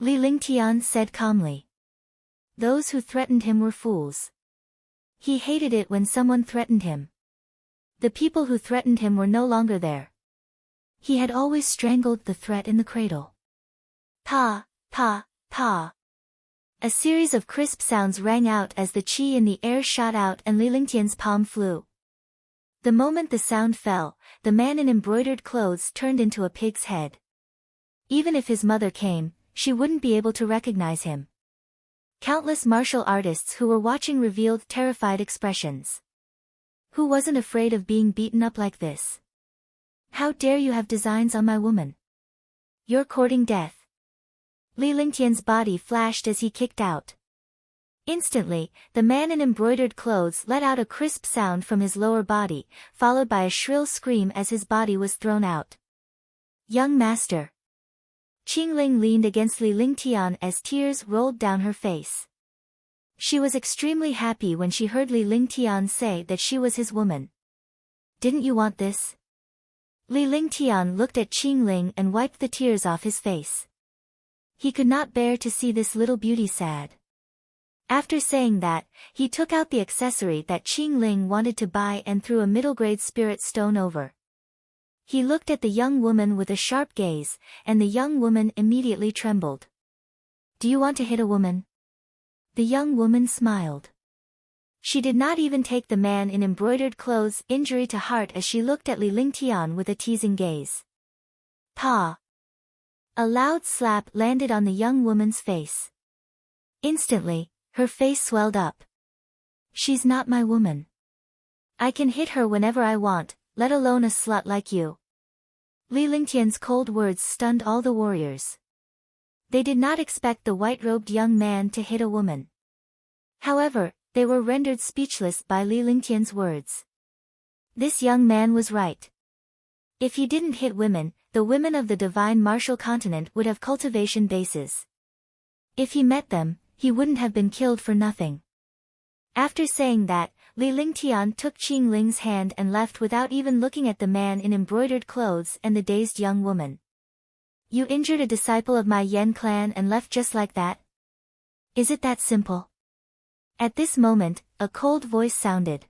Li Lingtian said calmly. Those who threatened him were fools. He hated it when someone threatened him. The people who threatened him were no longer there. He had always strangled the threat in the cradle. Pa, pa, pa. A series of crisp sounds rang out as the chi in the air shot out and Li Lingtian's palm flew. The moment the sound fell, the man in embroidered clothes turned into a pig's head. Even if his mother came, she wouldn't be able to recognize him. Countless martial artists who were watching revealed terrified expressions. Who wasn't afraid of being beaten up like this? How dare you have designs on my woman? You're courting death. Li Lingtian's body flashed as he kicked out. Instantly, the man in embroidered clothes let out a crisp sound from his lower body, followed by a shrill scream as his body was thrown out. Young master. Qingling leaned against Li Lingtian as tears rolled down her face. She was extremely happy when she heard Li Lingtian say that she was his woman. Didn't you want this? Li Lingtian looked at Qingling and wiped the tears off his face. He could not bear to see this little beauty sad. After saying that, he took out the accessory that Qingling wanted to buy and threw a middle-grade spirit stone over. He looked at the young woman with a sharp gaze, and the young woman immediately trembled. Do you want to hit a woman? The young woman smiled. She did not even take the man in embroidered clothes' injury to heart as she looked at Li Lingtian with a teasing gaze. Pa! A loud slap landed on the young woman's face. Instantly, her face swelled up. She's not my woman. I can hit her whenever I want, let alone a slut like you. Li Lingtian's cold words stunned all the warriors. They did not expect the white-robed young man to hit a woman. However, they were rendered speechless by Li Lingtian's words. This young man was right. If he didn't hit women, the women of the divine martial continent would have cultivation bases. If he met them, he wouldn't have been killed for nothing. After saying that, Li Lingtian took Qingling's hand and left without even looking at the man in embroidered clothes and the dazed young woman. You injured a disciple of my Yen clan and left just like that? Is it that simple? At this moment, a cold voice sounded.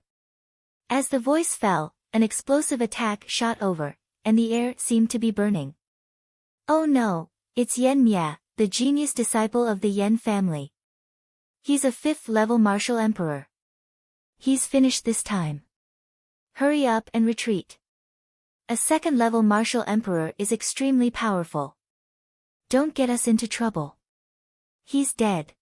As the voice fell, an explosive attack shot over, and the air seemed to be burning. Oh no, it's Yen Mia, the genius disciple of the Yen family. He's a 5th-level martial emperor. He's finished this time. Hurry up and retreat. A 2nd-level martial emperor is extremely powerful. Don't get us into trouble. He's dead.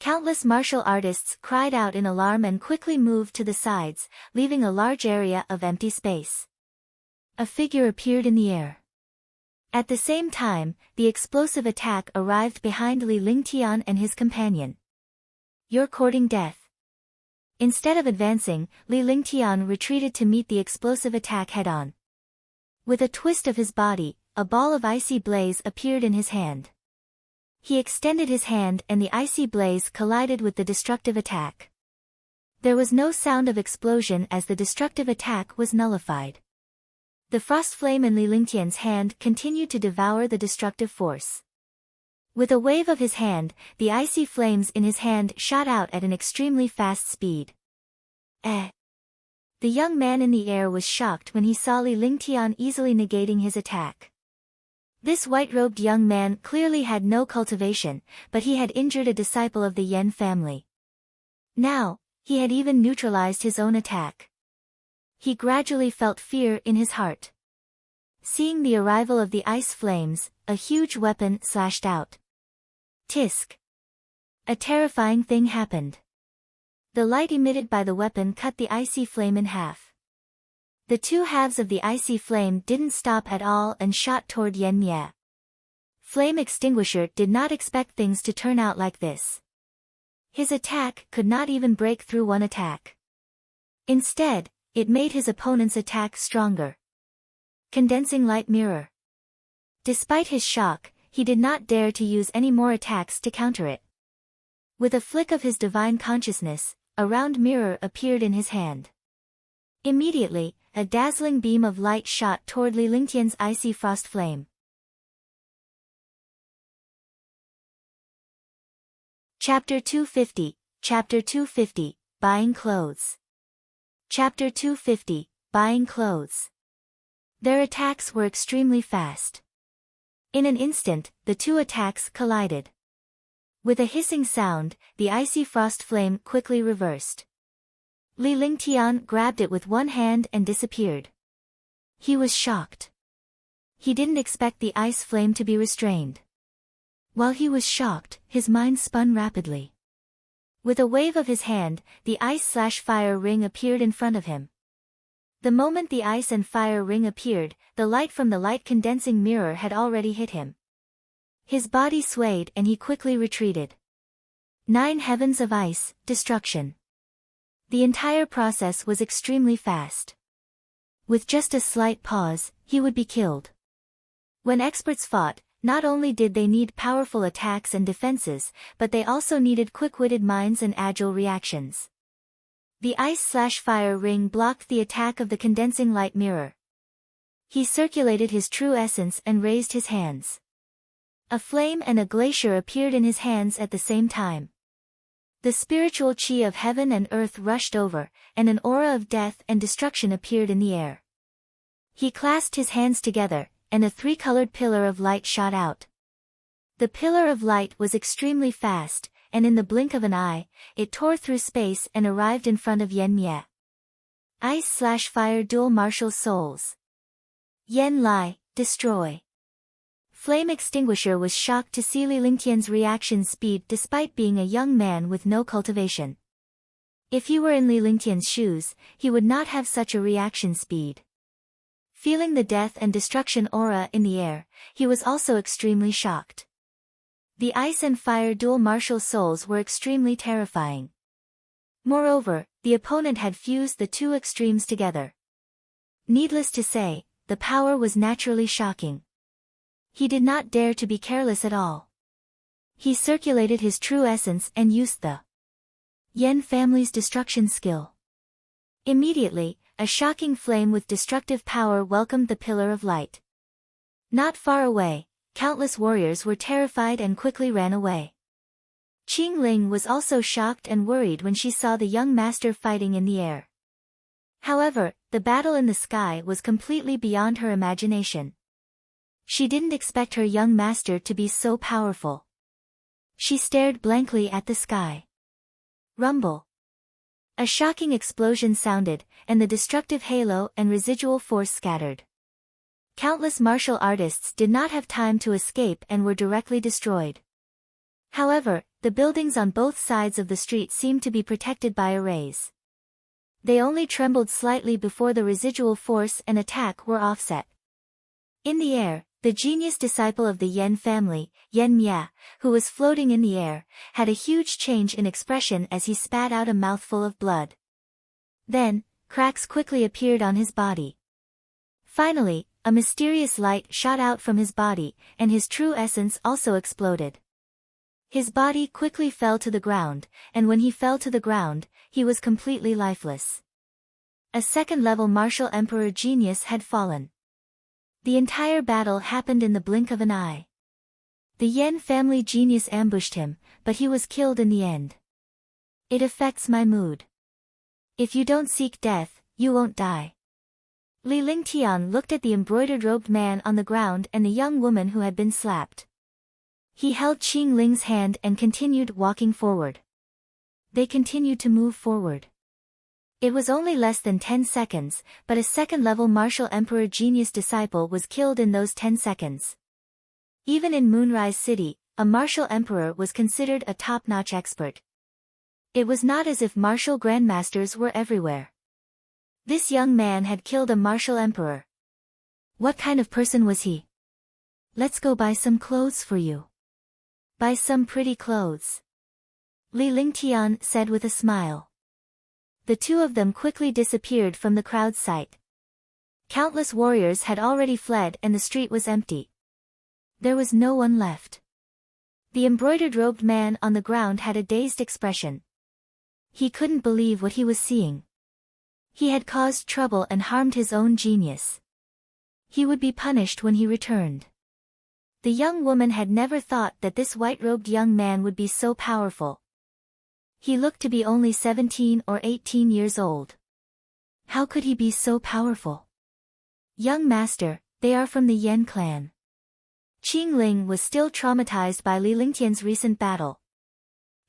Countless martial artists cried out in alarm and quickly moved to the sides, leaving a large area of empty space. A figure appeared in the air. At the same time, the explosive attack arrived behind Li Lingtian and his companion. You're courting death. Instead of advancing, Li Lingtian retreated to meet the explosive attack head-on. With a twist of his body, a ball of icy blaze appeared in his hand. He extended his hand and the icy blaze collided with the destructive attack. There was no sound of explosion as the destructive attack was nullified. The frost flame in Li Lingtian's hand continued to devour the destructive force. With a wave of his hand, the icy flames in his hand shot out at an extremely fast speed. The young man in the air was shocked when he saw Li Lingtian easily negating his attack. This white-robed young man clearly had no cultivation, but he had injured a disciple of the Yen family. Now, he had even neutralized his own attack. He gradually felt fear in his heart. Seeing the arrival of the ice flames, a huge weapon slashed out. Tisk! A terrifying thing happened. The light emitted by the weapon cut the icy flame in half. The two halves of the icy flame didn't stop at all and shot toward Yen Mia. Flame Extinguisher did not expect things to turn out like this. His attack could not even break through one attack. Instead, it made his opponent's attack stronger. Condensing Light Mirror. Despite his shock, he did not dare to use any more attacks to counter it. With a flick of his divine consciousness, a round mirror appeared in his hand. Immediately, a dazzling beam of light shot toward Li Lingtian's icy frost flame. Chapter 250, Chapter 250, Buying Clothes. Chapter 250, Buying Clothes. Their attacks were extremely fast. In an instant, the two attacks collided. With a hissing sound, the icy frost flame quickly reversed. Li Lingtian grabbed it with one hand and disappeared. He was shocked. He didn't expect the ice flame to be restrained. While he was shocked, his mind spun rapidly. With a wave of his hand, the ice/fire ring appeared in front of him. The moment the ice and fire ring appeared, the light from the light condensing mirror had already hit him. His body swayed and he quickly retreated. 9 heavens of ice, destruction. The entire process was extremely fast. With just a slight pause, he would be killed. When experts fought, Not only did they need powerful attacks and defenses, but they also needed quick-witted minds and agile reactions. The ice/fire ring blocked the attack of the condensing light mirror. He circulated his true essence and raised his hands. A flame and a glacier appeared in his hands at the same time. The spiritual qi of heaven and earth rushed over, and an aura of death and destruction appeared in the air. He clasped his hands together, and a three-colored pillar of light shot out. The pillar of light was extremely fast, and in the blink of an eye, it tore through space and arrived in front of Yen Mie. Ice/fire dual martial souls. Yen Lai, destroy. Flame Extinguisher was shocked to see Li Lingtian's reaction speed despite being a young man with no cultivation. If he were in Li Lingtian's shoes, he would not have such a reaction speed. Feeling the death and destruction aura in the air, he was also extremely shocked. The ice and fire dual martial souls were extremely terrifying. Moreover, the opponent had fused the two extremes together. Needless to say, the power was naturally shocking. He did not dare to be careless at all. He circulated his true essence and used the Yen family's destruction skill. Immediately, a shocking flame with destructive power welcomed the pillar of light. Not far away, countless warriors were terrified and quickly ran away. Qingling was also shocked and worried when she saw the young master fighting in the air. However, the battle in the sky was completely beyond her imagination. She didn't expect her young master to be so powerful. She stared blankly at the sky. Rumble. A shocking explosion sounded, and the destructive halo and residual force scattered. Countless martial artists did not have time to escape and were directly destroyed. However, the buildings on both sides of the street seemed to be protected by arrays. They only trembled slightly before the residual force and attack were offset. In the air, the genius disciple of the Yen family, Yen Mie, who was floating in the air, had a huge change in expression as he spat out a mouthful of blood. Then, cracks quickly appeared on his body. Finally, a mysterious light shot out from his body, and his true essence also exploded. His body quickly fell to the ground, and when he fell to the ground, he was completely lifeless. A second-level martial emperor genius had fallen. The entire battle happened in the blink of an eye. The Yen family genius ambushed him, but he was killed in the end. It affects my mood. If you don't seek death, you won't die. Li Lingtian looked at the embroidered-robed man on the ground and the young woman who had been slapped. He held Qingling's hand and continued walking forward. They continued to move forward. It was only less than 10 seconds, but a second-level martial emperor genius disciple was killed in those 10 seconds. Even in Moonrise City, a martial emperor was considered a top-notch expert. It was not as if martial grandmasters were everywhere. This young man had killed a martial emperor. What kind of person was he? Let's go buy some clothes for you. Buy some pretty clothes. Li Lingtian said with a smile. The two of them quickly disappeared from the crowd's sight. Countless warriors had already fled and the street was empty. There was no one left. The embroidered-robed man on the ground had a dazed expression. He couldn't believe what he was seeing. He had caused trouble and harmed his own genius. He would be punished when he returned. The young woman had never thought that this white-robed young man would be so powerful. He looked to be only 17 or 18 years old. How could he be so powerful? Young master, they are from the Yen clan. Qingling was still traumatized by Li Lingtian's recent battle.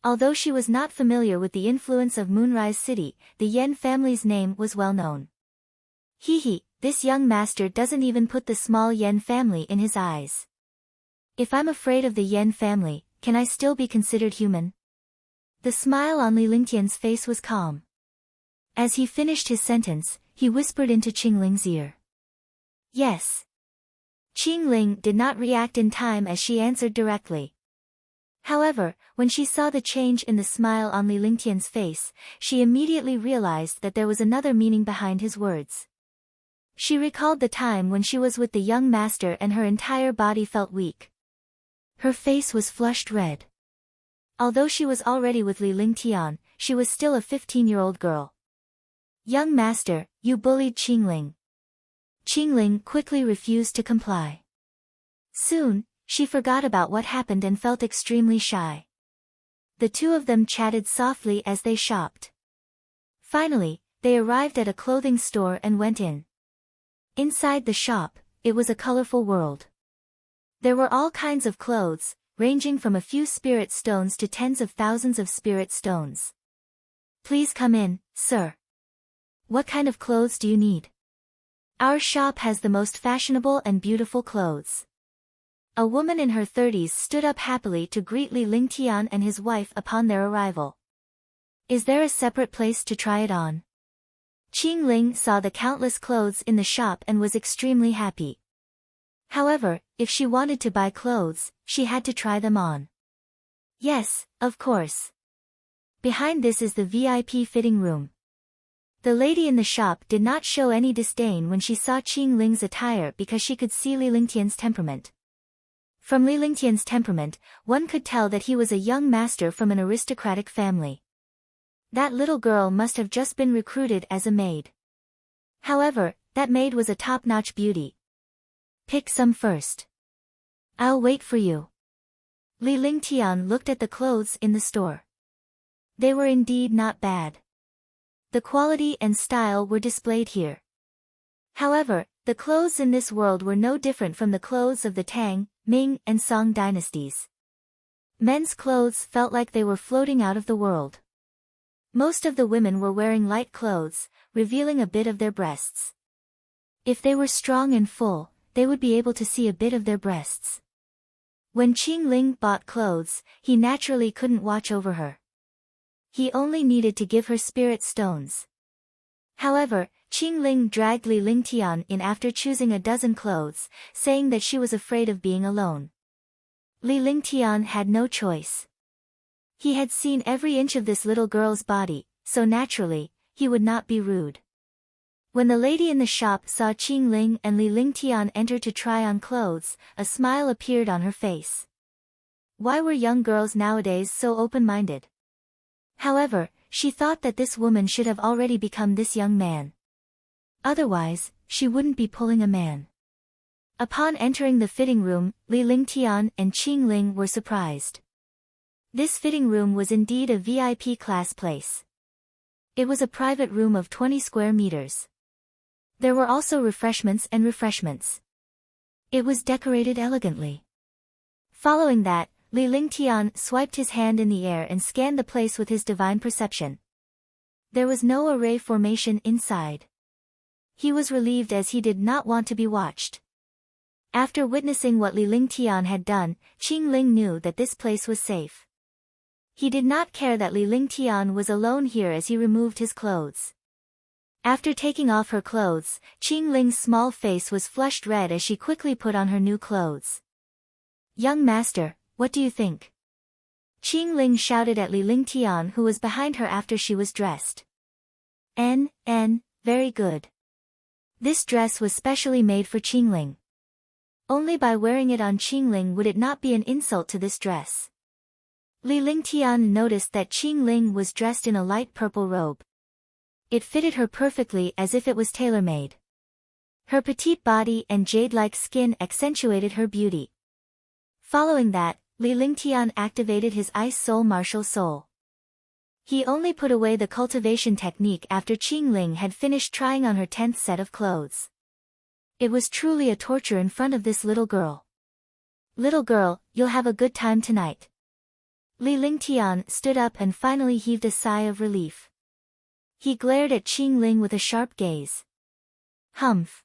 Although she was not familiar with the influence of Moonrise City, the Yen family's name was well known. Hee, this young master doesn't even put the small Yen family in his eyes. If I'm afraid of the Yen family, can I still be considered human? The smile on Li Lingtian's face was calm. As he finished his sentence, he whispered into Qingling's ear. Yes. Qingling did not react in time as she answered directly. However, when she saw the change in the smile on Li Lingtian's face, she immediately realized that there was another meaning behind his words. She recalled the time when she was with the young master and her entire body felt weak. Her face was flushed red. Although she was already with Li Lingtian, she was still a 15-year-old girl. Young master, you bullied Qingling. Qingling quickly refused to comply. Soon, she forgot about what happened and felt extremely shy. The two of them chatted softly as they shopped. Finally, they arrived at a clothing store and went in. Inside the shop, it was a colorful world. There were all kinds of clothes, ranging from a few spirit stones to tens of thousands of spirit stones. Please come in, sir. What kind of clothes do you need? Our shop has the most fashionable and beautiful clothes. A woman in her 30s stood up happily to greet Li Lingtian and his wife upon their arrival. Is there a separate place to try it on? Qingling saw the countless clothes in the shop and was extremely happy. However, if she wanted to buy clothes, she had to try them on. Yes, of course. Behind this is the VIP fitting room. The lady in the shop did not show any disdain when she saw Qingling's attire because she could see Li Lingtian's temperament. From Li Lingtian's temperament, one could tell that he was a young master from an aristocratic family. That little girl must have just been recruited as a maid. However, that maid was a top-notch beauty. Pick some first. I'll wait for you. Li Lingtian looked at the clothes in the store. They were indeed not bad. The quality and style were displayed here. However, the clothes in this world were no different from the clothes of the Tang, Ming, and Song dynasties. Men's clothes felt like they were floating out of the world. Most of the women were wearing light clothes, revealing a bit of their breasts. If they were strong and full, they would be able to see a bit of their breasts. When Qingling bought clothes, he naturally couldn't watch over her. He only needed to give her spirit stones. However, Qingling dragged Li Lingtian in after choosing a dozen clothes, saying that she was afraid of being alone. Li Lingtian had no choice. He had seen every inch of this little girl's body, so naturally, he would not be rude. When the lady in the shop saw Qingling and Li Lingtian enter to try on clothes, a smile appeared on her face. Why were young girls nowadays so open-minded? However, she thought that this woman should have already become this young man. Otherwise, she wouldn't be pulling a man. Upon entering the fitting room, Li Lingtian and Qingling were surprised. This fitting room was indeed a VIP class place. It was a private room of 20 square meters. There were also refreshments and refreshments. It was decorated elegantly. Following that, Li Lingtian swiped his hand in the air and scanned the place with his divine perception. There was no array formation inside. He was relieved as he did not want to be watched. After witnessing what Li Lingtian had done, Qingling knew that this place was safe. He did not care that Li Lingtian was alone here as he removed his clothes. After taking off her clothes, Qingling's small face was flushed red as she quickly put on her new clothes. Young master, what do you think? Qingling shouted at Li Lingtian, who was behind her after she was dressed. Very good. This dress was specially made for Qingling. Only by wearing it on Qingling would it not be an insult to this dress. Li Lingtian noticed that Qingling was dressed in a light purple robe. It fitted her perfectly as if it was tailor-made. Her petite body and jade-like skin accentuated her beauty. Following that, Li Lingtian activated his Ice Soul Martial Soul. He only put away the cultivation technique after Qingling had finished trying on her 10th set of clothes. It was truly a torture in front of this little girl. Little girl, you'll have a good time tonight. Li Lingtian stood up and finally heaved a sigh of relief. He glared at Qingling with a sharp gaze. Humph.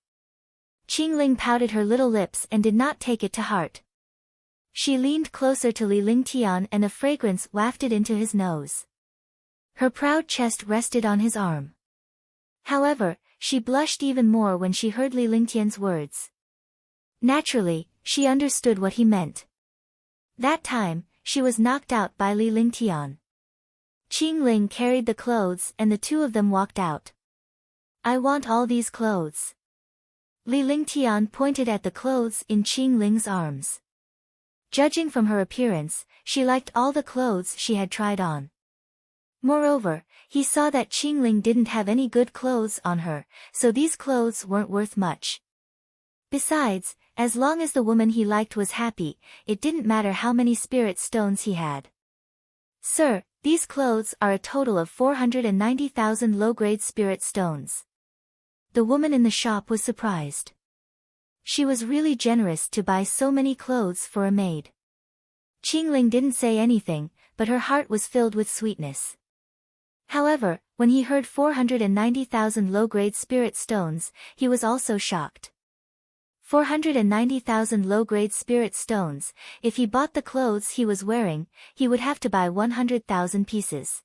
Qingling pouted her little lips and did not take it to heart. She leaned closer to Li Lingtian and a fragrance wafted into his nose. Her proud chest rested on his arm. However, she blushed even more when she heard Li Lingtian's words. Naturally, she understood what he meant. That time, she was knocked out by Li Lingtian. Qingling carried the clothes and the two of them walked out. I want all these clothes. Li Lingtian pointed at the clothes in Qingling's arms. Judging from her appearance, she liked all the clothes she had tried on. Moreover, he saw that Qingling didn't have any good clothes on her, so these clothes weren't worth much. Besides, as long as the woman he liked was happy, it didn't matter how many spirit stones he had. Sir, these clothes are a total of 490,000 low-grade spirit stones. The woman in the shop was surprised. She was really generous to buy so many clothes for a maid. Qingling didn't say anything, but her heart was filled with sweetness. However, when he heard 490,000 low-grade spirit stones, he was also shocked. 490,000 low-grade spirit stones, if he bought the clothes he was wearing, he would have to buy 100,000 pieces.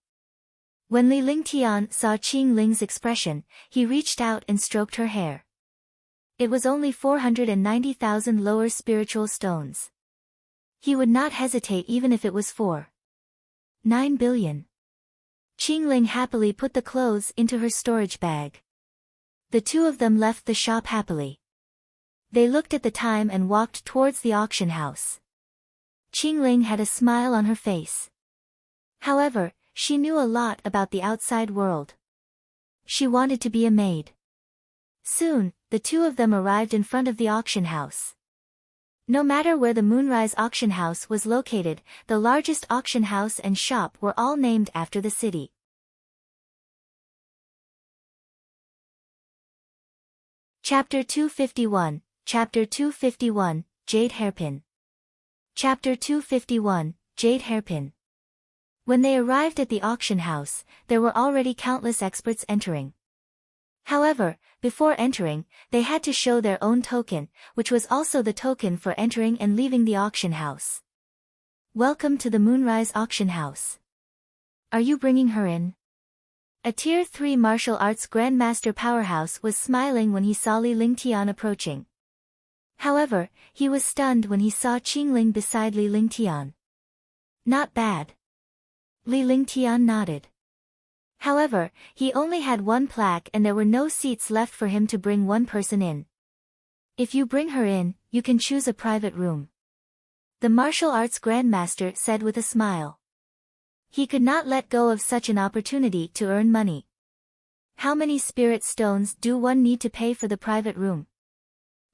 When Li Lingtian saw Qingling's expression, he reached out and stroked her hair. It was only 490,000 lower spiritual stones. He would not hesitate even if it was 9 billion. Qingling happily put the clothes into her storage bag. The two of them left the shop happily. They looked at the time and walked towards the auction house. Qingling had a smile on her face. However, she knew a lot about the outside world. She wanted to be a maid. Soon, the two of them arrived in front of the auction house. No matter where the Moonrise auction house was located, the largest auction house and shop were all named after the city. Chapter 251, Chapter 251, Jade Hairpin. Chapter 251, Jade Hairpin. When they arrived at the auction house, there were already countless experts entering. However, before entering, they had to show their own token, which was also the token for entering and leaving the auction house. Welcome to the Moonrise auction house. Are you bringing her in? A Tier 3 martial arts grandmaster powerhouse was smiling when he saw Li Lingtian approaching. However, he was stunned when he saw Qingling beside Li Lingtian. Not bad. Li Lingtian nodded. However, he only had one plaque and there were no seats left for him to bring one person in. If you bring her in, you can choose a private room. The martial arts grandmaster said with a smile. He could not let go of such an opportunity to earn money. How many spirit stones do one need to pay for the private room?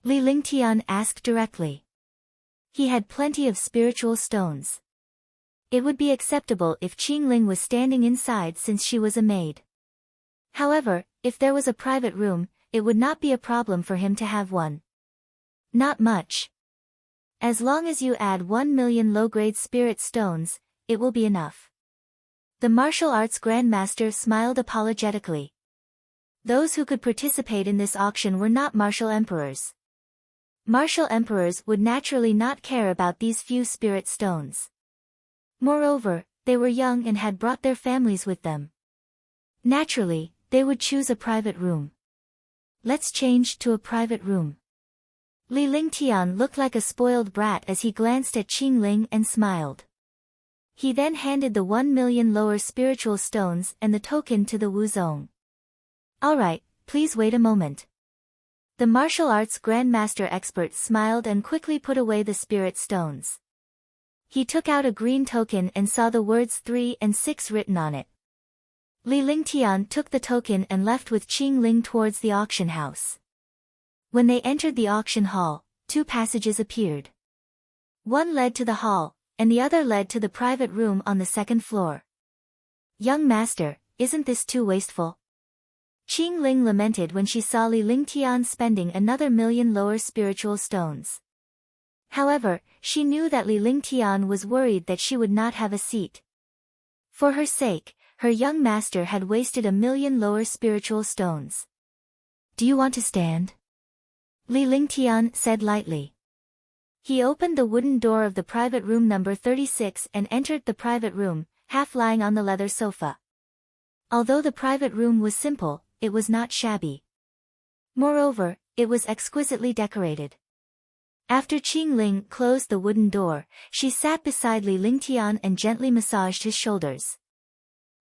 Li Lingtian asked directly. He had plenty of spiritual stones. It would be acceptable if Qingling was standing inside since she was a maid. However, if there was a private room, it would not be a problem for him to have one. Not much. As long as you add 1 million low-grade spirit stones, it will be enough. The martial arts grandmaster smiled apologetically. Those who could participate in this auction were not martial emperors. Martial emperors would naturally not care about these few spirit stones. Moreover, they were young and had brought their families with them. Naturally, they would choose a private room. Let's change to a private room. Li Lingtian looked like a spoiled brat as he glanced at Qingling and smiled. He then handed the 1 million lower spiritual stones and the token to the Wuzong. Alright, please wait a moment. The martial arts grandmaster expert smiled and quickly put away the spirit stones. He took out a green token and saw the words 3 and 6 written on it. Li Lingtian took the token and left with Qingling towards the auction house. When they entered the auction hall, 2 passages appeared. One led to the hall, and the other led to the private room on the 2nd floor. Young master, isn't this too wasteful? Qingling lamented when she saw Li Lingtian spending another 1 million lower spiritual stones. However, she knew that Li Lingtian was worried that she would not have a seat. For her sake, her young master had wasted 1 million lower spiritual stones. Do you want to stand? Li Lingtian said lightly. He opened the wooden door of the private room number 36 and entered the private room, half lying on the leather sofa. Although the private room was simple, it was not shabby. Moreover, it was exquisitely decorated. After Qingling closed the wooden door, she sat beside Li Lingtian and gently massaged his shoulders.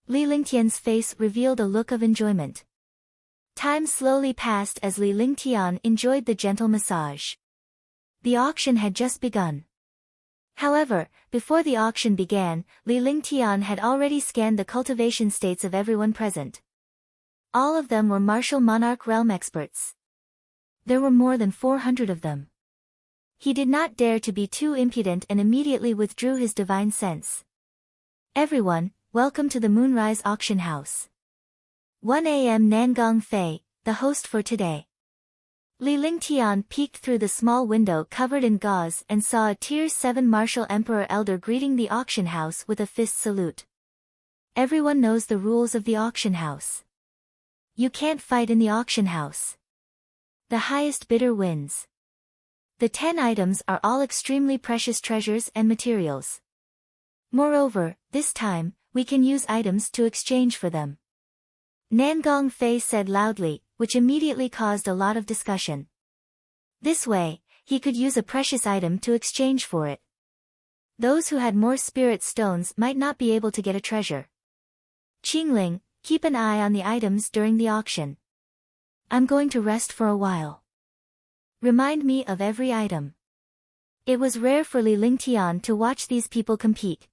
Li Lingtian's face revealed a look of enjoyment. Time slowly passed as Li Lingtian enjoyed the gentle massage. The auction had just begun. However, before the auction began, Ling had already scanned the cultivation states of everyone present. All of them were martial monarch realm experts. There were more than 400 of them. He did not dare to be too impudent and immediately withdrew his divine sense. Everyone, welcome to the Moonrise Auction House. 1 a.m. Nangong Fei, the host for today. Ling peeked through the small window covered in gauze and saw a Tier 7 martial emperor elder greeting the auction house with a fist salute. Everyone knows the rules of the auction house. You can't fight in the auction house. The highest bidder wins. The 10 items are all extremely precious treasures and materials. Moreover, this time, we can use items to exchange for them. Nangong Fei said loudly, which immediately caused a lot of discussion. This way, he could use a precious item to exchange for it. Those who had more spirit stones might not be able to get a treasure. Qingling, keep an eye on the items during the auction. I'm going to rest for a while. Remind me of every item. It was rare for Ling to watch these people compete.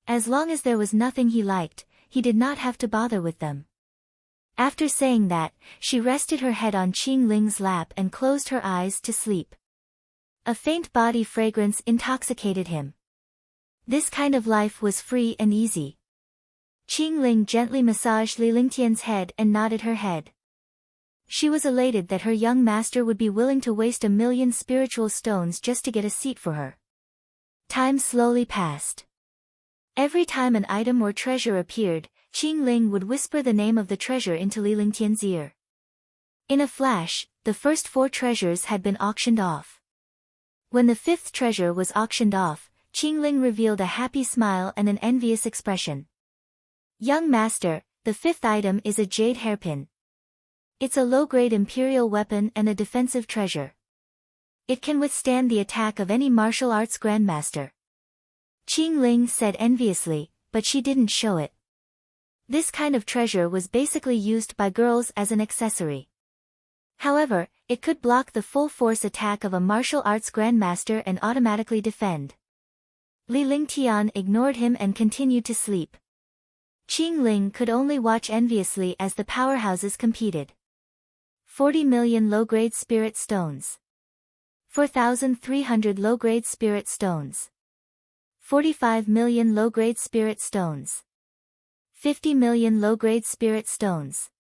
As long as there was nothing he liked, he did not have to bother with them. After saying that, she rested her head on Qingling's lap and closed her eyes to sleep. A faint body fragrance intoxicated him. This kind of life was free and easy. Qingling gently massaged Lingtian's head and nodded her head. She was elated that her young master would be willing to waste 1,000,000 spiritual stones just to get a seat for her. Time slowly passed. Every time an item or treasure appeared, Qingling would whisper the name of the treasure into Lingtian's ear. In a flash, the first 4 treasures had been auctioned off. When the 5th treasure was auctioned off, Qingling revealed a happy smile and an envious expression. Young master, the 5th item is a Jade Hairpin. It's a low-grade imperial weapon and a defensive treasure. It can withstand the attack of any martial arts grandmaster. Qingling said enviously, but she didn't show it. This kind of treasure was basically used by girls as an accessory. However, it could block the full-force attack of a martial arts grandmaster and automatically defend. Ling ignored him and continued to sleep. Qingling could only watch enviously as the powerhouses competed. 40 million low-grade spirit stones. 4,300 low-grade spirit stones. 45 million low-grade spirit stones. 50 million low-grade spirit stones.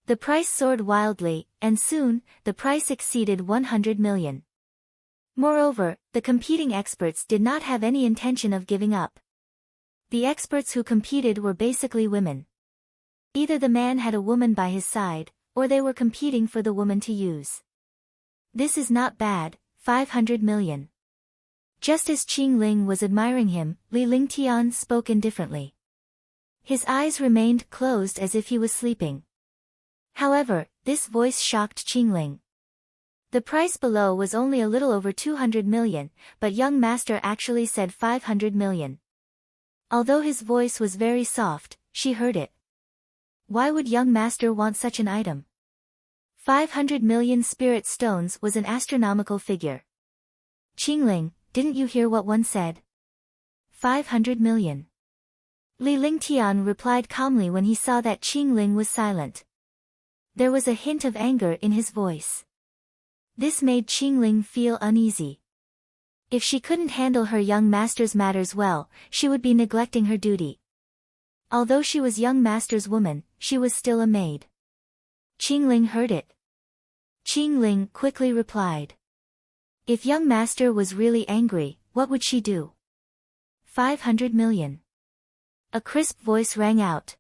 The price soared wildly, and soon, the price exceeded 100 million. Moreover, the competing experts did not have any intention of giving up. The experts who competed were basically women. Either the man had a woman by his side, or they were competing for the woman to use. This is not bad, 500 million. Just as Qingling was admiring him, Ling spoke indifferently. His eyes remained closed as if he was sleeping. However, this voice shocked Qingling. The price below was only a little over 200 million, but young master actually said 500 million. Although his voice was very soft, she heard it. Why would young master want such an item? 500 million spirit stones was an astronomical figure. Qingling, didn't you hear what one said? 500 million. Ling replied calmly when he saw that Qingling was silent. There was a hint of anger in his voice. This made Qingling feel uneasy. If she couldn't handle her young master's matters well, she would be neglecting her duty. Although she was young master's woman, she was still a maid. Qingling heard it. Qingling quickly replied. If young master was really angry, what would she do? 500 million. A crisp voice rang out.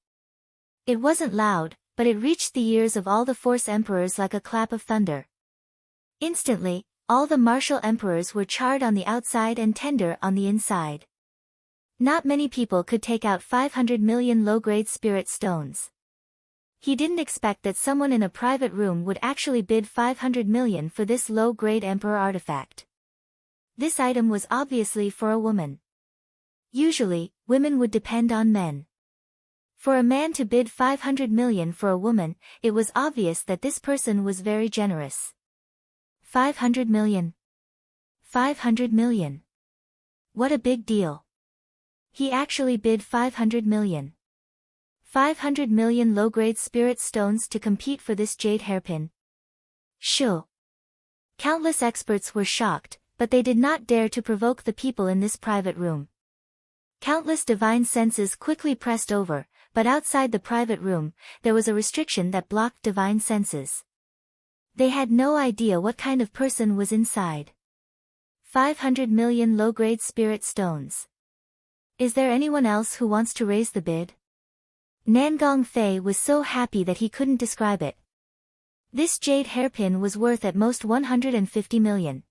It wasn't loud, but it reached the ears of all the Force Emperors like a clap of thunder. Instantly, all the martial emperors were charred on the outside and tender on the inside. Not many people could take out 500 million low-grade spirit stones. He didn't expect that someone in a private room would actually bid 500 million for this low-grade emperor artifact. This item was obviously for a woman. Usually, women would depend on men. For a man to bid 500 million for a woman, it was obvious that this person was very generous. 500 million. 500 million. What a big deal. He actually bid 500 million. 500 million low-grade spirit stones to compete for this jade hairpin. Shoo. Countless experts were shocked, but they did not dare to provoke the people in this private room. Countless divine senses quickly pressed over, but outside the private room, there was a restriction that blocked divine senses. They had no idea what kind of person was inside. 500 million low-grade spirit stones. Is there anyone else who wants to raise the bid? Nangong Fei was so happy that he couldn't describe it. This jade hairpin was worth at most 150 million.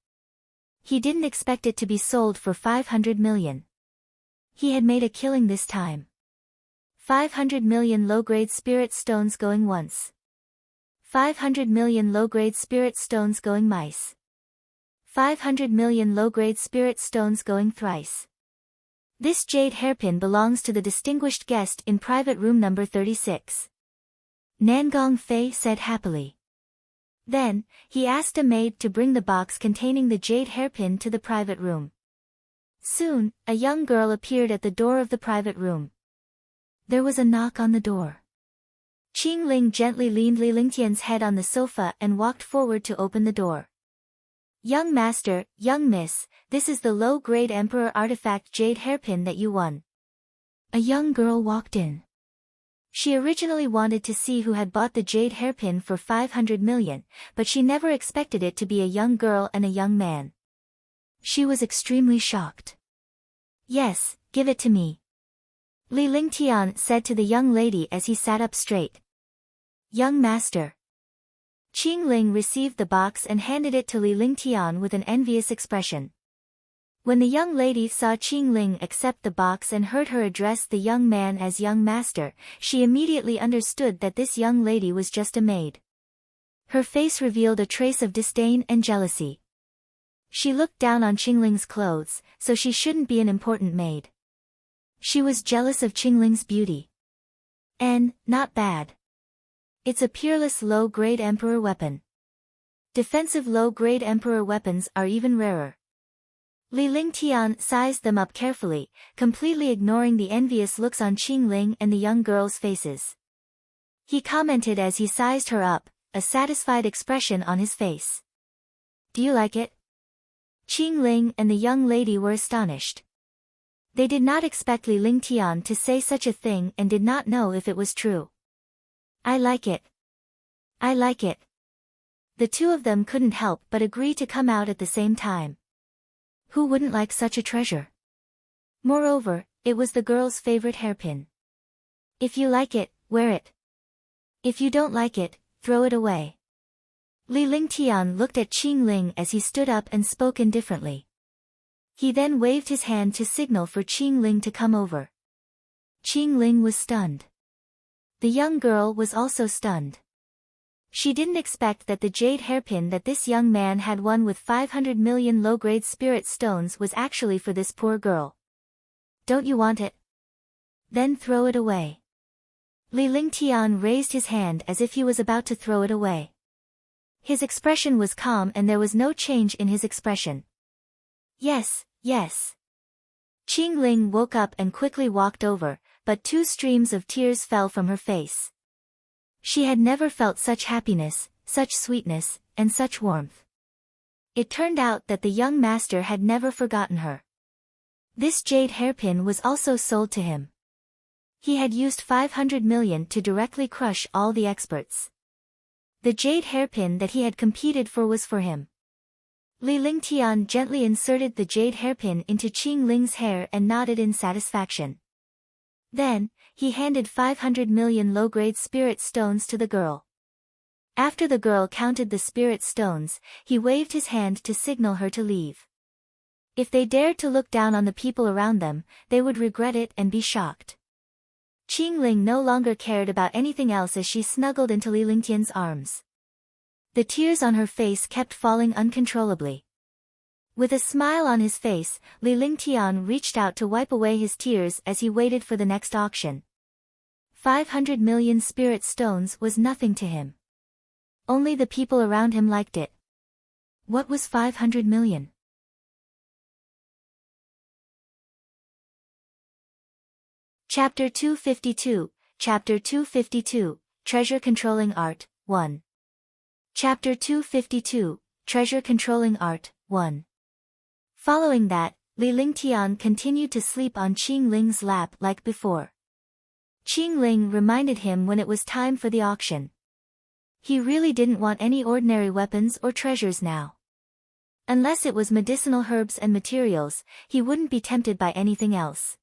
He didn't expect it to be sold for 500 million. He had made a killing this time. 500 million low-grade spirit stones going once. 500 million low-grade spirit stones going mice. 500 million low-grade spirit stones going thrice. This jade hairpin belongs to the distinguished guest in private room number 36. Nangong Fei said happily. Then, he asked a maid to bring the box containing the jade hairpin to the private room. Soon, a young girl appeared at the door of the private room. There was a knock on the door. Qingling gently leaned Li Lingtian's head on the sofa and walked forward to open the door. Young master, young miss, this is the low-grade emperor artifact jade hairpin that you won. A young girl walked in. She originally wanted to see who had bought the jade hairpin for 500 million, but she never expected it to be a young girl and a young man. She was extremely shocked. Yes, give it to me. Li Lingtian said to the young lady as he sat up straight. Young master. Qingling received the box and handed it to Li Lingtian with an envious expression. When the young lady saw Qingling accept the box and heard her address the young man as young master, she immediately understood that this young lady was just a maid. Her face revealed a trace of disdain and jealousy. She looked down on Qingling's clothes, so she shouldn't be an important maid. She was jealous of Qingling's beauty. Not bad. It's a peerless low-grade emperor weapon. Defensive low-grade emperor weapons are even rarer. Li Lingtian sized them up carefully, completely ignoring the envious looks on Qingling and the young girls' faces. He commented as he sized her up, a satisfied expression on his face. Do you like it? Qingling and the young lady were astonished. They did not expect Li Lingtian to say such a thing and did not know if it was true. I like it. I like it. The two of them couldn't help but agree to come out at the same time. Who wouldn't like such a treasure? Moreover, it was the girl's favorite hairpin. If you like it, wear it. If you don't like it, throw it away. Li Lingtian looked at Qingling as he stood up and spoke indifferently. He then waved his hand to signal for Qingling to come over. Qingling was stunned. The young girl was also stunned. She didn't expect that the jade hairpin that this young man had won with 500 million low-grade spirit stones was actually for this poor girl. Don't you want it? Then throw it away. Li Lingtian raised his hand as if he was about to throw it away. His expression was calm and there was no change in his expression. Yes, yes. Qingling woke up and quickly walked over, but 2 streams of tears fell from her face. She had never felt such happiness, such sweetness, and such warmth. It turned out that the young master had never forgotten her. This jade hairpin was also sold to him. He had used 500 million to directly crush all the experts. The jade hairpin that he had competed for was for him. Li Lingtian gently inserted the jade hairpin into Qingling's hair and nodded in satisfaction. Then, he handed 500 million low-grade spirit stones to the girl. After the girl counted the spirit stones, he waved his hand to signal her to leave. If they dared to look down on the people around them, they would regret it and be shocked. Qingling no longer cared about anything else as she snuggled into Li Lingtian's arms. The tears on her face kept falling uncontrollably. With a smile on his face, Li Lingtian reached out to wipe away his tears as he waited for the next auction. 500 million spirit stones was nothing to him. Only the people around him liked it. What was 500 million? Chapter 252, Chapter 252, Treasure Controlling Art, 1. Chapter 252, Treasure Controlling Art, 1. Following that, Ling continued to sleep on Qingling's lap like before. Qingling reminded him when it was time for the auction. He really didn't want any ordinary weapons or treasures now. Unless it was medicinal herbs and materials, he wouldn't be tempted by anything else.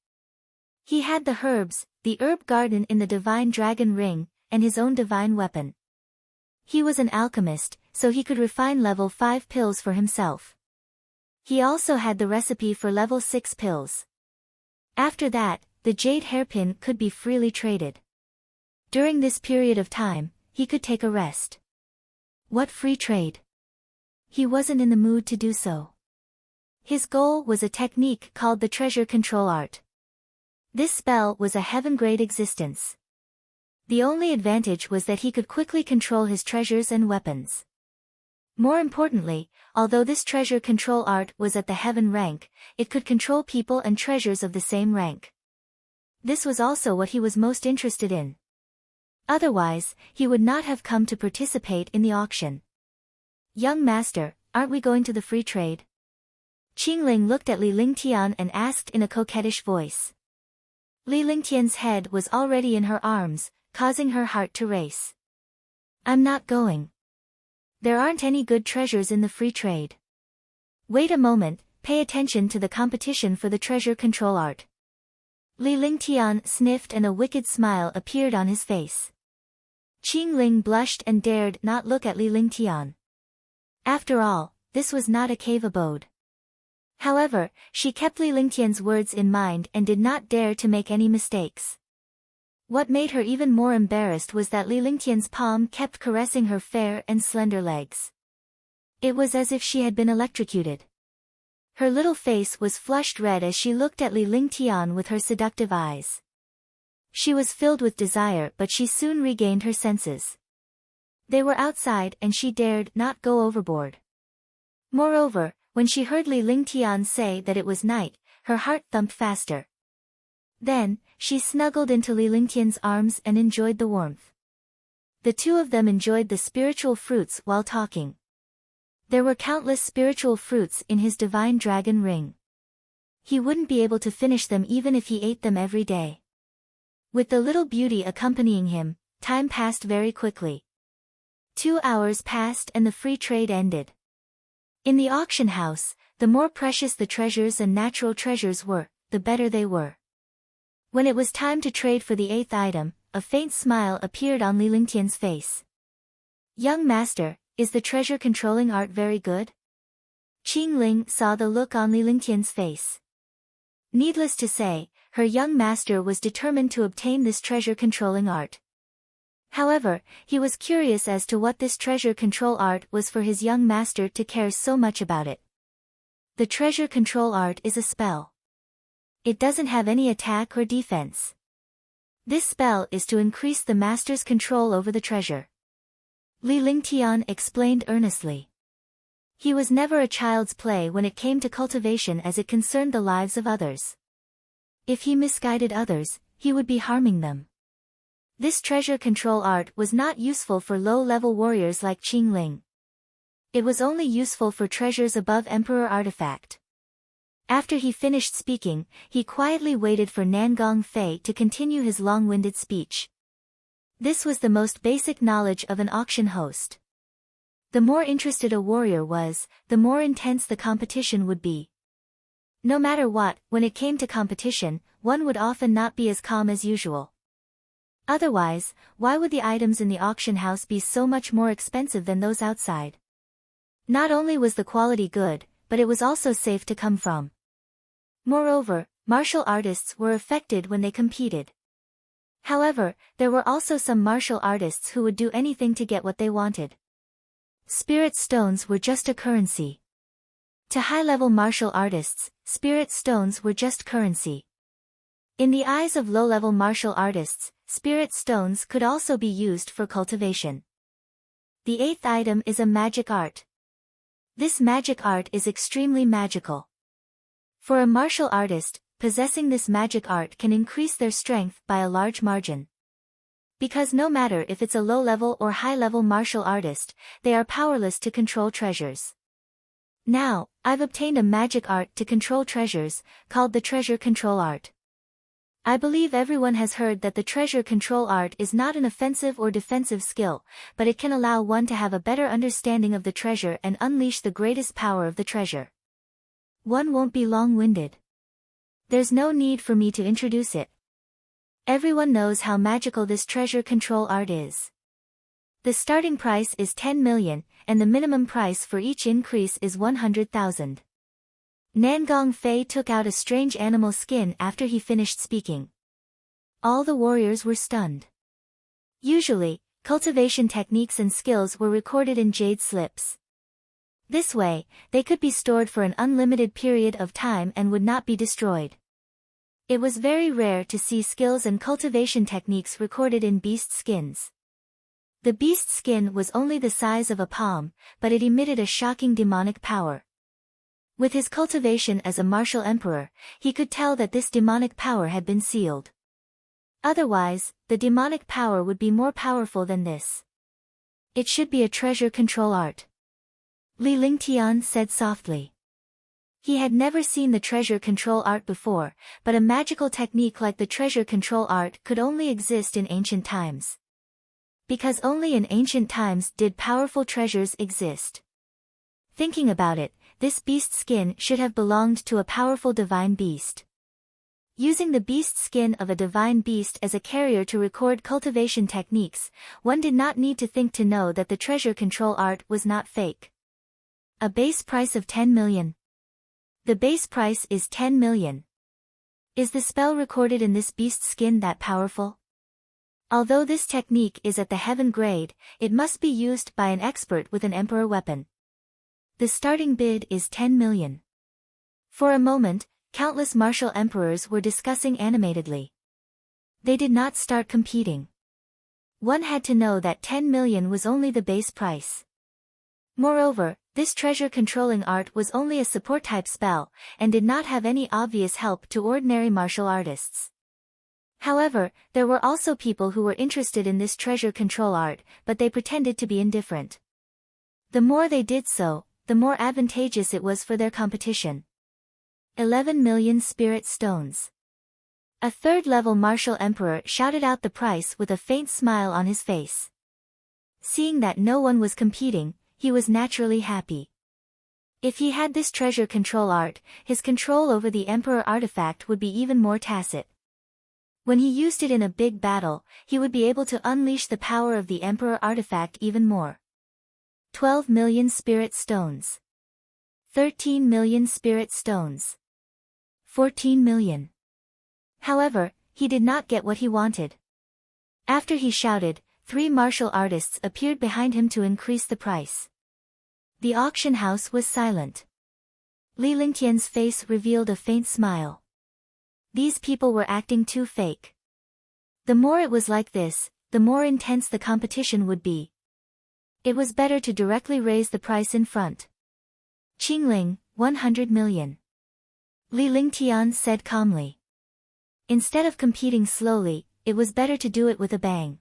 He had the herbs, the herb garden in the divine dragon ring, and his own divine weapon. He was an alchemist, so he could refine level 5 pills for himself. He also had the recipe for level 6 pills. After that, the Jade Hairpin could be freely traded. During this period of time, he could take a rest. What free trade? He wasn't in the mood to do so. His goal was a technique called the Treasure Control Art. This spell was a heaven-grade existence. The only advantage was that he could quickly control his treasures and weapons. More importantly, although this treasure control art was at the heaven rank, it could control people and treasures of the same rank. This was also what he was most interested in. Otherwise, he would not have come to participate in the auction. Young master, aren't we going to the free trade? Qingling looked at Ling and asked in a coquettish voice. Lingtian's head was already in her arms, causing her heart to race. I'm not going. There aren't any good treasures in the free trade. Wait a moment, pay attention to the competition for the treasure control art. Lingtian sniffed and a wicked smile appeared on his face. Qingling blushed and dared not look at Lingtian. After all, this was not a cave abode. However, she kept Lingtian's words in mind and did not dare to make any mistakes. What made her even more embarrassed was that Lingtian's palm kept caressing her fair and slender legs. It was as if she had been electrocuted. Her little face was flushed red as she looked at Lingtian with her seductive eyes. She was filled with desire, but she soon regained her senses. They were outside and she dared not go overboard. Moreover, when she heard Lingtian say that it was night, her heart thumped faster. Then, she snuggled into Lingtian's arms and enjoyed the warmth. The two of them enjoyed the spiritual fruits while talking. There were countless spiritual fruits in his divine dragon ring. He wouldn't be able to finish them even if he ate them every day. With the little beauty accompanying him, time passed very quickly. 2 hours passed and the free trade ended. In the auction house, the more precious the treasures and natural treasures were, the better they were. When it was time to trade for the 8th item, a faint smile appeared on Lingtian's face. Young master, is the treasure controlling art very good? Qingling saw the look on Lingtian's face. Needless to say, her young master was determined to obtain this treasure controlling art. However, he was curious as to what this treasure control art was for his young master to care so much about it. The treasure control art is a spell. It doesn't have any attack or defense. This spell is to increase the master's control over the treasure. Lingtian explained earnestly. He was never a child's play when it came to cultivation as it concerned the lives of others. If he misguided others, he would be harming them. This treasure control art was not useful for low-level warriors like Qingling. It was only useful for treasures above Emperor Artifact. After he finished speaking, he quietly waited for Nangong Fei to continue his long-winded speech. This was the most basic knowledge of an auction host. The more interested a warrior was, the more intense the competition would be. No matter what, when it came to competition, one would often not be as calm as usual. Otherwise, why would the items in the auction house be so much more expensive than those outside? Not only was the quality good, but it was also safe to come from. Moreover, martial artists were affected when they competed. However, there were also some martial artists who would do anything to get what they wanted. Spirit stones were just a currency. To high-level martial artists, spirit stones were just currency. In the eyes of low-level martial artists, spirit stones could also be used for cultivation. The 8th item is a magic art. This magic art is extremely magical. For a martial artist, possessing this magic art can increase their strength by a large margin. Because no matter if it's a low-level or high-level martial artist, they are powerless to control treasures. Now, I've obtained a magic art to control treasures, called the treasure control art. I believe everyone has heard that the treasure control art is not an offensive or defensive skill, but it can allow one to have a better understanding of the treasure and unleash the greatest power of the treasure. One won't be long-winded. There's no need for me to introduce it. Everyone knows how magical this treasure control art is. The starting price is 10 million, and the minimum price for each increase is 100,000. Nangong Fei took out a strange animal skin after he finished speaking. All the warriors were stunned. Usually, cultivation techniques and skills were recorded in jade slips. This way, they could be stored for an unlimited period of time and would not be destroyed. It was very rare to see skills and cultivation techniques recorded in beast skins. The beast skin was only the size of a palm, but it emitted a shocking demonic power. With his cultivation as a martial emperor, he could tell that this demonic power had been sealed. Otherwise, the demonic power would be more powerful than this. It should be a treasure control art. Li Lingtian said softly. He had never seen the treasure control art before, but a magical technique like the treasure control art could only exist in ancient times. Because only in ancient times did powerful treasures exist. Thinking about it, this beast skin should have belonged to a powerful divine beast. Using the beast skin of a divine beast as a carrier to record cultivation techniques, one did not need to think to know that the treasure control art was not fake. A base price of 10 million. The base price is 10 million. Is the spell recorded in this beast skin that powerful? Although this technique is at the heaven grade, it must be used by an expert with an emperor weapon. The starting bid is 10 million. For a moment, countless martial emperors were discussing animatedly. They did not start competing. One had to know that 10 million was only the base price. Moreover, this treasure controlling art was only a support type spell, and did not have any obvious help to ordinary martial artists. However, there were also people who were interested in this treasure control art, but they pretended to be indifferent. The more they did so, the more advantageous it was for their competition. 11 million spirit stones. A third-level martial emperor shouted out the price with a faint smile on his face. Seeing that no one was competing, he was naturally happy. If he had this treasure control art, his control over the emperor artifact would be even more tacit. When he used it in a big battle, he would be able to unleash the power of the emperor artifact even more. 12 million spirit stones. 13 million spirit stones. 14 million. However, he did not get what he wanted. After he shouted, 3 martial artists appeared behind him to increase the price. The auction house was silent. Li Lingtian's face revealed a faint smile. These people were acting too fake. The more it was like this, the more intense the competition would be. It was better to directly raise the price in front. Qingling, 100 million. Li Lingtian said calmly. Instead of competing slowly, it was better to do it with a bang.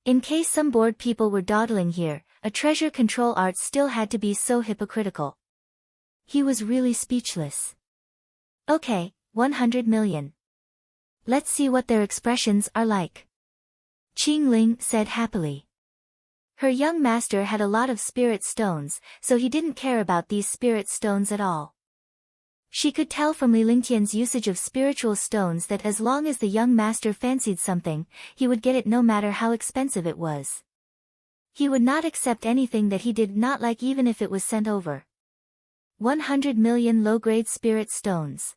In case some bored people were dawdling here, a treasure control art still had to be so hypocritical. He was really speechless. Okay, 100 million. Let's see what their expressions are like. Qingling said happily. Her young master had a lot of spirit stones, so he didn't care about these spirit stones at all. She could tell from Li Lingtian's usage of spiritual stones that as long as the young master fancied something, he would get it no matter how expensive it was. He would not accept anything that he did not like even if it was sent over. 100 million low-grade spirit stones.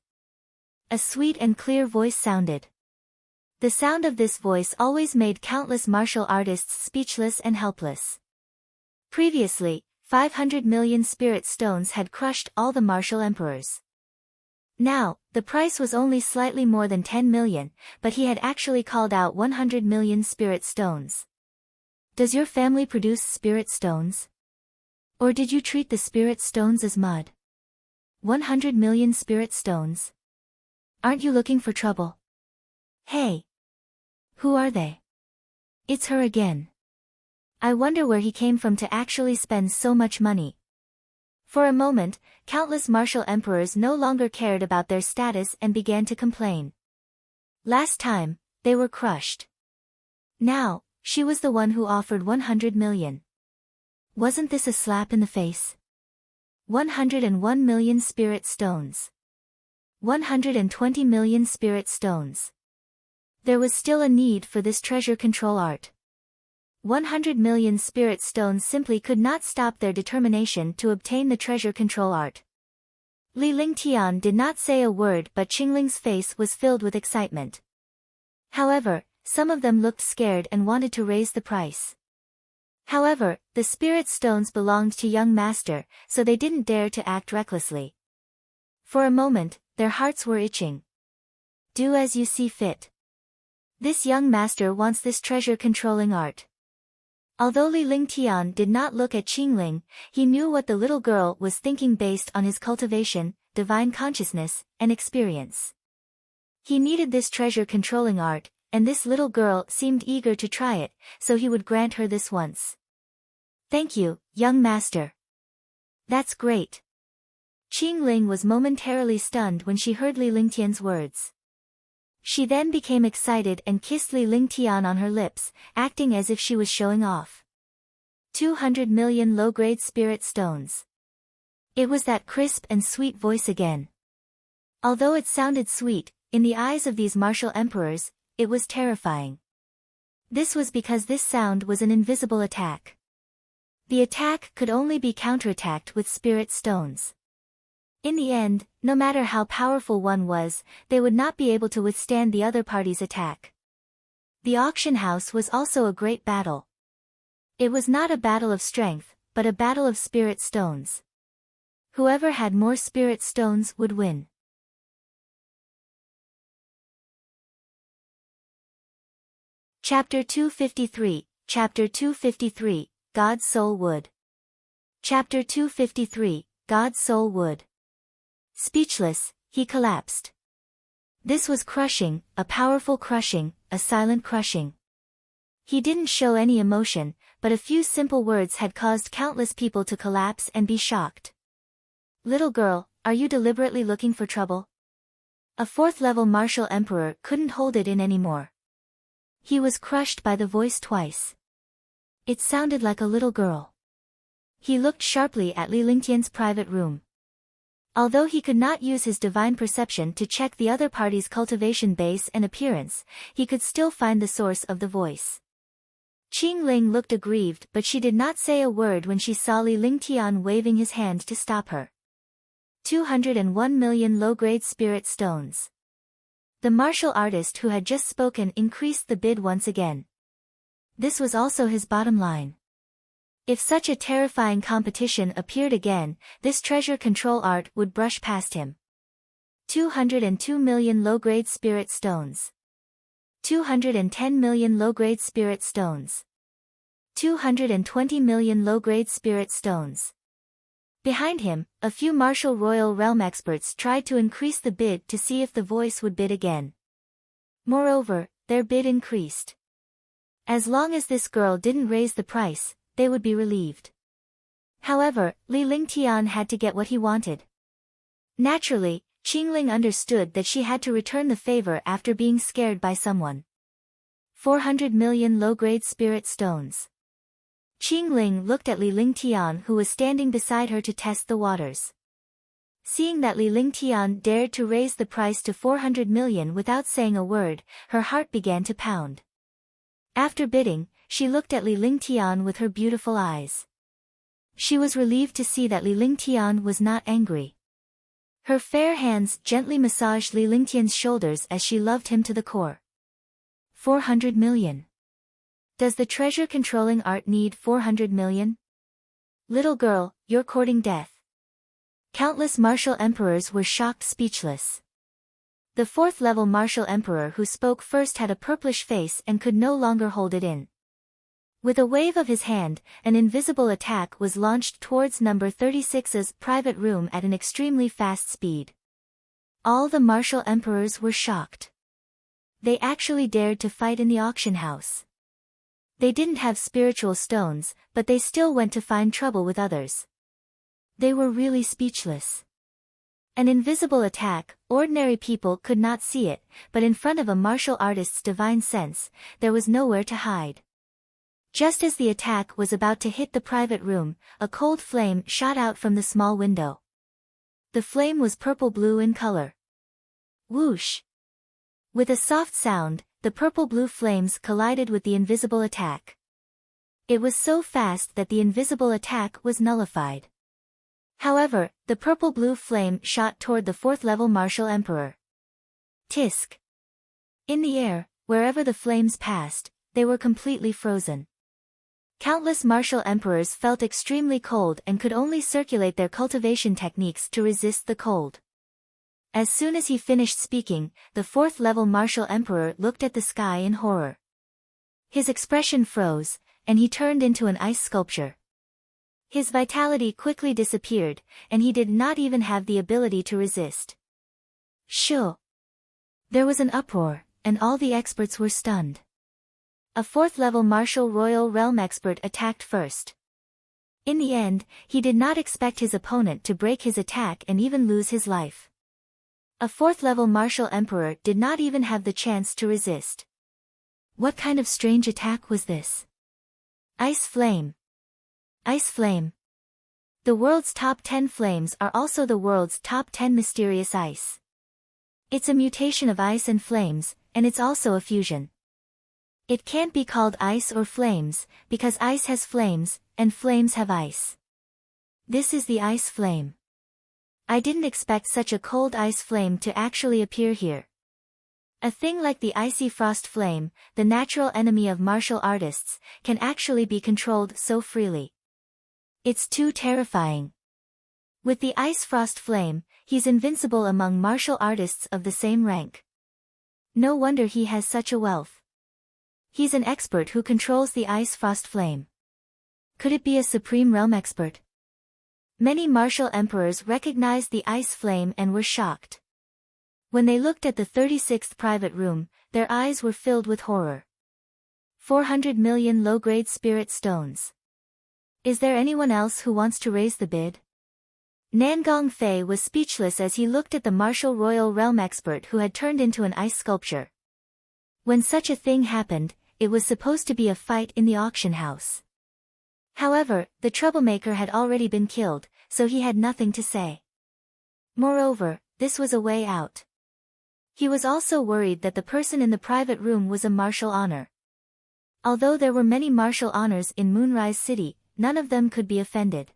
A sweet and clear voice sounded. The sound of this voice always made countless martial artists speechless and helpless. Previously, 500 million spirit stones had crushed all the martial emperors. Now, the price was only slightly more than 10 million, but he had actually called out 100 million spirit stones. Does your family produce spirit stones? Or did you treat the spirit stones as mud? 100 million spirit stones? Aren't you looking for trouble? Hey. Who are they? It's her again. I wonder where he came from to actually spend so much money. For a moment, countless martial emperors no longer cared about their status and began to complain. Last time, they were crushed. Now, she was the one who offered 100 million. Wasn't this a slap in the face? 101 million spirit stones. 120 million spirit stones. There was still a need for this treasure control art. 100 million spirit stones simply could not stop their determination to obtain the treasure control art. Li Lingtian did not say a word, but Qingling's face was filled with excitement. However, some of them looked scared and wanted to raise the price. However, the spirit stones belonged to young master, so they didn't dare to act recklessly. For a moment, their hearts were itching. Do as you see fit. This young master wants this treasure controlling art. Although Li Lingtian did not look at Qingling, he knew what the little girl was thinking based on his cultivation, divine consciousness, and experience. He needed this treasure controlling art, and this little girl seemed eager to try it, so he would grant her this once. Thank you, young master. That's great. Qingling was momentarily stunned when she heard Li Lingtian's words. She then became excited and kissed Li Lingtian on her lips, acting as if she was showing off. 200 million low-grade spirit stones. It was that crisp and sweet voice again. Although it sounded sweet, in the eyes of these martial emperors, it was terrifying. This was because this sound was an invisible attack. The attack could only be counterattacked with spirit stones. In the end, no matter how powerful one was, they would not be able to withstand the other party's attack. The auction house was also a great battle. It was not a battle of strength, but a battle of spirit stones. Whoever had more spirit stones would win. Chapter 253, Chapter 253, God's Soul Wood. Chapter 253, God's Soul Wood. Speechless, he collapsed. This was crushing, a powerful crushing, a silent crushing. He didn't show any emotion, but a few simple words had caused countless people to collapse and be shocked. Little girl, are you deliberately looking for trouble? A fourth-level martial emperor couldn't hold it in anymore. He was crushed by the voice twice. It sounded like a little girl. He looked sharply at Li Lingtian's private room. Although he could not use his divine perception to check the other party's cultivation base and appearance, he could still find the source of the voice. Qingling looked aggrieved, but she did not say a word when she saw Li Lingtian waving his hand to stop her. 201 million low-grade spirit stones. The martial artist who had just spoken increased the bid once again. This was also his bottom line. If such a terrifying competition appeared again, this treasure control art would brush past him. 202 million low-grade spirit stones. 210 million low-grade spirit stones. 220 million low-grade spirit stones. Behind him, a few martial royal realm experts tried to increase the bid to see if the voice would bid again. Moreover, their bid increased. As long as this girl didn't raise the price, they would be relieved. However, Li Lingtian had to get what he wanted. Naturally, Qingling understood that she had to return the favor after being scared by someone. 400 million low-grade spirit stones. Qingling looked at Li Lingtian, who was standing beside her to test the waters. Seeing that Li Lingtian dared to raise the price to 400 million without saying a word, her heart began to pound. After bidding, she looked at Li Lingtian with her beautiful eyes. She was relieved to see that Li Lingtian was not angry. Her fair hands gently massaged Li Lingtian's shoulders as she loved him to the core. 400 million. Does the treasure controlling art need 400 million? Little girl, you're courting death. Countless martial emperors were shocked speechless. The fourth-level martial emperor who spoke first had a purplish face and could no longer hold it in. With a wave of his hand, an invisible attack was launched towards number 36's private room at an extremely fast speed. All the martial emperors were shocked. They actually dared to fight in the auction house. They didn't have spiritual stones, but they still went to find trouble with others. They were really speechless. An invisible attack, ordinary people could not see it, but in front of a martial artist's divine sense, there was nowhere to hide. Just as the attack was about to hit the private room, a cold flame shot out from the small window. The flame was purple-blue in color. Whoosh! With a soft sound, the purple-blue flames collided with the invisible attack. It was so fast that the invisible attack was nullified. However, the purple-blue flame shot toward the 4th-level martial emperor. Tisk! In the air, wherever the flames passed, they were completely frozen. Countless martial emperors felt extremely cold and could only circulate their cultivation techniques to resist the cold. As soon as he finished speaking, the 4th-level martial emperor looked at the sky in horror. His expression froze, and he turned into an ice sculpture. His vitality quickly disappeared, and he did not even have the ability to resist. Shoo! There was an uproar, and all the experts were stunned. A 4th-level martial royal realm expert attacked first. In the end, he did not expect his opponent to break his attack and even lose his life. A 4th-level martial emperor did not even have the chance to resist. What kind of strange attack was this? Ice flame. Ice flame. The world's top 10 flames are also the world's top 10 mysterious ice. It's a mutation of ice and flames, and it's also a fusion. It can't be called ice or flames, because ice has flames, and flames have ice. This is the ice flame. I didn't expect such a cold ice flame to actually appear here. A thing like the icy frost flame, the natural enemy of martial artists, can actually be controlled so freely. It's too terrifying. With the ice frost flame, he's invincible among martial artists of the same rank. No wonder he has such a wealth. He's an expert who controls the ice frost flame. Could it be a supreme realm expert? Many martial emperors recognized the ice flame and were shocked. When they looked at the 36th private room, their eyes were filled with horror. 400 million low-grade spirit stones. Is there anyone else who wants to raise the bid? Nangong Fei was speechless as he looked at the martial royal realm expert who had turned into an ice sculpture. When such a thing happened, it was supposed to be a fight in the auction house. However, the troublemaker had already been killed, so he had nothing to say. Moreover, this was a way out. He was also worried that the person in the private room was a martial honor. Although there were many martial honors in Moonrise City, none of them could be offended.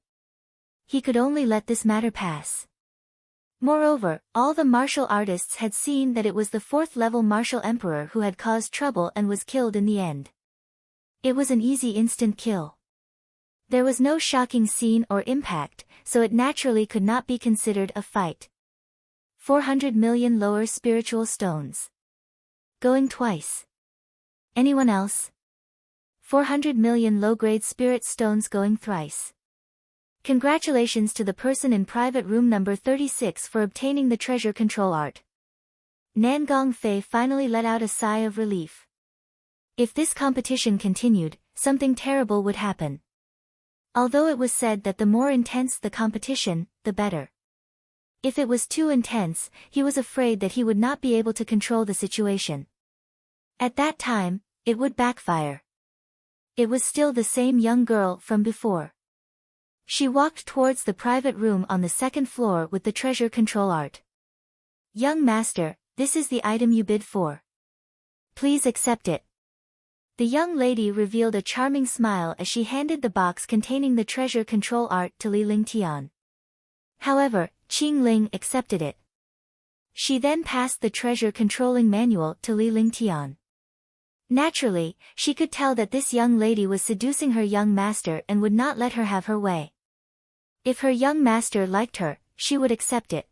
He could only let this matter pass. Moreover, all the martial artists had seen that it was the 4th-level martial emperor who had caused trouble and was killed in the end. It was an easy instant kill. There was no shocking scene or impact, so it naturally could not be considered a fight. 400 million lower spiritual stones. Going twice. Anyone else? 400 million low-grade spirit stones going thrice. Congratulations to the person in private room number 36 for obtaining the treasure control art. Nangong Fei finally let out a sigh of relief. If this competition continued, something terrible would happen. Although it was said that the more intense the competition, the better. If it was too intense, he was afraid that he would not be able to control the situation. At that time, it would backfire. It was still the same young girl from before. She walked towards the private room on the 2nd floor with the treasure control art. Young master, this is the item you bid for. Please accept it. The young lady revealed a charming smile as she handed the box containing the treasure control art to Ling. However, Qingling accepted it. She then passed the treasure controlling manual to Ling. Naturally, she could tell that this young lady was seducing her young master and would not let her have her way. If her young master liked her, she would accept it.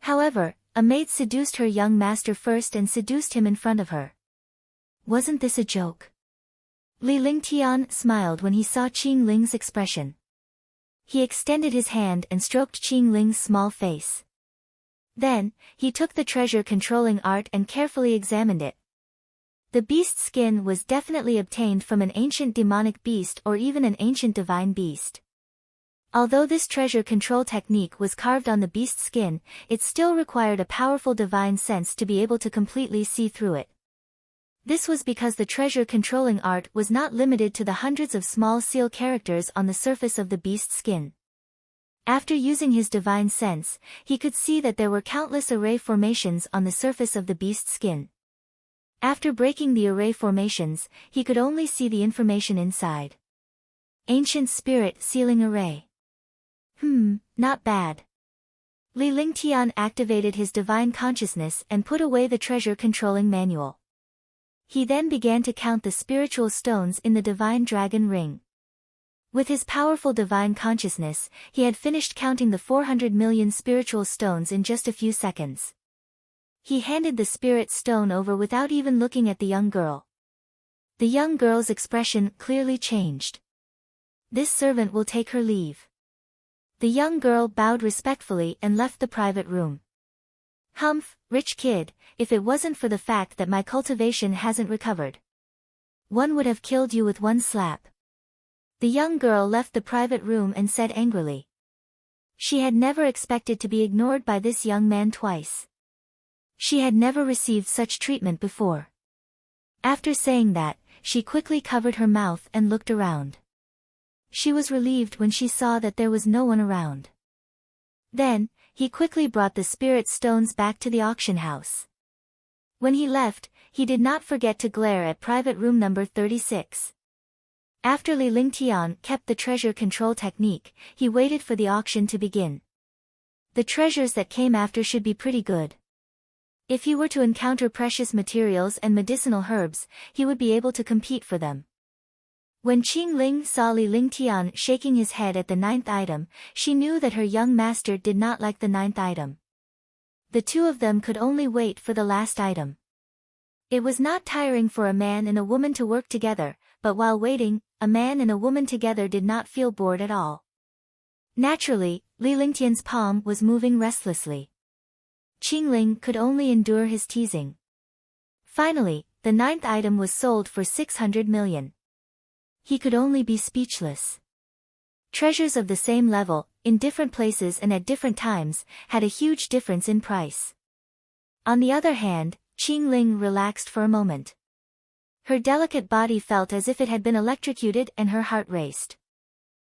However, a maid seduced her young master first and seduced him in front of her. Wasn't this a joke? Ling smiled when he saw Qingling's expression. He extended his hand and stroked Qingling's small face. Then, he took the treasure-controlling art and carefully examined it. The beast's skin was definitely obtained from an ancient demonic beast or even an ancient divine beast. Although this treasure control technique was carved on the beast's skin, it still required a powerful divine sense to be able to completely see through it. This was because the treasure-controlling art was not limited to the hundreds of small seal characters on the surface of the beast's skin. After using his divine sense, he could see that there were countless array formations on the surface of the beast's skin. After breaking the array formations, he could only see the information inside. Ancient Spirit Sealing Array. Not bad. Ling activated his divine consciousness and put away the treasure-controlling manual. He then began to count the spiritual stones in the divine dragon ring. With his powerful divine consciousness, he had finished counting the 400 million spiritual stones in just a few seconds. He handed the spirit stone over without even looking at the young girl. The young girl's expression clearly changed. This servant will take her leave. The young girl bowed respectfully and left the private room. Humph, rich kid, if it wasn't for the fact that my cultivation hasn't recovered. One would have killed you with one slap. The young girl left the private room and said angrily. She had never expected to be ignored by this young man twice. She had never received such treatment before. After saying that, she quickly covered her mouth and looked around. She was relieved when she saw that there was no one around. Then, he quickly brought the spirit stones back to the auction house. When he left, he did not forget to glare at private room number 36. After Ling kept the treasure control technique, he waited for the auction to begin. The treasures that came after should be pretty good. If he were to encounter precious materials and medicinal herbs, he would be able to compete for them. When Qingling saw Ling shaking his head at the 9th item, she knew that her young master did not like the 9th item. The two of them could only wait for the last item. It was not tiring for a man and a woman to work together, but while waiting, a man and a woman together did not feel bored at all. Naturally, Ling palm was moving restlessly. Qingling could only endure his teasing. Finally, the 9th item was sold for 600 million. He could only be speechless. Treasures of the same level, in different places and at different times, had a huge difference in price. On the other hand, Qingling relaxed for a moment. Her delicate body felt as if it had been electrocuted and her heart raced.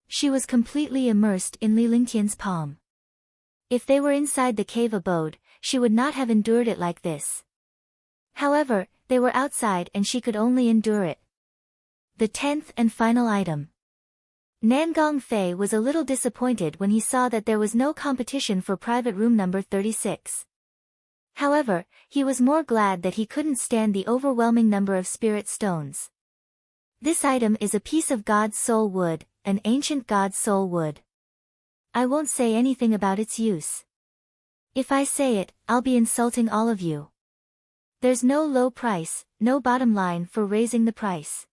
She was completely immersed in Ling palm. If they were inside the cave abode, she would not have endured it like this. However, they were outside and she could only endure it. The 10th and final item. Nangong Fei was a little disappointed when he saw that there was no competition for private room number 36. However, he was more glad that he couldn't stand the overwhelming number of spirit stones. This item is a piece of God's soul wood, an ancient God's soul wood. I won't say anything about its use. If I say it, I'll be insulting all of you. There's no low price, no bottom line for raising the price.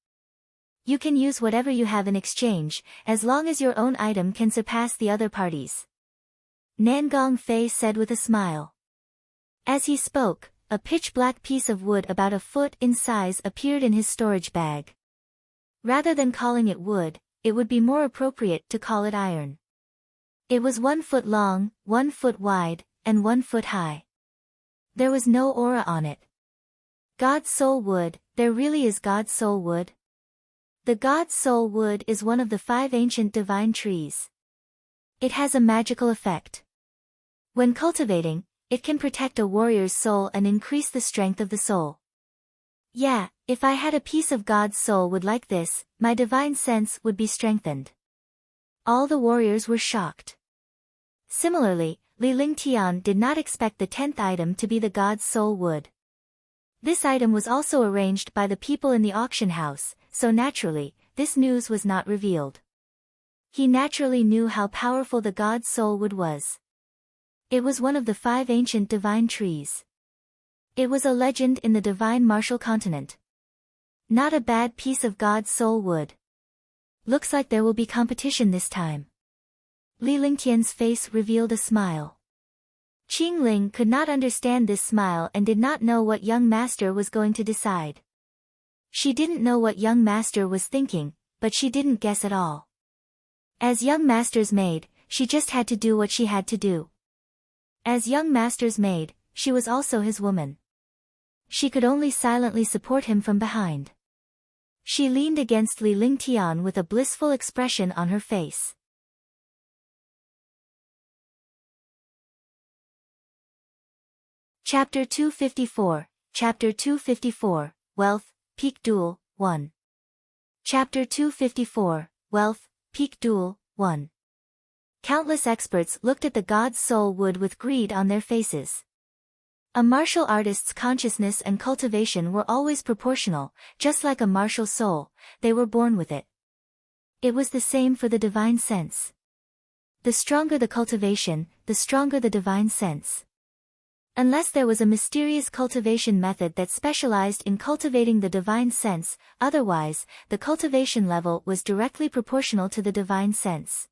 You can use whatever you have in exchange, as long as your own item can surpass the other parties. Nangong Fei said with a smile. As he spoke, a pitch-black piece of wood about a foot in size appeared in his storage bag. Rather than calling it wood, it would be more appropriate to call it iron. It was 1 foot long, 1 foot wide, and 1 foot high. There was no aura on it. God's soul wood, there really is God's soul wood? The God's soul wood is one of the 5 ancient divine trees. It has a magical effect. When cultivating, it can protect a warrior's soul and increase the strength of the soul. Yeah, if I had a piece of God's soul wood like this, my divine sense would be strengthened. All the warriors were shocked. Similarly, Ling did not expect the 10th item to be the God's soul wood. This item was also arranged by the people in the auction house, so naturally, this news was not revealed. He naturally knew how powerful the God's soul wood was. It was one of the 5 ancient divine trees. It was a legend in the divine martial continent. Not a bad piece of God's soul wood. Looks like there will be competition this time. Ling face revealed a smile. Qingling could not understand this smile and did not know what young master was going to decide. She didn't know what young master was thinking, but she didn't guess at all. As young master's maid, she just had to do what she had to do. As young master's maid, she was also his woman. She could only silently support him from behind. She leaned against Ling with a blissful expression on her face. Chapter 254, Chapter 254, Wealth, Peak Duel, 1. Chapter 254, Wealth, Peak Duel, 1. Countless experts looked at the god's soul wood with greed on their faces. A martial artist's consciousness and cultivation were always proportional, just like a martial soul, they were born with it. It was the same for the divine sense. The stronger the cultivation, the stronger the divine sense. Unless there was a mysterious cultivation method that specialized in cultivating the divine sense, otherwise, the cultivation level was directly proportional to the divine sense.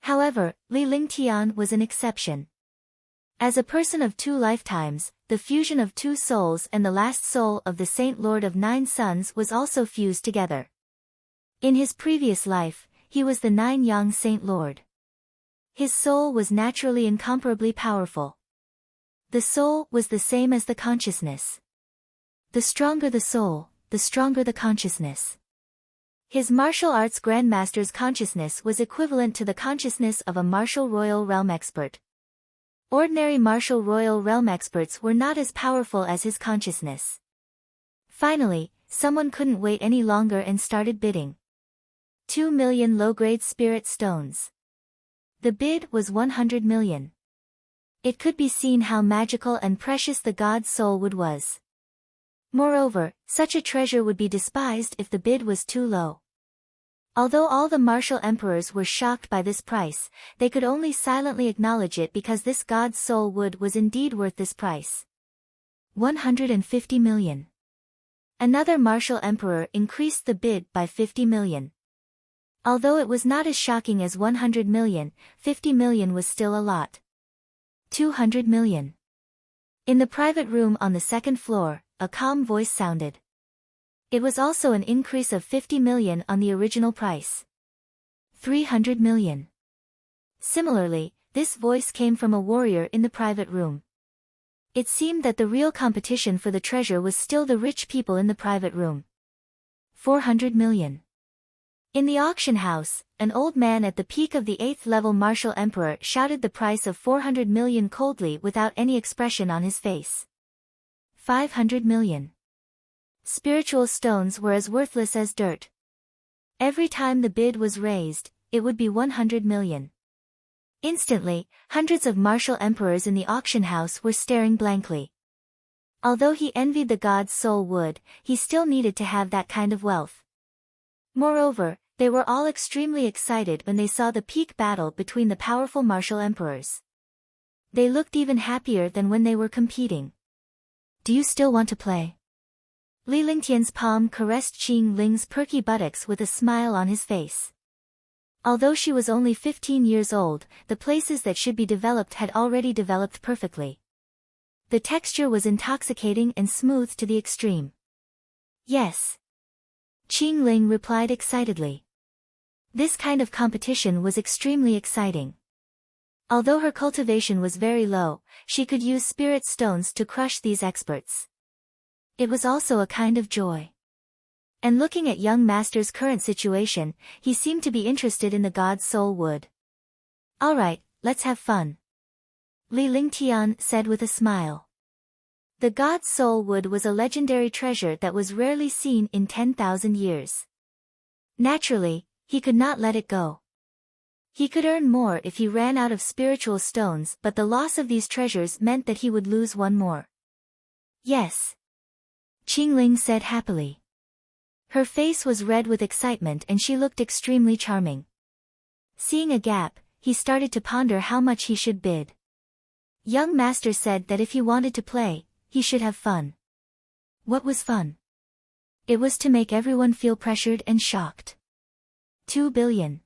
However, Ling was an exception. As a person of 2 lifetimes, the fusion of 2 souls and the last soul of the Saint Lord of 9 Suns was also fused together. In his previous life, he was the 9 Yang Saint Lord. His soul was naturally incomparably powerful. The soul was the same as the consciousness. The stronger the soul, the stronger the consciousness. His martial arts grandmaster's consciousness was equivalent to the consciousness of a martial royal realm expert. Ordinary martial royal realm experts were not as powerful as his consciousness. Finally, someone couldn't wait any longer and started bidding. 2 million low-grade spirit stones. The bid was 100 million. It could be seen how magical and precious the god's soul wood was. Moreover, such a treasure would be despised if the bid was too low. Although all the martial emperors were shocked by this price, they could only silently acknowledge it because this god's soul wood was indeed worth this price. 150 million. Another martial emperor increased the bid by 50 million. Although it was not as shocking as 100 million, 50 million was still a lot. 200 million. In the private room on the 2nd floor, a calm voice sounded. It was also an increase of 50 million on the original price. 300 million. Similarly, this voice came from a warrior in the private room. It seemed that the real competition for the treasure was still the rich people in the private room. 400 million. In the auction house, an old man at the peak of the 8th level martial emperor shouted the price of 400 million coldly without any expression on his face. 500 million. Spiritual stones were as worthless as dirt. Every time the bid was raised, it would be 100 million. Instantly, hundreds of martial emperors in the auction house were staring blankly. Although he envied the god's soul wood, he still needed to have that kind of wealth. Moreover, they were all extremely excited when they saw the peak battle between the powerful martial emperors. They looked even happier than when they were competing. Do you still want to play? Li Lingtian's palm caressed Qingling's perky buttocks with a smile on his face. Although she was only 15 years old, the places that should be developed had already developed perfectly. The texture was intoxicating and smooth to the extreme. Yes. Qingling replied excitedly. This kind of competition was extremely exciting. Although her cultivation was very low, she could use spirit stones to crush these experts. It was also a kind of joy. And looking at young master's current situation, he seemed to be interested in the god's soul wood. Alright, let's have fun. Li Lingtian said with a smile. The god's soul wood was a legendary treasure that was rarely seen in 10,000 years. Naturally, he could not let it go. He could earn more if he ran out of spiritual stones, but the loss of these treasures meant that he would lose one more. Yes. Qingling said happily. Her face was red with excitement and she looked extremely charming. Seeing a gap, he started to ponder how much he should bid. Young master said that if he wanted to play, he should have fun. What was fun? It was to make everyone feel pressured and shocked. 2 billion.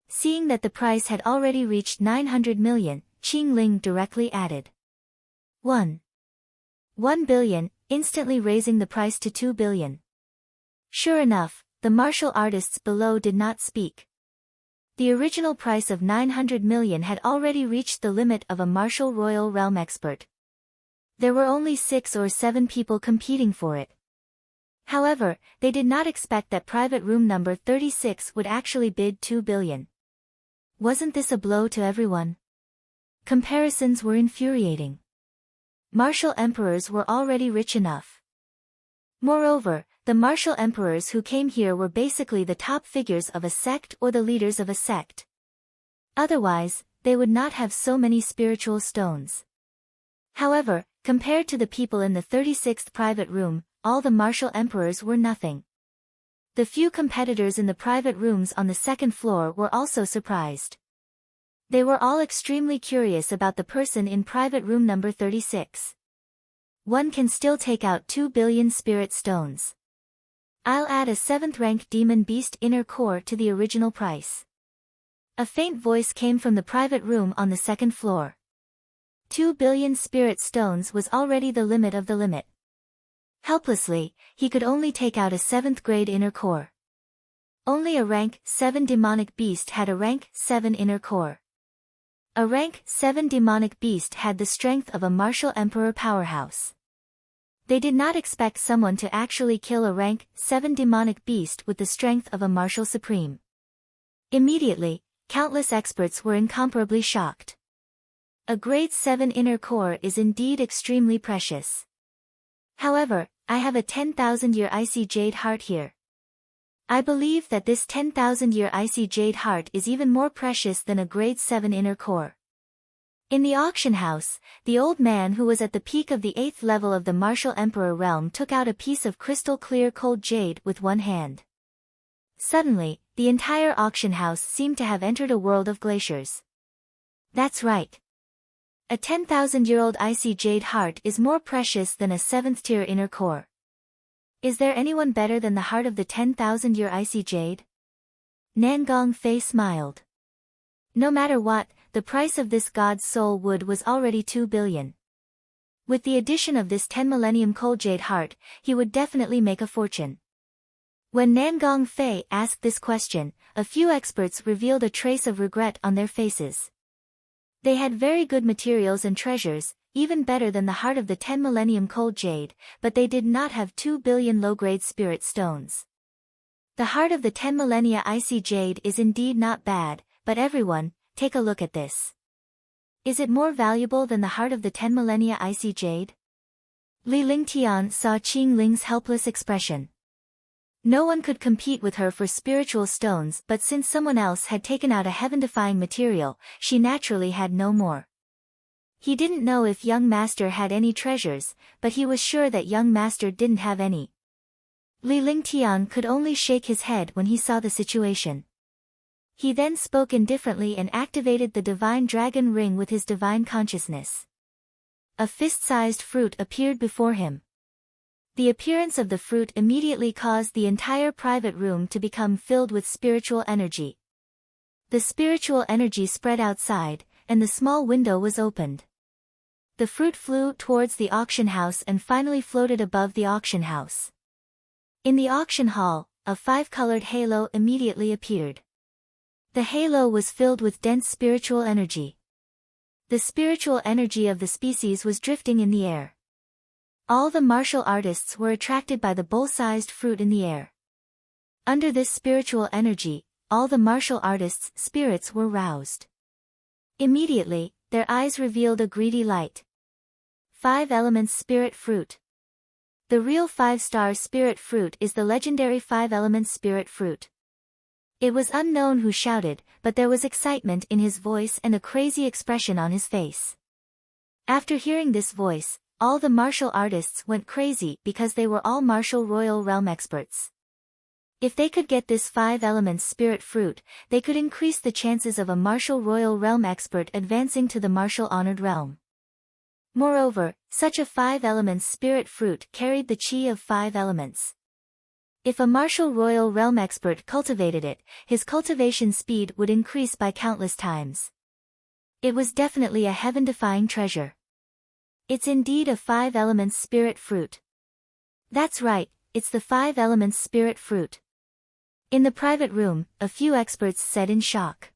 Seeing that the price had already reached 900 million, Qingling directly added. 1 billion, instantly raising the price to 2 billion. Sure enough, the martial artists below did not speak. The original price of 900 million had already reached the limit of a martial royal realm expert. There were only 6 or 7 people competing for it. However, they did not expect that private room number 36 would actually bid 2 billion. Wasn't this a blow to everyone? Comparisons were infuriating. Martial emperors were already rich enough. Moreover, the martial emperors who came here were basically the top figures of a sect or the leaders of a sect. Otherwise, they would not have so many spiritual stones. However, compared to the people in the 36th private room, all the martial emperors were nothing. The few competitors in the private rooms on the second floor were also surprised. They were all extremely curious about the person in private room number 36. One can still take out 2 billion spirit stones. I'll add a 7th rank demon beast inner core to the original price. A faint voice came from the private room on the second floor. 2 billion spirit stones was already the limit of the limit. Helplessly, he could only take out a 7th grade inner core. Only a rank 7 demonic beast had a rank 7 inner core. A rank 7 demonic beast had the strength of a martial emperor powerhouse. They did not expect someone to actually kill a rank 7 demonic beast with the strength of a martial supreme. Immediately, countless experts were incomparably shocked. A grade 7 inner core is indeed extremely precious. However, I have a 10,000-year icy jade heart here. I believe that this 10,000-year icy jade heart is even more precious than a grade 7 inner core. In the auction house, the old man who was at the peak of the 8th level of the martial emperor realm took out a piece of crystal clear cold jade with one hand. Suddenly, the entire auction house seemed to have entered a world of glaciers. That's right. A 10,000-year-old icy jade heart is more precious than a 7th tier inner core. Is there anyone better than the heart of the 10,000-year icy jade? Nangong Fei smiled. No matter what, the price of this god's soul wood was already 2 billion. With the addition of this 10 millennium cold jade heart, he would definitely make a fortune. When Nangong Fei asked this question, a few experts revealed a trace of regret on their faces. They had very good materials and treasures, even better than the heart of the 10 millennium cold jade, but they did not have 2 billion low-grade spirit stones. The heart of the 10 millennia icy jade is indeed not bad, but everyone, take a look at this. Is it more valuable than the heart of the 10 millennia icy jade? Li Lingtian saw Qingling's helpless expression. No one could compete with her for spiritual stones, but since someone else had taken out a heaven-defying material, she naturally had no more. He didn't know if young master had any treasures, but he was sure that young master didn't have any. Li Lingtian could only shake his head when he saw the situation. He then spoke indifferently and activated the divine dragon ring with his divine consciousness. A fist-sized fruit appeared before him. The appearance of the fruit immediately caused the entire private room to become filled with spiritual energy. The spiritual energy spread outside, and the small window was opened. The fruit flew towards the auction house and finally floated above the auction house. In the auction hall, a 5-colored halo immediately appeared. The halo was filled with dense spiritual energy. The spiritual energy of the species was drifting in the air. All the martial artists were attracted by the bowl-sized fruit in the air. Under this spiritual energy, all the martial artists' spirits were roused. Immediately, their eyes revealed a greedy light. 5 elements spirit fruit. The real 5-star spirit fruit is the legendary 5 elements spirit fruit. It was unknown who shouted, but there was excitement in his voice and a crazy expression on his face. After hearing this voice, all the martial artists went crazy because they were all martial royal realm experts. If they could get this 5 elements spirit fruit, they could increase the chances of a martial royal realm expert advancing to the martial honored realm. Moreover, such a 5 elements spirit fruit carried the chi of 5 elements. If a martial royal realm expert cultivated it, his cultivation speed would increase by countless times. It was definitely a heaven-defying treasure. It's indeed a 5 elements spirit fruit. That's right, it's the 5 elements spirit fruit. In the private room, a few experts said in shock.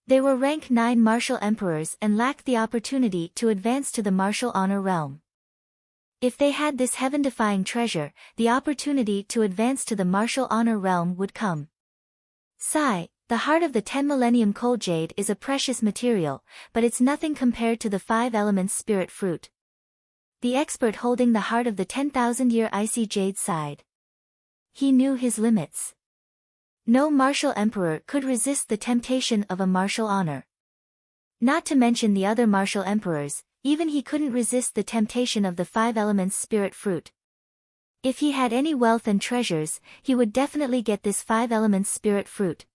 They were rank 9 martial emperors and lacked the opportunity to advance to the martial honor realm. If they had this heaven-defying treasure, the opportunity to advance to the martial honor realm would come. Sigh, the heart of the 10 millennium cold jade is a precious material, but it's nothing compared to the 5 elements spirit fruit. The expert holding the heart of the 10,000-year icy jade sighed. He knew his limits. No martial emperor could resist the temptation of a martial honor. Not to mention the other martial emperors, even he couldn't resist the temptation of the 5 elements spirit fruit. If he had any wealth and treasures, he would definitely get this 5 elements spirit fruit.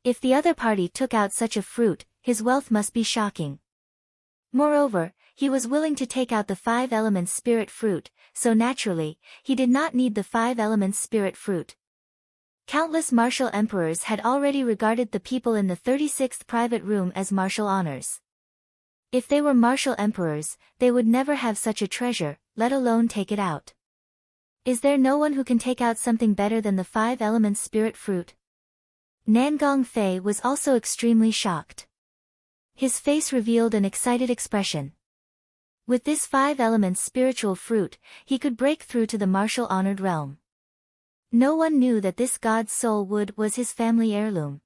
If the other party took out such a fruit, his wealth must be shocking. Moreover, he was willing to take out the 5 elements spirit fruit, so naturally, he did not need the 5 elements spirit fruit. Countless martial emperors had already regarded the people in the 36th private room as martial honors. If they were martial emperors, they would never have such a treasure, let alone take it out. Is there no one who can take out something better than the 5 elements spirit fruit? Nangong Fei was also extremely shocked. His face revealed an excited expression. With this 5 elements spiritual fruit, he could break through to the martial honored realm. No one knew that this god's soul wood was his family heirloom.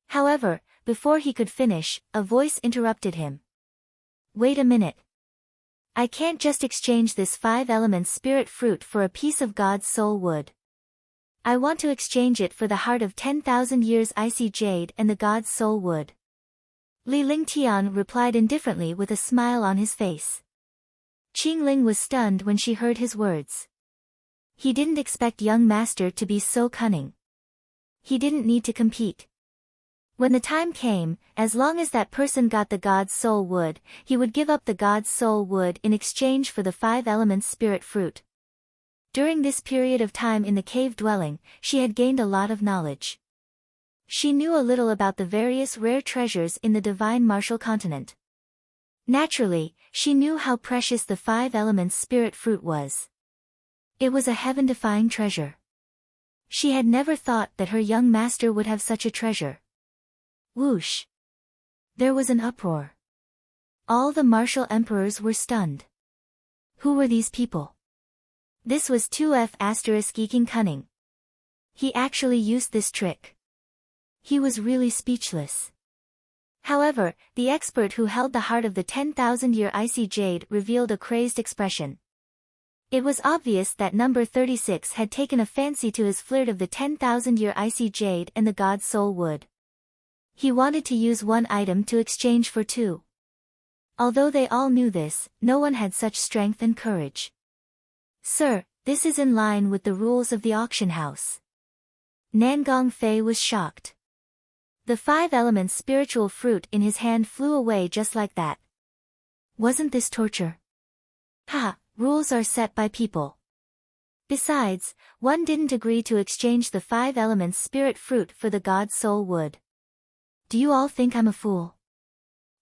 However, before he could finish, a voice interrupted him. Wait a minute. I can't just exchange this 5 elements spirit fruit for a piece of God's soul wood. I want to exchange it for the heart of 10,000 years icy jade and the God's soul wood. Ling Tian replied indifferently with a smile on his face. Qingling was stunned when she heard his words. He didn't expect young master to be so cunning. He didn't need to compete. When the time came, as long as that person got the God's soul wood, he would give up the God's soul wood in exchange for the 5 elements spirit fruit. During this period of time in the cave dwelling, she had gained a lot of knowledge. She knew a little about the various rare treasures in the divine martial continent. Naturally, she knew how precious the 5 elements spirit fruit was. It was a heaven-defying treasure. She had never thought that her young master would have such a treasure. Whoosh! There was an uproar. All the martial emperors were stunned. Who were these people? This was 2F** geeking cunning. He actually used this trick. He was really speechless. However, the expert who held the heart of the 10,000-year icy jade revealed a crazed expression. It was obvious that number 36 had taken a fancy to his flirt of the 10,000-year icy jade and the God's soul wood. He wanted to use one item to exchange for 2. Although they all knew this, no one had such strength and courage. Sir, this is in line with the rules of the auction house. Nangong Fei was shocked. The 5 elements spiritual fruit in his hand flew away just like that. Wasn't this torture? Ha! Rules are set by people. Besides, one didn't agree to exchange the 5 elements spirit fruit for the God's soul wood. Do you all think I'm a fool?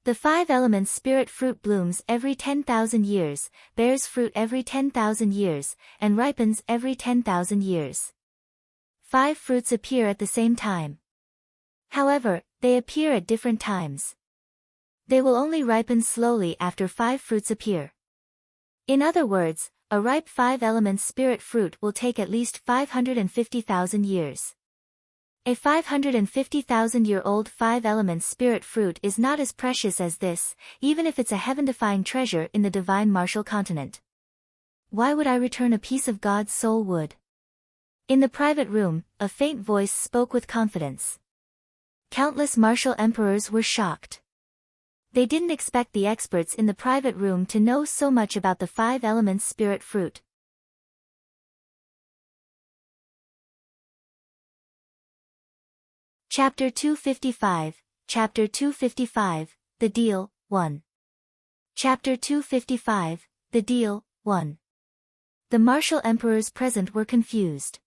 The 5 elements spirit fruit blooms every 10,000 years, bears fruit every 10,000 years, and ripens every 10,000 years. 5 fruits appear at the same time. However, they appear at different times. They will only ripen slowly after 5 fruits appear. In other words, a ripe 5 elements spirit fruit will take at least 550,000 years. A 550,000-year-old 5 elements spirit fruit is not as precious as this, even if it's a heaven-defying treasure in the divine martial continent. Why would I return a piece of God's soul wood? In the private room, a faint voice spoke with confidence. Countless martial emperors were shocked. They didn't expect the experts in the private room to know so much about the 5 elements spirit fruit. Chapter 255, Chapter 255, The Deal, 1. Chapter 255, The Deal, 1. The martial emperors present were confused.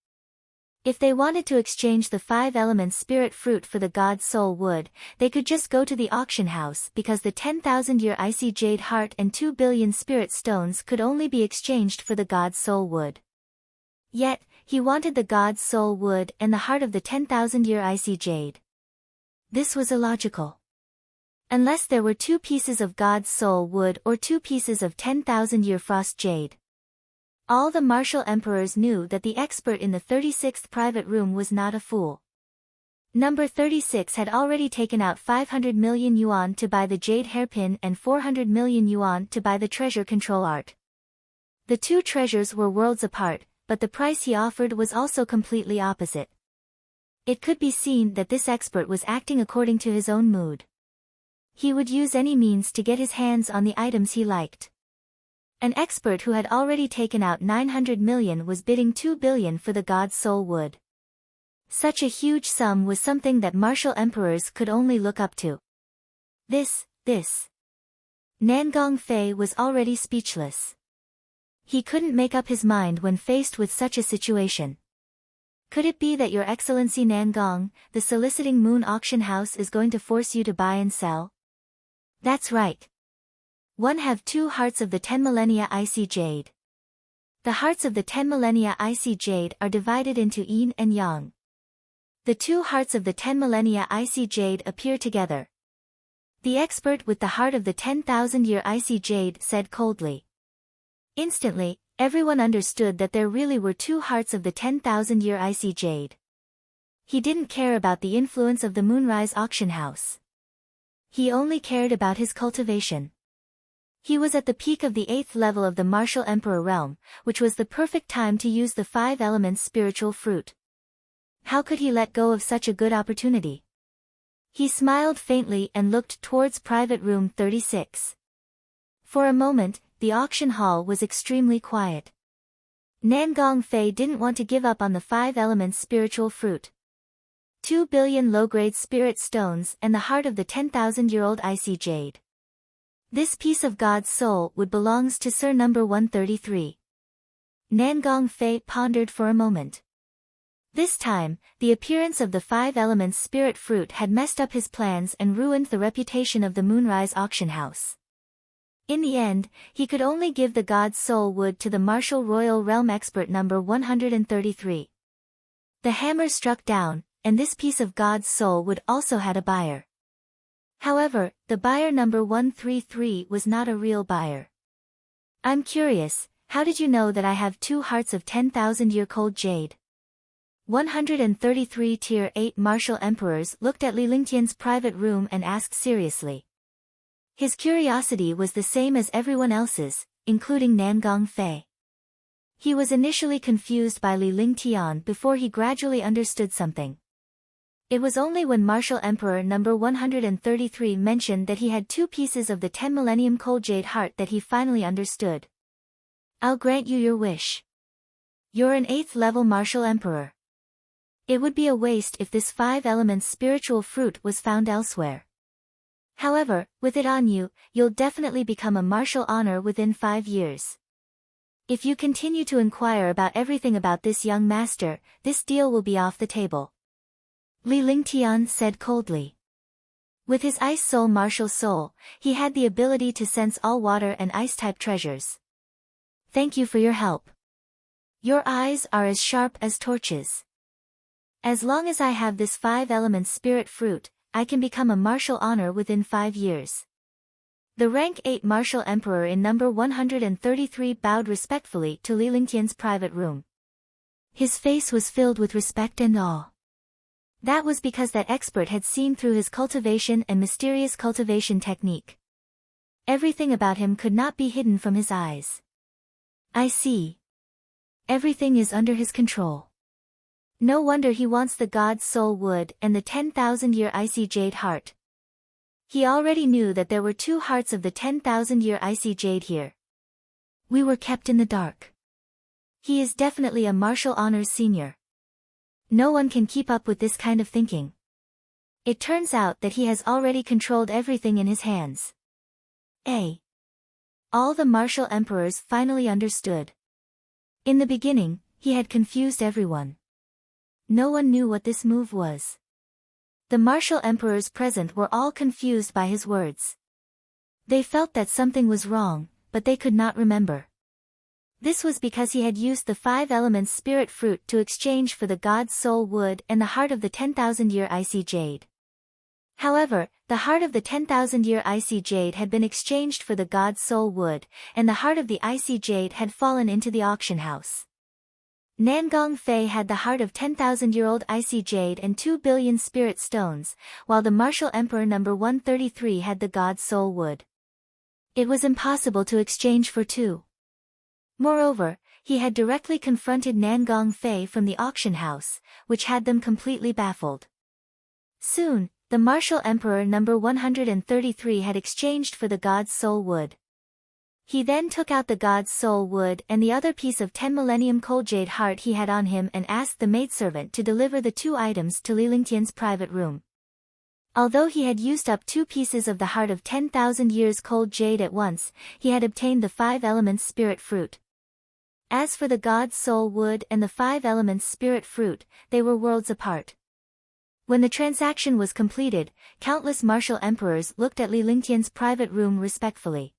If they wanted to exchange the 5 elements spirit fruit for the god's soul wood, they could just go to the auction house because the 10,000-year icy jade heart and 2 billion spirit stones could only be exchanged for the god's soul wood. Yet, he wanted the god's soul wood and the heart of the 10,000-year icy jade. This was illogical. Unless there were 2 pieces of god's soul wood or 2 pieces of 10,000-year frost jade. All the martial emperors knew that the expert in the 36th private room was not a fool. Number 36 had already taken out 500 million yuan to buy the jade hairpin and 400 million yuan to buy the treasure control art. The 2 treasures were worlds apart, but the price he offered was also completely opposite. It could be seen that this expert was acting according to his own mood. He would use any means to get his hands on the items he liked. An expert who had already taken out 900 million was bidding 2 billion for the god's soul wood. Such a huge sum was something that martial emperors could only look up to. This. Nangong Fei was already speechless. He couldn't make up his mind when faced with such a situation. Could it be that Your Excellency Nangong, the soliciting moon auction house is going to force you to buy and sell? That's right. One have 2 hearts of the 10 millennia icy jade. The hearts of the 10 millennia icy jade are divided into yin and yang. The 2 hearts of the 10 millennia icy jade appear together. The expert with the heart of the 10,000-year icy jade said coldly. Instantly, everyone understood that there really were 2 hearts of the 10,000-year icy jade. He didn't care about the influence of the Moonrise auction house. He only cared about his cultivation. He was at the peak of the 8th level of the martial emperor realm, which was the perfect time to use the 5 elements spiritual fruit. How could he let go of such a good opportunity? He smiled faintly and looked towards private room 36. For a moment, the auction hall was extremely quiet. Nangong Fei didn't want to give up on the 5 elements spiritual fruit. 2 billion low-grade spirit stones and the heart of the 10,000-year-old icy jade. This piece of God's soul would belongs to Sir number 133. Nangong Fei pondered for a moment. This time, the appearance of the 5 elements spirit fruit had messed up his plans and ruined the reputation of the Moonrise auction house. In the end, he could only give the God's soul wood to the martial royal realm expert number 133. The hammer struck down, and this piece of God's soul wood also had a buyer. However, the buyer number 133 was not a real buyer. I'm curious, how did you know that I have 2 hearts of 10,000-year cold jade? 133 Tier 8 martial emperors looked at Li Lingtian's private room and asked seriously. His curiosity was the same as everyone else's, including Nangong Fei. He was initially confused by Li Lingtian before he gradually understood something. It was only when Martial Emperor number 133 mentioned that he had 2 pieces of the 10 Millennium Cold Jade Heart that he finally understood. I'll grant you your wish. You're an 8th level Martial Emperor. It would be a waste if this 5 elements spiritual fruit was found elsewhere. However, with it on you, you'll definitely become a martial honor within 5 years. If you continue to inquire about everything about this young master, this deal will be off the table. Li Lingtian said coldly. With his ice soul martial soul, he had the ability to sense all water and ice-type treasures. Thank you for your help. Your eyes are as sharp as torches. As long as I have this 5 elements spirit fruit, I can become a martial honor within 5 years. The rank 8 martial emperor in number 133 bowed respectfully to Li Lingtian's private room. His face was filled with respect and awe. That was because that expert had seen through his cultivation and mysterious cultivation technique. Everything about him could not be hidden from his eyes. I see. Everything is under his control. No wonder he wants the God's soul wood and the 10,000-year icy jade heart. He already knew that there were 2 hearts of the 10,000-year icy jade here. We were kept in the dark. He is definitely a martial honors senior. No one can keep up with this kind of thinking. It turns out that he has already controlled everything in his hands. All the martial emperors finally understood. In the beginning, he had confused everyone. no one knew what this move was. The martial emperors present were all confused by his words. They felt that something was wrong, but they could not remember. This was because he had used the 5 elements spirit fruit to exchange for the god's soul wood and the heart of the 10,000-year icy jade. However, the heart of the 10,000-year icy jade had been exchanged for the god's soul wood, and the heart of the icy jade had fallen into the auction house. Nangong Fei had the heart of 10,000-year-old icy jade and 2 billion spirit stones, while the martial emperor number 133 had the god's soul wood. It was impossible to exchange for two. Moreover, he had directly confronted Nangong Fei from the auction house, which had them completely baffled. Soon, the martial emperor number 133 had exchanged for the god's soul wood. He then took out the god's soul wood and the other piece of 10 millennium cold jade heart he had on him and asked the maidservant to deliver the 2 items to Li Lingtian's private room. Although he had used up 2 pieces of the heart of 10,000 years cold jade at once, he had obtained the 5 elements spirit fruit. As for the god's soul wood and the 5 elements spirit fruit, they were worlds apart. When the transaction was completed, countless martial emperors looked at Li Lingtian's private room respectfully.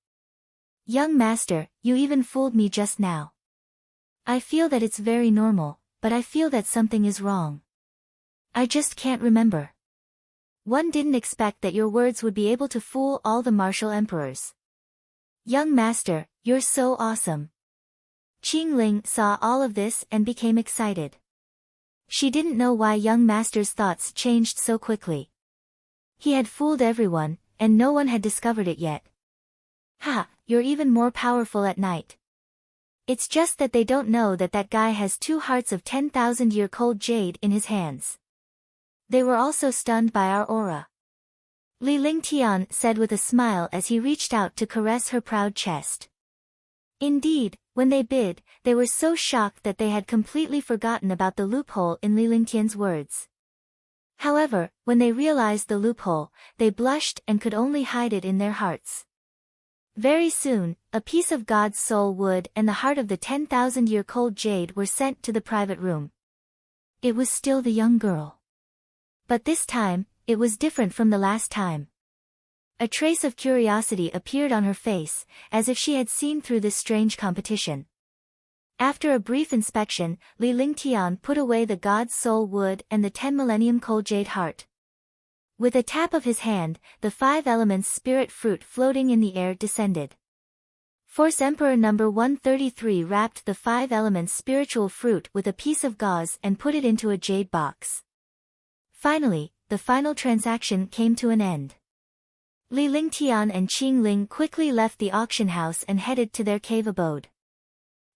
"Young master, you even fooled me just now. I feel that it's very normal, but I feel that something is wrong. I just can't remember. One didn't expect that your words would be able to fool all the martial emperors. Young master, you're so awesome." Qingling saw all of this and became excited. She didn't know why young master's thoughts changed so quickly. He had fooled everyone, and no one had discovered it yet. "Ha, you're even more powerful at night. It's just that they don't know that that guy has 2 hearts of 10,000-year cold jade in his hands." They were also stunned by our aura. Li Lingtian said with a smile as he reached out to caress her proud chest. Indeed, when they bid, they were so shocked that they had completely forgotten about the loophole in Li Lingtian's words. However, when they realized the loophole, they blushed and could only hide it in their hearts. Very soon, a piece of God's soul wood and the heart of the 10,000-year cold jade were sent to the private room. It was still the young girl. But this time, it was different from the last time. A trace of curiosity appeared on her face, as if she had seen through this strange competition. After a brief inspection, Li Lingtian put away the God's soul wood and the 10 millennium cold jade heart. With a tap of his hand, the 5 elements spirit fruit floating in the air descended. Force Emperor number 133 wrapped the 5 elements spiritual fruit with a piece of gauze and put it into a jade box. Finally, the final transaction came to an end. Li Lingtian and Qingling quickly left the auction house and headed to their cave abode.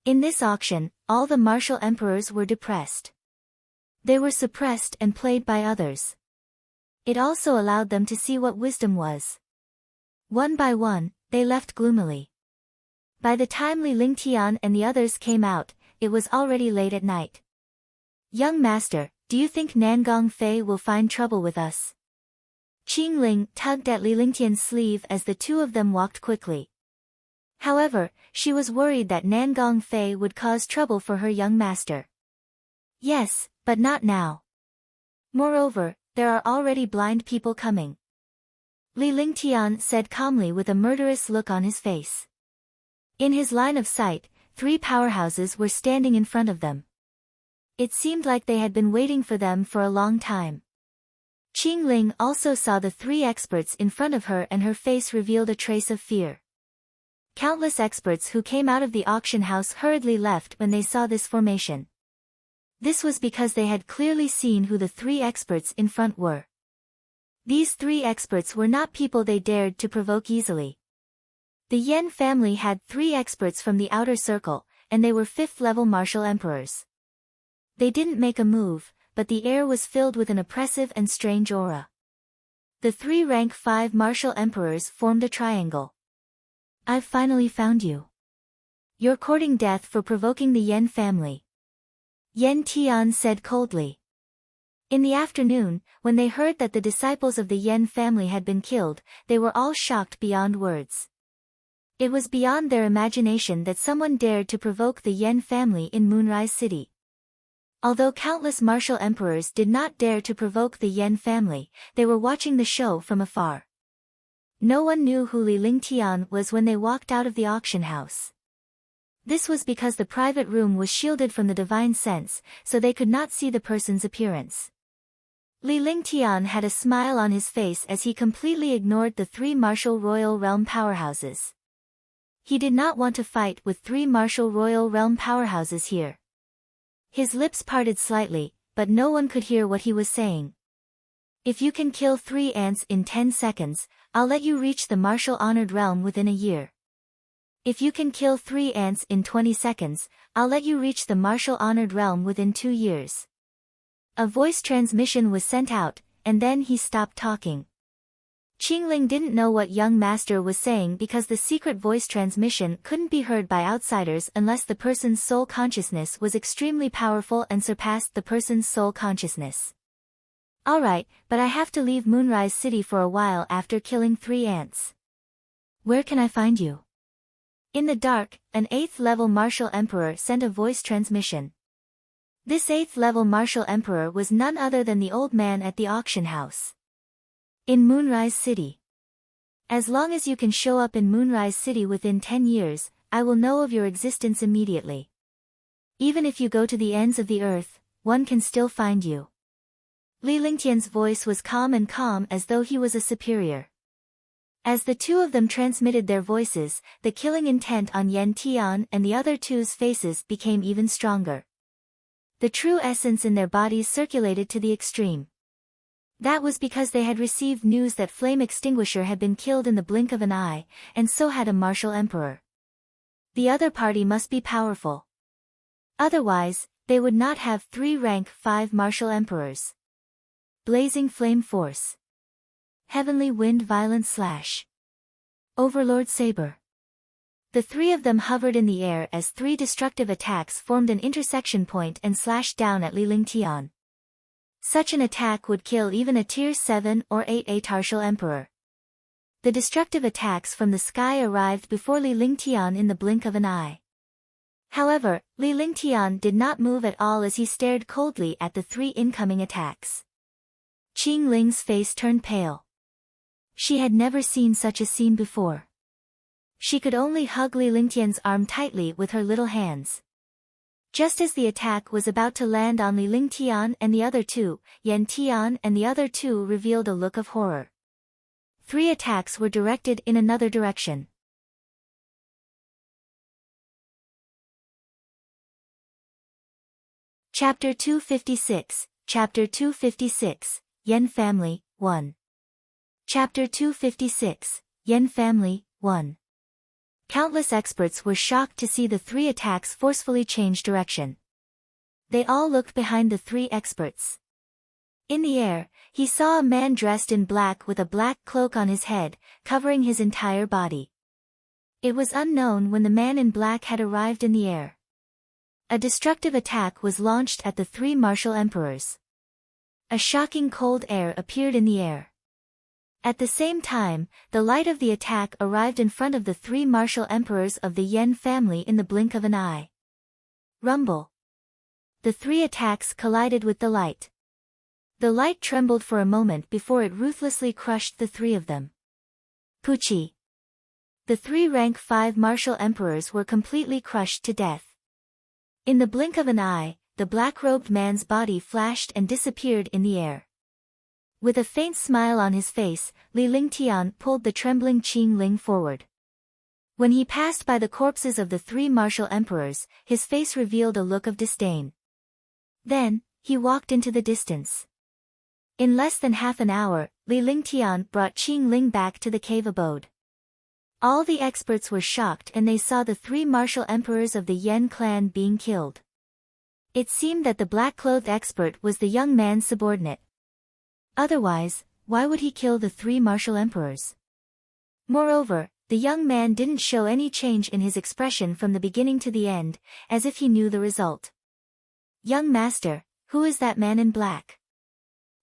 In this auction, all the martial emperors were depressed. They were suppressed and played by others. It also allowed them to see what wisdom was. One by one, they left gloomily. By the time Li Lingtian and the others came out, it was already late at night. "Young master, do you think Nangong Fei will find trouble with us?" Qingling tugged at Li Lingtian's sleeve as the two of them walked quickly. However, she was worried that Nangong Fei would cause trouble for her young master. "Yes, but not now. Moreover, there are already blind people coming," Li Lingtian said calmly with a murderous look on his face. In his line of sight, 3 powerhouses were standing in front of them. It seemed like they had been waiting for them for a long time. Qingling also saw the 3 experts in front of her and her face revealed a trace of fear. Countless experts who came out of the auction house hurriedly left when they saw this formation. This was because they had clearly seen who the 3 experts in front were. These 3 experts were not people they dared to provoke easily. The Yen family had 3 experts from the outer circle, and they were 5th-level martial emperors. They didn't make a move, but the air was filled with an oppressive and strange aura. The 3 rank 5 martial emperors formed a triangle. "I've finally found you. You're courting death for provoking the Yen family," Yen Tian said coldly. In the afternoon, when they heard that the disciples of the Yen family had been killed, they were all shocked beyond words. It was beyond their imagination that someone dared to provoke the Yen family in Moonrise City. Although countless martial emperors did not dare to provoke the Yan family, they were watching the show from afar. No one knew who Ling was when they walked out of the auction house. This was because the private room was shielded from the divine sense, so they could not see the person's appearance. Ling had a smile on his face as he completely ignored the three martial royal realm powerhouses. He did not want to fight with three martial royal realm powerhouses here. His lips parted slightly, but no one could hear what he was saying. If you can kill 3 ants in 10 seconds, I'll let you reach the martial honored realm within a year. If you can kill 3 ants in 20 seconds, I'll let you reach the martial honored realm within 2 years. A voice transmission was sent out, and then he stopped talking. Qingling didn't know what young master was saying because the secret voice transmission couldn't be heard by outsiders unless the person's soul consciousness was extremely powerful and surpassed the person's soul consciousness. Alright, but I have to leave Moonrise City for a while after killing 3 ants. Where can I find you? In the dark, an 8th level martial emperor sent a voice transmission. This 8th level martial emperor was none other than the old man at the auction house. In Moonrise City. As long as you can show up in Moonrise City within 10 years, I will know of your existence immediately. Even if you go to the ends of the earth, one can still find you. Lingtian's voice was calm as though he was a superior. As the two of them transmitted their voices, the killing intent on Yan Tian and the other two's faces became even stronger. The true essence in their bodies circulated to the extreme. That was because they had received news that Flame Extinguisher had been killed in the blink of an eye, and so had a martial emperor. The other party must be powerful. Otherwise, they would not have 3 rank 5 martial emperors. Blazing Flame Force. Heavenly Wind Violent Slash. Overlord Saber. The 3 of them hovered in the air as 3 destructive attacks formed an intersection point and slashed down at Ling Tian. Such an attack would kill even a tier 7 or 8 Atartial Emperor. The destructive attacks from the sky arrived before Ling Tian in the blink of an eye. However, Ling Tian did not move at all as he stared coldly at the 3 incoming attacks. Qingling's face turned pale. She had never seen such a scene before. She could only hug Ling Tian's arm tightly with her little hands. Just as the attack was about to land on Ling Tian and the other 2, Yan Tian and the other 2 revealed a look of horror. 3 attacks were directed in another direction. Chapter 256, Chapter 256, Yan Family, 1. Chapter 256, Yan Family, 1. Countless experts were shocked to see the 3 attacks forcefully change direction. They all looked behind the 3 experts. In the air, he saw a man dressed in black with a black cloak on his head, covering his entire body. It was unknown when the man in black had arrived in the air. A destructive attack was launched at the 3 martial emperors. A shocking cold air appeared in the air. At the same time, the light of the attack arrived in front of the 3 martial emperors of the Yan family in the blink of an eye. Rumble. The 3 attacks collided with the light. The light trembled for a moment before it ruthlessly crushed the 3 of them. Pucci. The 3 rank 5 martial emperors were completely crushed to death. In the blink of an eye, the black-robed man's body flashed and disappeared in the air. With a faint smile on his face, Ling Tian pulled the trembling Qingling forward. When he passed by the corpses of the 3 martial emperors, his face revealed a look of disdain. Then, he walked into the distance. In less than half an hour, Ling Tian brought Qingling back to the cave abode. All the experts were shocked and they saw the 3 martial emperors of the Yan clan being killed. It seemed that the black-clothed expert was the young man's subordinate. Otherwise, why would he kill the 3 martial emperors? Moreover, the young man didn't show any change in his expression from the beginning to the end, as if he knew the result. Young master, who is that man in black?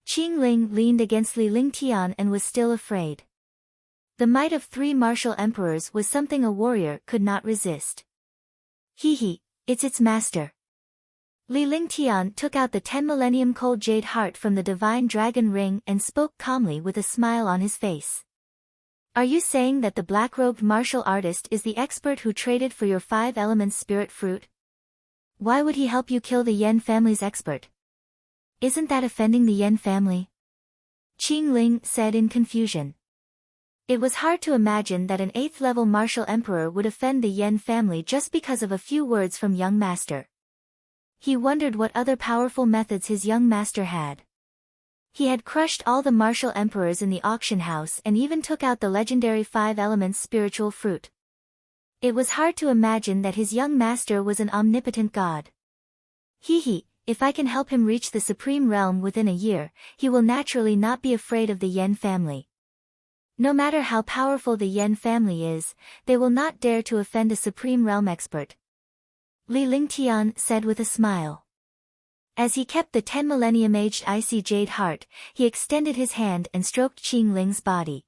Qingling leaned against Ling Tian and was still afraid. The might of 3 martial emperors was something a warrior could not resist. It's its master. Li Lingtian took out the 10 millennium cold jade heart from the divine dragon ring and spoke calmly with a smile on his face. Are you saying that the black-robed martial artist is the expert who traded for your 5 elements spirit fruit? Why would he help you kill the Yan family's expert? Isn't that offending the Yan family? Qingling said in confusion. It was hard to imagine that an 8th-level martial emperor would offend the Yan family just because of a few words from young master. He wondered what other powerful methods his young master had. He had crushed all the martial emperors in the auction house and even took out the legendary 5 elements spiritual fruit. It was hard to imagine that his young master was an omnipotent god. If I can help him reach the supreme realm within a year, he will naturally not be afraid of the Yan family. No matter how powerful the Yan family is, they will not dare to offend a supreme realm expert. Li Lingtian said with a smile. As he kept the 10 millennium-aged icy jade heart, he extended his hand and stroked Qingling's body.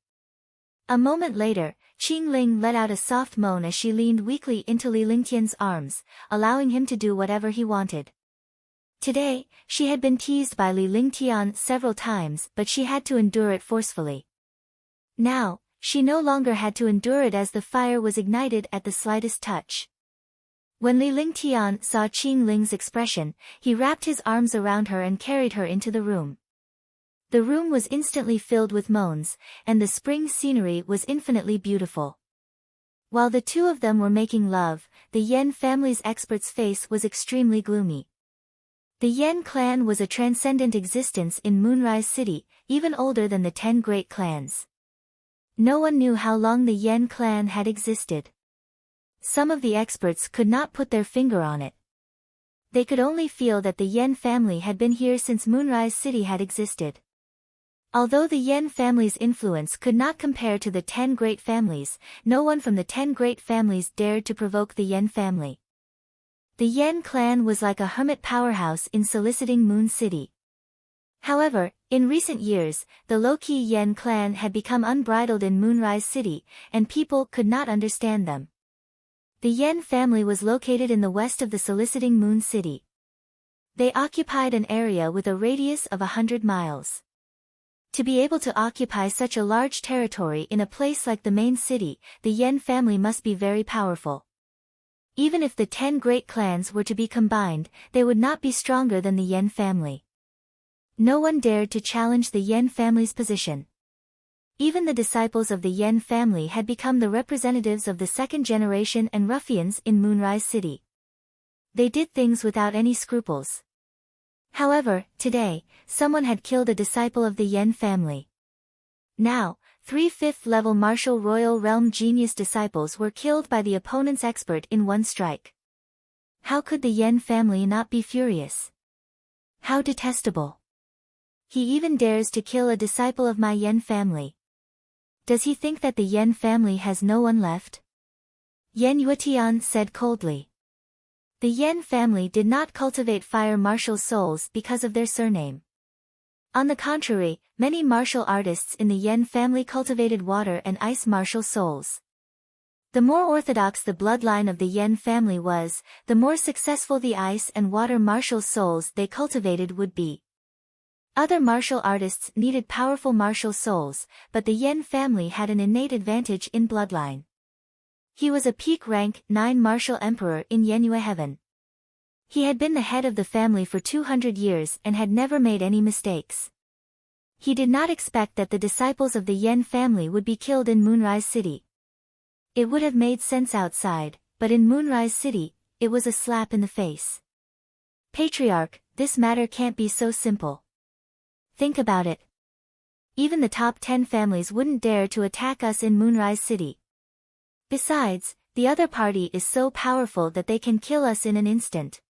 A moment later, Qingling let out a soft moan as she leaned weakly into Li Lingtian's arms, allowing him to do whatever he wanted. Today, she had been teased by Li Lingtian several times but she had to endure it forcefully. Now, she no longer had to endure it as the fire was ignited at the slightest touch. When Li Lingtian saw Qingling's expression, he wrapped his arms around her and carried her into the room. The room was instantly filled with moans, and the spring scenery was infinitely beautiful. While the two of them were making love, the Yan family's expert's face was extremely gloomy. The Yan clan was a transcendent existence in Moonrise City, even older than the 10 great clans. No one knew how long the Yan clan had existed. Some of the experts could not put their finger on it. They could only feel that the Yan family had been here since Moonrise City had existed. Although the Yan family's influence could not compare to the 10 great families, no one from the 10 great families dared to provoke the Yan family. The Yan clan was like a hermit powerhouse in soliciting Moon City. However, in recent years, the low-key Yan clan had become unbridled in Moonrise City, and people could not understand them. The Yan family was located in the west of the soliciting Moon City. They occupied an area with a radius of 100 miles. To be able to occupy such a large territory in a place like the main city, the Yan family must be very powerful. Even if the 10 great clans were to be combined, they would not be stronger than the Yan family. No one dared to challenge the Yan family's position. Even the disciples of the Yan family had become the representatives of the second generation and ruffians in Moonrise City. They did things without any scruples. However, today, someone had killed a disciple of the Yan family. Now, 3 5th-level martial royal realm genius disciples were killed by the opponent's expert in one strike. How could the Yan family not be furious? How detestable! He even dares to kill a disciple of my Yan family. Does he think that the Yan family has no one left? Yan Yuetian said coldly. The Yan family did not cultivate fire martial souls because of their surname. On the contrary, many martial artists in the Yan family cultivated water and ice martial souls. The more orthodox the bloodline of the Yan family was, the more successful the ice and water martial souls they cultivated would be. Other martial artists needed powerful martial souls, but the Yan family had an innate advantage in bloodline. He was a peak rank 9 martial emperor in Yenyue heaven. He had been the head of the family for 200 years and had never made any mistakes. He did not expect that the disciples of the Yan family would be killed in Moonrise City. It would have made sense outside, but in Moonrise City, it was a slap in the face. Patriarch, this matter can't be so simple. Think about it. Even the top 10 families wouldn't dare to attack us in Moonrise City. Besides, the other party is so powerful that they can kill us in an instant.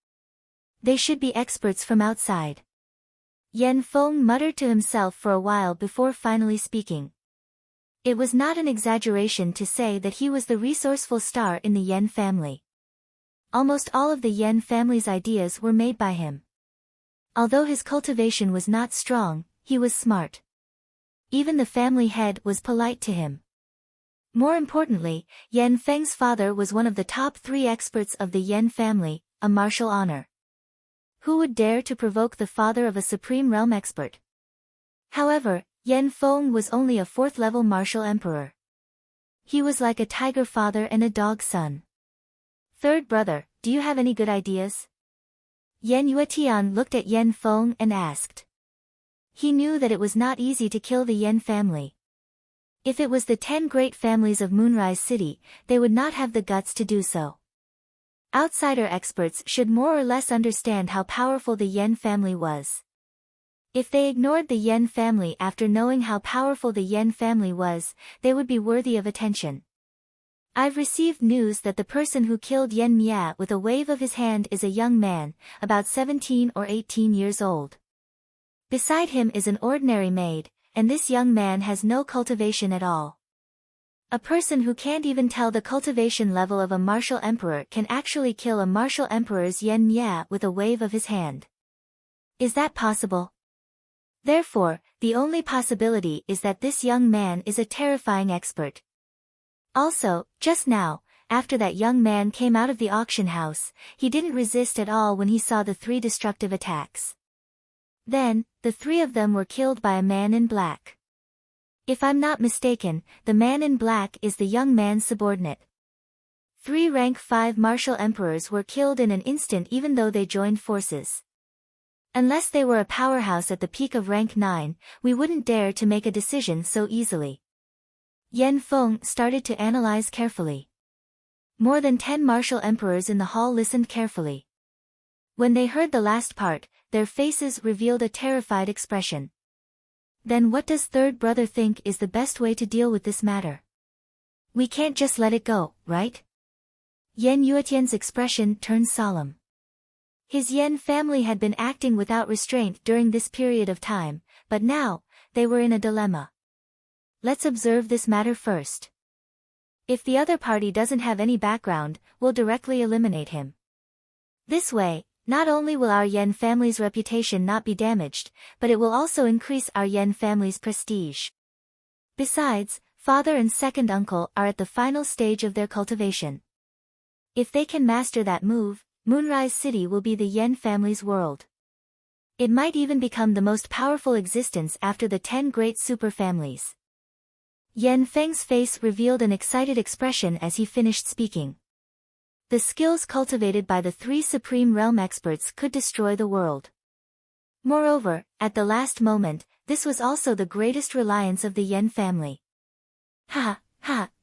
They should be experts from outside. Yan Feng muttered to himself for a while before finally speaking. It was not an exaggeration to say that he was the resourceful star in the Yan family. Almost all of the Yan family's ideas were made by him. Although his cultivation was not strong, he was smart. Even the family head was polite to him. More importantly, Yan Feng's father was one of the top 3 experts of the Yan family, a martial honor. Who would dare to provoke the father of a supreme realm expert? However, Yan Feng was only a 4th-level martial emperor. He was like a tiger father and a dog son. Third brother, do you have any good ideas? Yan Yuetian looked at Yan Feng and asked. He knew that it was not easy to kill the Yan family. If it was the 10 great families of Moonrise City, they would not have the guts to do so. Outsider experts should more or less understand how powerful the Yan family was. If they ignored the Yan family after knowing how powerful the Yan family was, they would be worthy of attention. I've received news that the person who killed Yan Mia with a wave of his hand is a young man, about 17 or 18 years old. Beside him is an ordinary maid, and this young man has no cultivation at all. A person who can't even tell the cultivation level of a martial emperor can actually kill a martial emperor's Yan Mia with a wave of his hand. Is that possible? Therefore, the only possibility is that this young man is a terrifying expert. Also, just now, after that young man came out of the auction house, he didn't resist at all when he saw the 3 destructive attacks. Then, the 3 of them were killed by a man in black. If I'm not mistaken, the man in black is the young man's subordinate. 3 rank 5 martial emperors were killed in an instant even though they joined forces. Unless they were a powerhouse at the peak of rank 9, we wouldn't dare to make a decision so easily. Yan Feng started to analyze carefully. More than 10 martial emperors in the hall listened carefully. When they heard the last part, their faces revealed a terrified expression. Then what does third brother think is the best way to deal with this matter? We can't just let it go, right? Yan Yuetian's expression turned solemn. His Yan family had been acting without restraint during this period of time, but now, they were in a dilemma. Let's observe this matter first. If the other party doesn't have any background, we'll directly eliminate him. This way, not only will our Yan family's reputation not be damaged, but it will also increase our Yan family's prestige. Besides, father and second uncle are at the final stage of their cultivation. If they can master that move, Moonrise City will be the Yan family's world. It might even become the most powerful existence after the 10 great super families. Yan Feng's face revealed an excited expression as he finished speaking. The skills cultivated by the 3 supreme realm experts could destroy the world. Moreover, at the last moment, this was also the greatest reliance of the Yan family. Ha,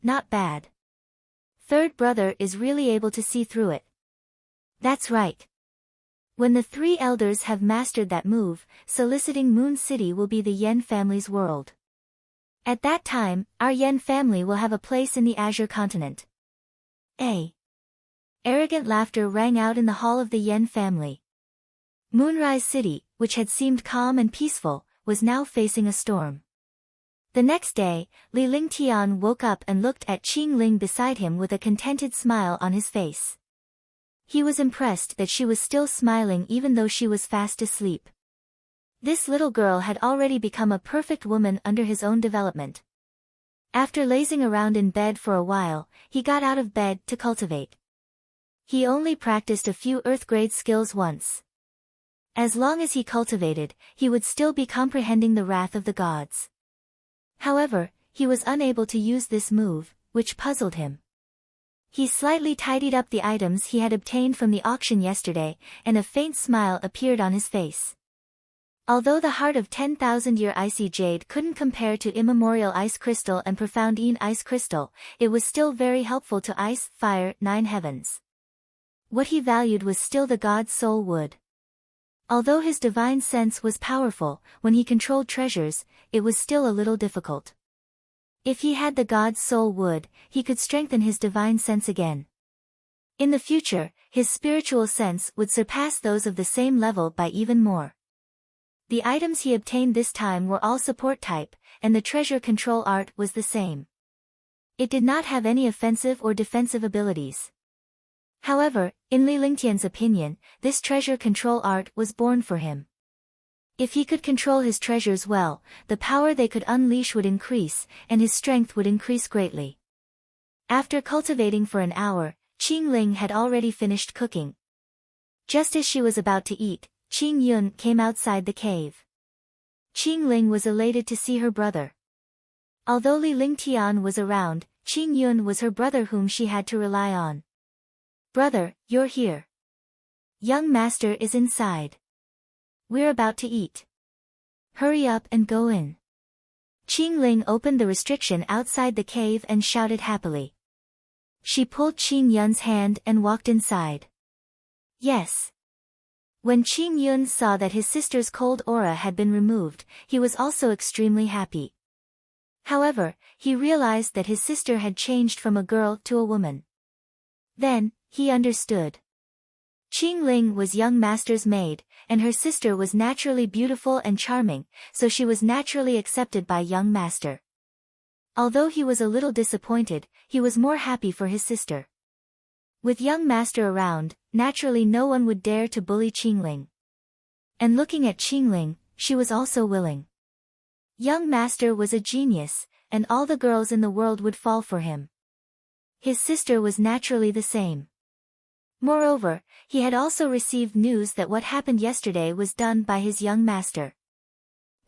not bad. Third brother is really able to see through it. That's right. When the 3 elders have mastered that move, soliciting Moon City will be the Yan family's world. At that time, our Yan family will have a place in the Azure continent. Arrogant laughter rang out in the hall of the Yan family. Moonrise City, which had seemed calm and peaceful, was now facing a storm. The next day, Ling Tian woke up and looked at Qingling beside him with a contented smile on his face. He was impressed that she was still smiling even though she was fast asleep. This little girl had already become a perfect woman under his own development. After lazing around in bed for a while, he got out of bed to cultivate. He only practiced a few earth-grade skills once. As long as he cultivated, he would still be comprehending the wrath of the gods. However, he was unable to use this move, which puzzled him. He slightly tidied up the items he had obtained from the auction yesterday, and a faint smile appeared on his face. Although the heart of 10,000-year icy jade couldn't compare to immemorial ice crystal and profoundine ice crystal, it was still very helpful to ice, fire, 9 heavens. What he valued was still the god's soul wood. Although his divine sense was powerful, when he controlled treasures, it was still a little difficult. If he had the god's soul wood, he could strengthen his divine sense again. In the future, his spiritual sense would surpass those of the same level by even more. The items he obtained this time were all support type, and the treasure control art was the same. It did not have any offensive or defensive abilities. However, in Lingtian's opinion, this treasure control art was born for him. If he could control his treasures well, the power they could unleash would increase, and his strength would increase greatly. After cultivating for an hour, Qingling had already finished cooking. Just as she was about to eat, Qingyun came outside the cave. Qingling was elated to see her brother. Although Li Lingtian was around, Qingyun was her brother whom she had to rely on. Brother, you're here. Young master is inside. We're about to eat. Hurry up and go in. Qingling opened the restriction outside the cave and shouted happily. She pulled Qingyun's hand and walked inside. Yes. When Qingyun saw that his sister's cold aura had been removed, he was also extremely happy. However, he realized that his sister had changed from a girl to a woman. Then, he understood. Qingling was young master's maid, and her sister was naturally beautiful and charming, so she was naturally accepted by young master. Although he was a little disappointed, he was more happy for his sister. With young master around, naturally no one would dare to bully Qingling. And looking at Qingling, she was also willing. Young master was a genius, and all the girls in the world would fall for him. His sister was naturally the same. Moreover, he had also received news that what happened yesterday was done by his young master.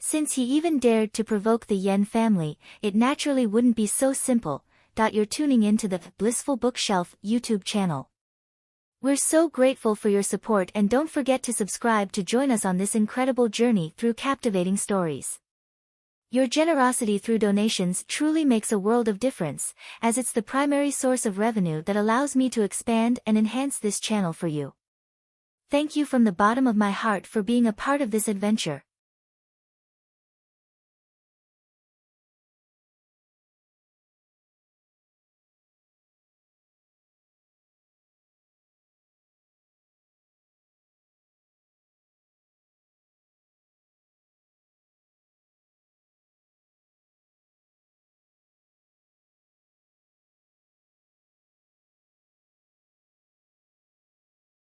Since he even dared to provoke the Yen family, it naturally wouldn't be so simple. You're tuning into the Blissful Bookshelf YouTube channel. We're so grateful for your support, and don't forget to subscribe to join us on this incredible journey through captivating stories. Your generosity through donations truly makes a world of difference, as it's the primary source of revenue that allows me to expand and enhance this channel for you. Thank you from the bottom of my heart for being a part of this adventure.